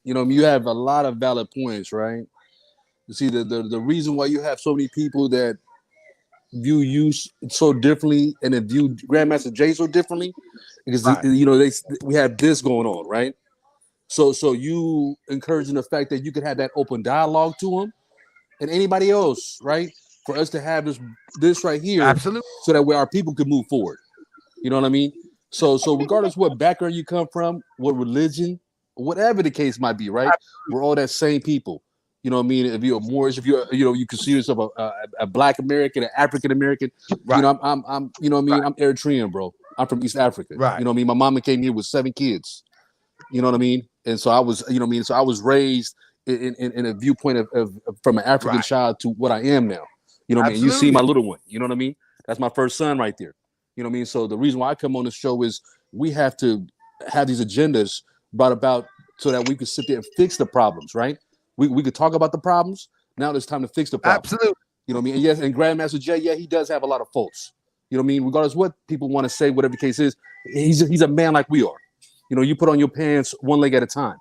you have a lot of valid points, right? You see, the reason why you have so many people that view you so differently and then view Grandmaster Jay so differently, because you know we have this going on, right? So you encouraging the fact that you can have that open dialogue to him and anybody else, right? For us to have this right here, Absolutely, so that way our people can move forward. You know what I mean? So regardless what background you come from, what religion, whatever the case might be, right? We're all that same people. You know what I mean? If you're a Moorish, if you're, you know, you consider yourself a Black American, an African American, you know, I'm, you know what I mean? I'm Eritrean, bro. I'm from East Africa. Right. You know what I mean? My mama came here with 7 kids. You know what I mean? And so I was, you know what I mean? So I was raised in a viewpoint of from an African child to what I am now. You know what I mean? You see my little one. You know what I mean? That's my first son right there. You know what I mean? So the reason why I come on the show is we have to have these agendas brought about so that we can sit there and fix the problems, right? We could talk about the problems. Now it's time to fix the problems. Absolutely. You know what I mean? And yes, and Grandmaster Jay, yeah, he does have a lot of faults. You know what I mean? Regardless of what people want to say, whatever the case is, he's a man like we are. You know, you put on your pants one leg at a time.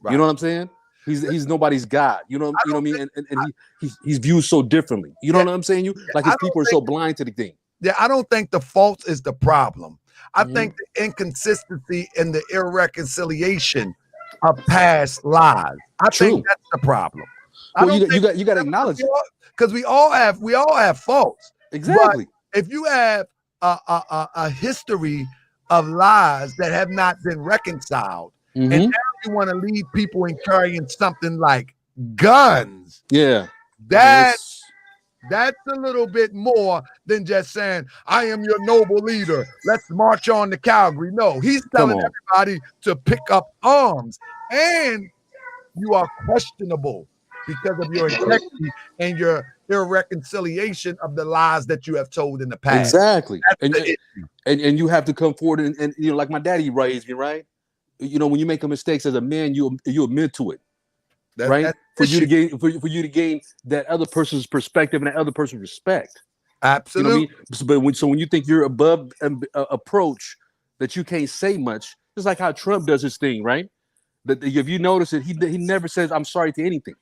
Right. You know what I'm saying? He's nobody's God. You know what I mean? And he's viewed so differently. You know what I'm saying? Like his people are so blind to the thing. Yeah, I don't think the fault is the problem. I think the inconsistency and the irreconciliation of past lies. I think that's the problem. Well, you got to acknowledge it, because we all have faults. Exactly. But if you have a history of lies that have not been reconciled, and now you want to lead people in carrying something like guns, that's a little bit more than just saying, I am your noble leader, let's march on to Calgary. No, he's telling everybody to pick up arms, and you are questionable because of your integrity and your irreconciliation of the lies that you have told in the past. Exactly. And you have to come forward and you know, like my daddy raised me, right? You know, when you make a mistake as a man, you admit to it. Right? For you to gain that other person's perspective and that other person's respect. Absolutely. You know what I mean? But when you think you're above approach, that you can't say much, just like how Trump does his thing, right? That if you notice it, he never says I'm sorry to anything.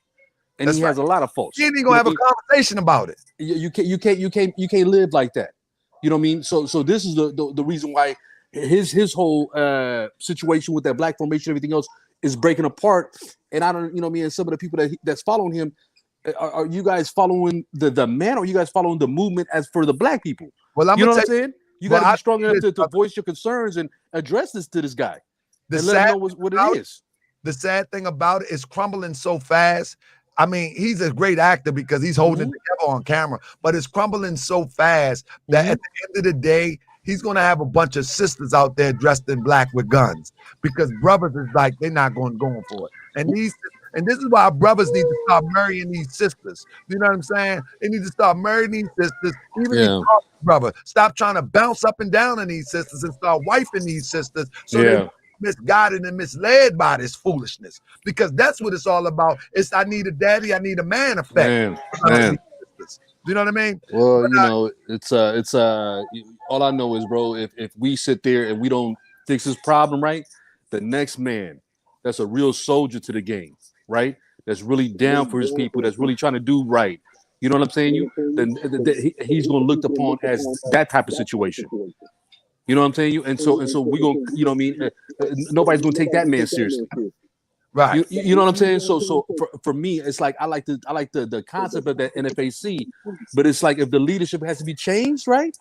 And he has a lot of faults. He ain't even gonna have a conversation about it. You can't live like that. You know what I mean? So this is the reason why his whole situation with that black formation, everything else is breaking apart. And I don't, you know what I mean? And some of the people that's following him, are you guys following the man, or are you guys following the movement as for the black people? Well, you know what I'm saying? You got to be strong enough to voice your concerns and address this to this guy. And let him know what it is. The sad thing about it is crumbling so fast. I mean, he's a great actor because he's holding it together on camera, but it's crumbling so fast that at the end of the day, he's going to have a bunch of sisters out there dressed in black with guns, because brothers is like, they're not going for it. And this is why brothers need to start marrying these sisters. You know what I'm saying? They need to start marrying these sisters, even these brothers. Stop trying to bounce up and down on these sisters and start wifing these sisters so they're misguided and misled by this foolishness. Because that's what it's all about. It's I need a daddy, I need a man effect. Man. You know what I mean? Well, you know, it's all I know is, bro, if we sit there and we don't fix this problem right, the next man that's a real soldier to the game, right? That's really down for his people, that's really trying to do right. You know what I'm saying? He's going to look upon as that type of situation. You know what I'm saying? And so we're going to, you know what I mean? Nobody's going to take that man seriously. Right. You know what I'm saying? So for me, it's like I like the concept of that NFAC, but it's like if the leadership has to be changed, right?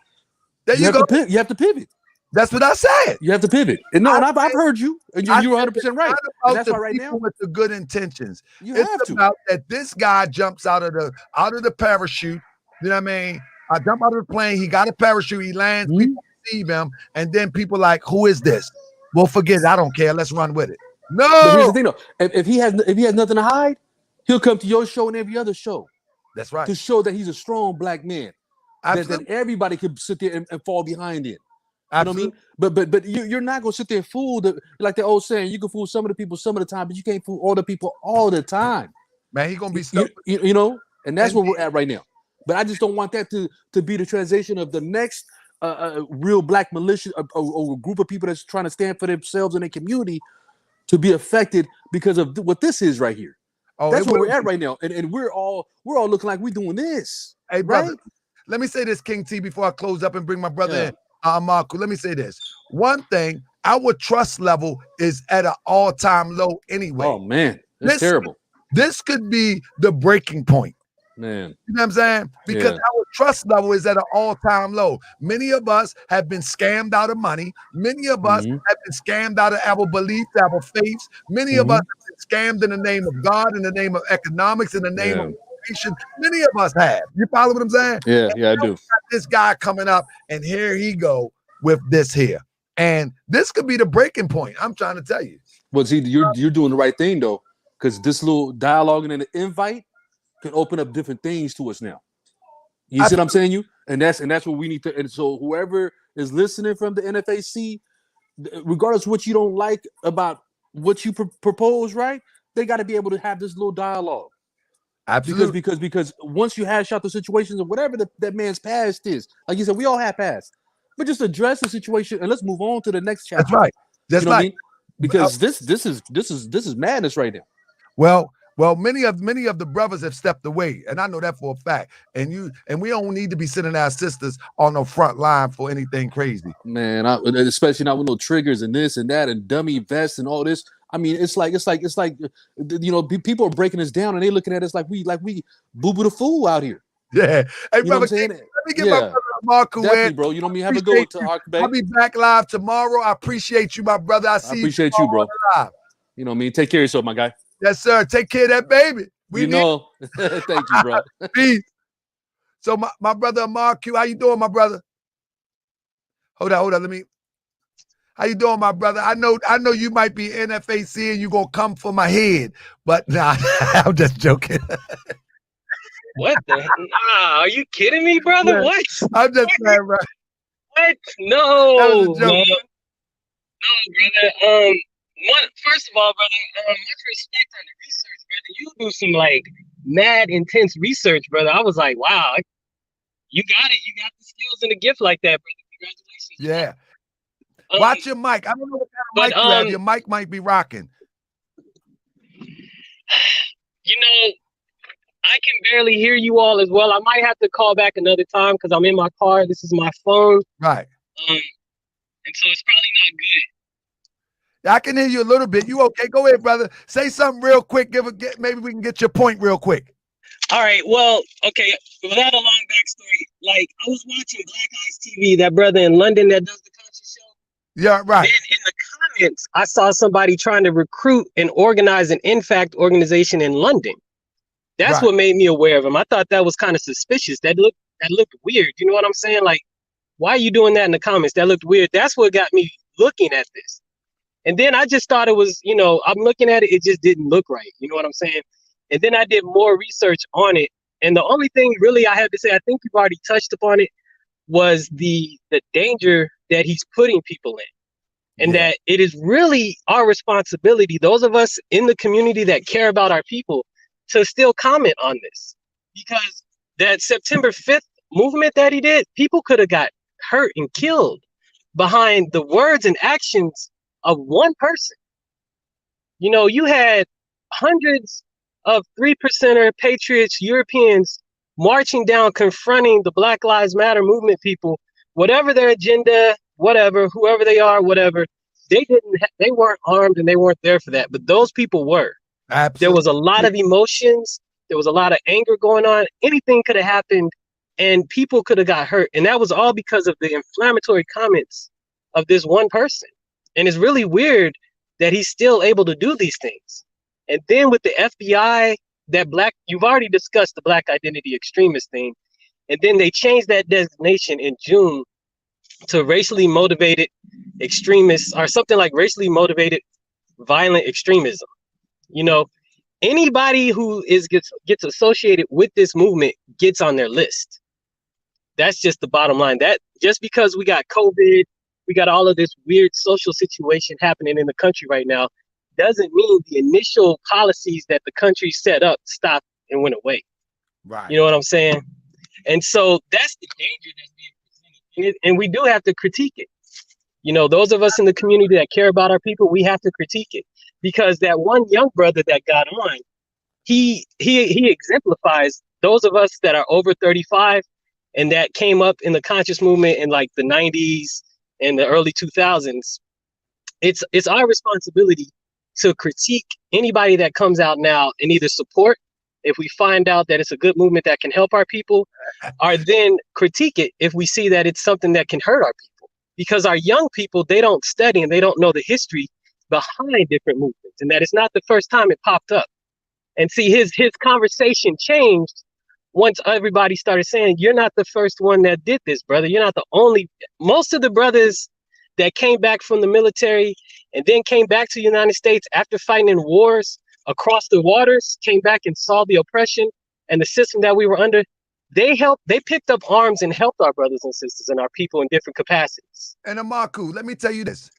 There you go. You have to pivot. That's what I said. You have to pivot. And I've heard you, and you're 100% right. And that's why right now, with the good intentions, it's about that this guy jumps out of the parachute. You know what I mean? I jump out of the plane. He got a parachute. He lands. People receive him, and then people like, who is this? Well, forget it. I don't care. Let's run with it. No. But here's the thing, though. If he has nothing to hide, he'll come to your show and every other show. That's right. To show that he's a strong black man. That everybody could sit there and fall behind it. You know what I mean? But you're not gonna sit there and fool like the old saying. You can fool some of the people some of the time, but you can't fool all the people all the time. Man, he's gonna be stuck. You know, and that's where we're at right now. But I just don't want that to be the transition of the next real black militia or a group of people that's trying to stand for themselves in their community to be affected because of what this is right here. Oh, That's where we're at right now, and we're all looking like we're doing this. Hey, right? brother, let me say this, King T, before I close up and bring my brother Yeah. in. Marco, let me say this. One thing, our trust level is at an all-time low anyway. Oh man, it's terrible. This could be the breaking point. Man, you know what I'm saying? Because our trust level is at an all-time low. Many of us have been scammed out of money. Many of us have been scammed out of our beliefs, our faiths. Many of us have been scammed in the name of God, in the name of economics, in the name of education. Many of us have. You follow what I'm saying? Yeah, I do. Got this guy coming up, and here he go with this here. And this could be the breaking point. I'm trying to tell you. Well, see, you're doing the right thing though, because this little dialogue and an invite can open up different things to us now. You see what I'm saying? And that's what we need to. And so whoever is listening from the NFAC, regardless of what you don't like about what you propose, right? They got to be able to have this little dialogue. Absolutely. Because once you hash out the situations of whatever that man's past is, like you said, we all have past, but just address the situation and let's move on to the next chapter. That's right. That's right. I mean? Because this is madness right now. Well, many of the brothers have stepped away, and I know that for a fact. And we don't need to be sending our sisters on the front line for anything crazy. Man, especially not with no triggers and this and that and dummy vests and all this. I mean, it's like people are breaking us down and they looking at us like we boo-boo the fool out here. Yeah. Hey, brother, let me get my brother Marco in. Bro. You know me, have a good one, Taharkabey. I'll be back live tomorrow. I appreciate you, my brother. I appreciate you, bro. Live. You know me. Take care of yourself, my guy. Yes, sir. Take care of that baby. Thank you, bro. Peace. So my brother Marco, how you doing, my brother? Hold on. How you doing, my brother? I know you might be NFAC and you gonna come for my head, but nah, I'm just joking. What the? Nah, are you kidding me, brother? Yeah. What? I'm just saying, bro. What? No, that was a joke, man. No, brother. First of all, brother, much respect on the research, brother. You do some like mad intense research, brother. I was like, wow, you got it. You got the skills and the gift like that, brother. Congratulations. Yeah. Watch your mic. I don't know what kind of mic you have. Your mic might be rocking. You know, I can barely hear you all as well. I might have to call back another time because I'm in my car. This is my phone. Right. And so it's probably not good. I can hear you a little bit. You okay? Go ahead, brother. Say something real quick. Maybe we can get your point real quick. All right. Well, okay. Without a long backstory, like I was watching Black Eyes TV, that brother in London that does the country show. Yeah, right. Then in the comments, I saw somebody trying to recruit and organize an NFAC organization in London. That's what made me aware of him. I thought that was kind of suspicious. That looked weird. You know what I'm saying? Like, why are you doing that in the comments? That looked weird. That's what got me looking at this. And then I just thought it was, I'm looking at it, it just didn't look right. You know what I'm saying? And then I did more research on it. And the only thing really I have to say, I think you've already touched upon it, was the danger that he's putting people in. And that it is really our responsibility, those of us in the community that care about our people, to still comment on this. Because that September 5th movement that he did, people could have got hurt and killed behind the words and actions of one person. You had hundreds of 3%er patriots, Europeans marching down, confronting the Black Lives Matter movement people, whatever their agenda, whatever, whoever they are, whatever. They weren't armed and they weren't there for that, but those people were. Absolutely. There was a lot of emotions. There was a lot of anger going on. Anything could have happened and people could have got hurt. And that was all because of the inflammatory comments of this one person. And it's really weird that he's still able to do these things. And then with the FBI, you've already discussed the Black identity extremist thing. And then they changed that designation in June to racially motivated extremists, or something like racially motivated violent extremism. Anybody who gets associated with this movement gets on their list. That's just the bottom line. That just because we got COVID, we got all of this weird social situation happening in the country right now, doesn't mean the initial policies that the country set up stopped and went away. Right. You know what I'm saying? And so that's the danger that's being presented. And we do have to critique it. Those of us in the community that care about our people, we have to critique it. Because that one young brother that got on, he exemplifies those of us that are over 35 and that came up in the conscious movement in like the 90s and the early 2000s. It's our responsibility to critique anybody that comes out now and either support if we find out that it's a good movement that can help our people, or then critique it if we see that it's something that can hurt our people. Because our young people, they don't study and they don't know the history behind different movements, and that it's not the first time it popped up. And see, his conversation changed once everybody started saying, you're not the first one that did this, brother. You're not the only. Most of the brothers that came back from the military and then came back to the United States after fighting in wars across the waters, came back and saw the oppression and the system that we were under. They picked up arms and helped our brothers and sisters and our people in different capacities. And Amaku, let me tell you this.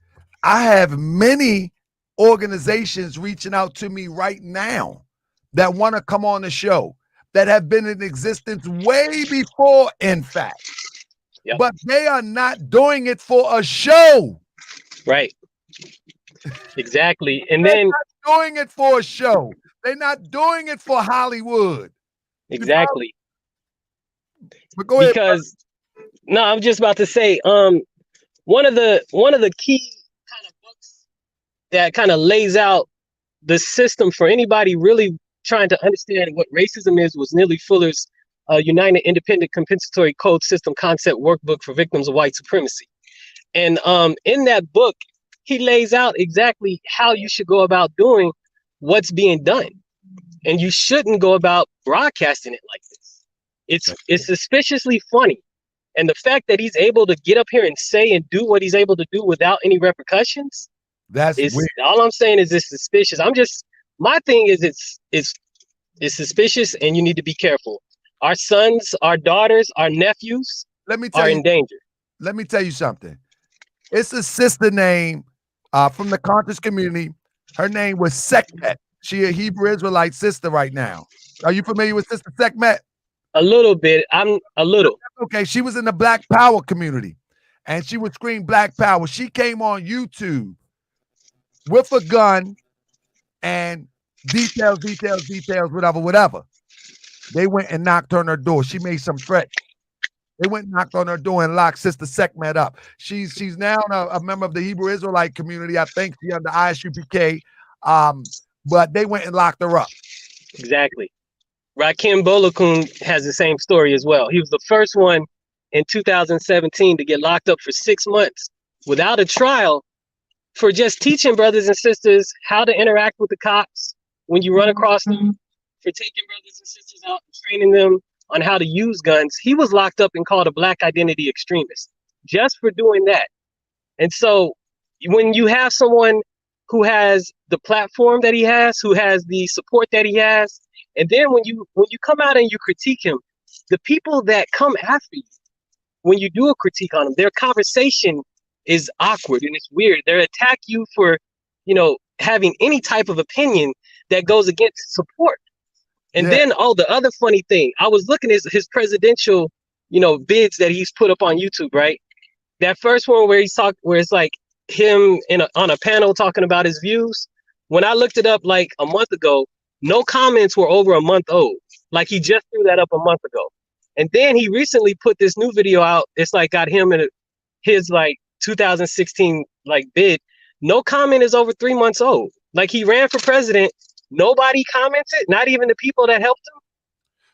I have many organizations reaching out to me right now that want to come on the show that have been in existence way before NFAC. Yep. But they are not doing it for a show. Right. Exactly. And They're then not doing it for a show. They're not doing it for Hollywood. exactly. But go ahead. Because no, I'm just about to say, one of the key kind of books that kind of lays out the system for anybody really trying to understand what racism is was Neely Fuller's United Independent Compensatory Code System Concept Workbook for Victims of White Supremacy. And in that book, he lays out exactly how you should go about doing what's being done. And you shouldn't go about broadcasting it like this. It's suspiciously funny. And the fact that he's able to get up here and say and do what he's able to do without any repercussions, that's weird. All I'm saying is it's suspicious. My thing is it's suspicious and you need to be careful. Our sons, our daughters, our nephews are in danger. Let me tell you something. It's a sister name from the conscious community. Her name was Sekhmet. She a Hebrew Israelite sister right now. Are you familiar with Sister Sekhmet? A little bit. I'm a little. Okay, she was in the Black Power community, and she would scream Black Power. She came on YouTube with a gun and details, whatever. They went and knocked on her door. She made some threats. They went and knocked on her door and locked Sister Sekhmet up. She's now a member of the Hebrew Israelite community. I think she's under ISUPK. But they went and locked her up. Exactly. Rakim Bolakun has the same story as well. He was the first one in 2017 to get locked up for 6 months without a trial for just teaching brothers and sisters how to interact with the cops when you run across them, for taking brothers and sisters out and training them on how to use guns. He was locked up and called a black identity extremist just for doing that. And so when you have someone who has the platform that he has, who has the support that he has, and then when you come out and you critique him, the people that come after you, when you do a critique on them, their conversation is awkward and it's weird. They attack you for, having any type of opinion that goes against support. And then, the other funny thing, I was looking at his presidential, bids that he's put up on YouTube, right? That first one where where it's like him on a panel talking about his views. When I looked it up like a month ago, no comments were over a month old. Like he just threw that up a month ago. And then he recently put this new video out. It's like got him in his like 2016 like bid. No comment is over 3 months old. Like he ran for president. Nobody commented, not even the people that helped him.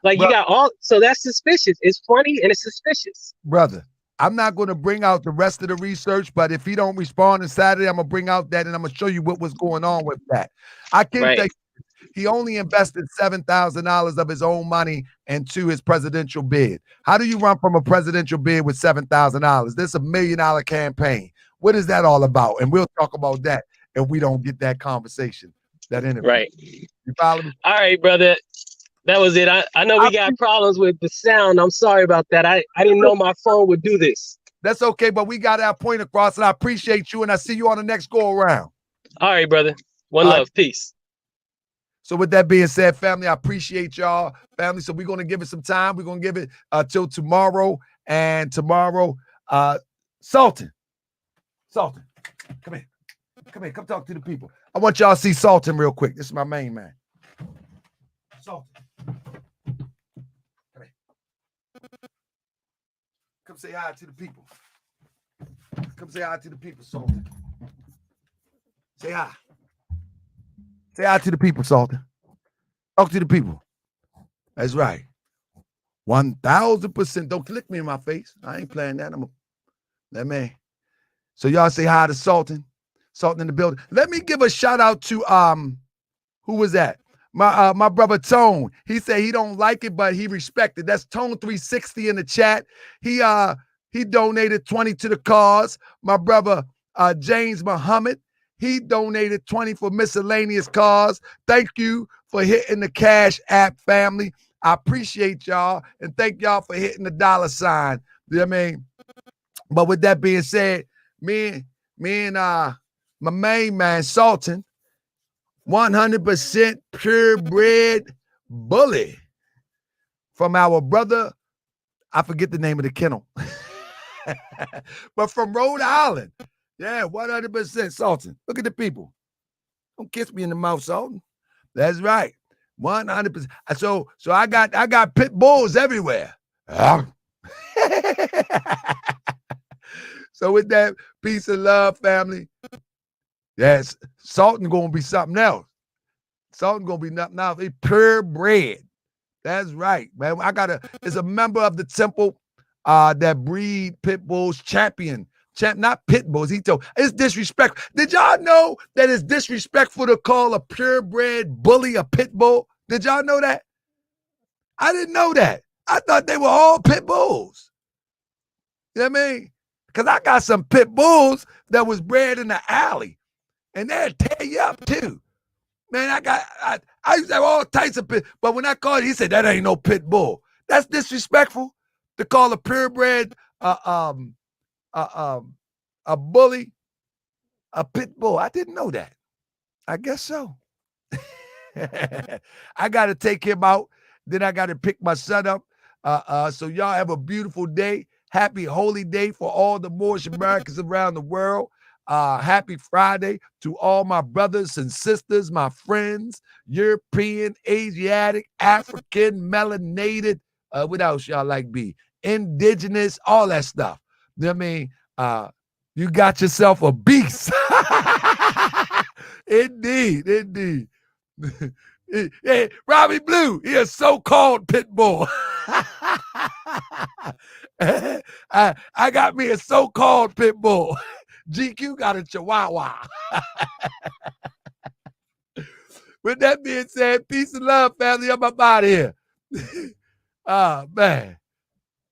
Like you got so that's suspicious. It's funny and it's suspicious. Brother, I'm not going to bring out the rest of the research, but if he don't respond on Saturday, I'm going to bring out that and I'm going to show you what was going on with that. I can tell you, he only invested $7,000 of his own money into his presidential bid. How do you run from a presidential bid with $7,000? This is $1 million campaign. What is that all about? And we'll talk about that if we don't get that conversation, that interview. Right. You follow me? All right, brother. That was it. I know we got problems with the sound. I'm sorry about that. I didn't know my phone would do this. That's okay, but we got our point across, and I appreciate you, and I see you on the next go-around. All right, brother. One love. Peace. So with that being said, family, I appreciate y'all, family. So we're going to give it some time. We're going to give it till tomorrow. And tomorrow, Sultan, come here. Come talk to the people. I want y'all to see Sultan real quick. This is my main man. Sultan. Come here. Come say hi to the people. Come say hi to the people, Sultan. Say hi. Say hi to the people, Sultan. Talk to the people. That's right. 1,000%. Don't click me in my face. I ain't playing that. Let me. So y'all say hi to Sultan. Sultan in the building. Let me give a shout out to who was that? My brother Tone. He said he don't like it, but he respected. That's Tone 360 in the chat. He donated 20 to the cause. My brother James Muhammad. He donated 20 for miscellaneous cause. Thank you for hitting the Cash App, family. I appreciate y'all, and thank y'all for hitting the $sign. You know what I mean? But with that being said, me and my main man, Sultan, 100% purebred bully from our brother, I forget the name of the kennel, but from Rhode Island. Yeah, 100% Sultan. Look at the people. Don't kiss me in the mouth, Sultan. That's right. 100%. So I got pit bulls everywhere. So with that, peace and love, family. Yes, Sultan gonna be something else. Sultan gonna be nothing else. He's purebred. That's right, man. It's a member of the temple that breed pit bulls, not pit bulls. He told it's disrespectful. Did y'all know that it's disrespectful to call a purebred bully a pit bull? Did y'all know that? I didn't know that. I thought they were all pit bulls. You know what I mean? Because I got some pit bulls that was bred in the alley, and they'll tear you up too. Man, I used to have all types of pit, but when I called, he said that ain't no pit bull. That's disrespectful to call a purebred a bully a pit bull. I didn't know that. I guess so. I got to take him out. Then I got to pick my son up. So y'all have a beautiful day. Happy holy day for all the Moorish Americans around the world. Happy Friday to all my brothers and sisters, my friends, European, Asiatic, African, melanated, what else y'all like be? Indigenous, all that stuff. You know what I mean? You got yourself a beast. Indeed. Hey, Robbie Blue, he a so-called pit bull. I got me a so-called pit bull. GQ got a chihuahua. With that being said, peace and love, family. I'm up out of here. Man.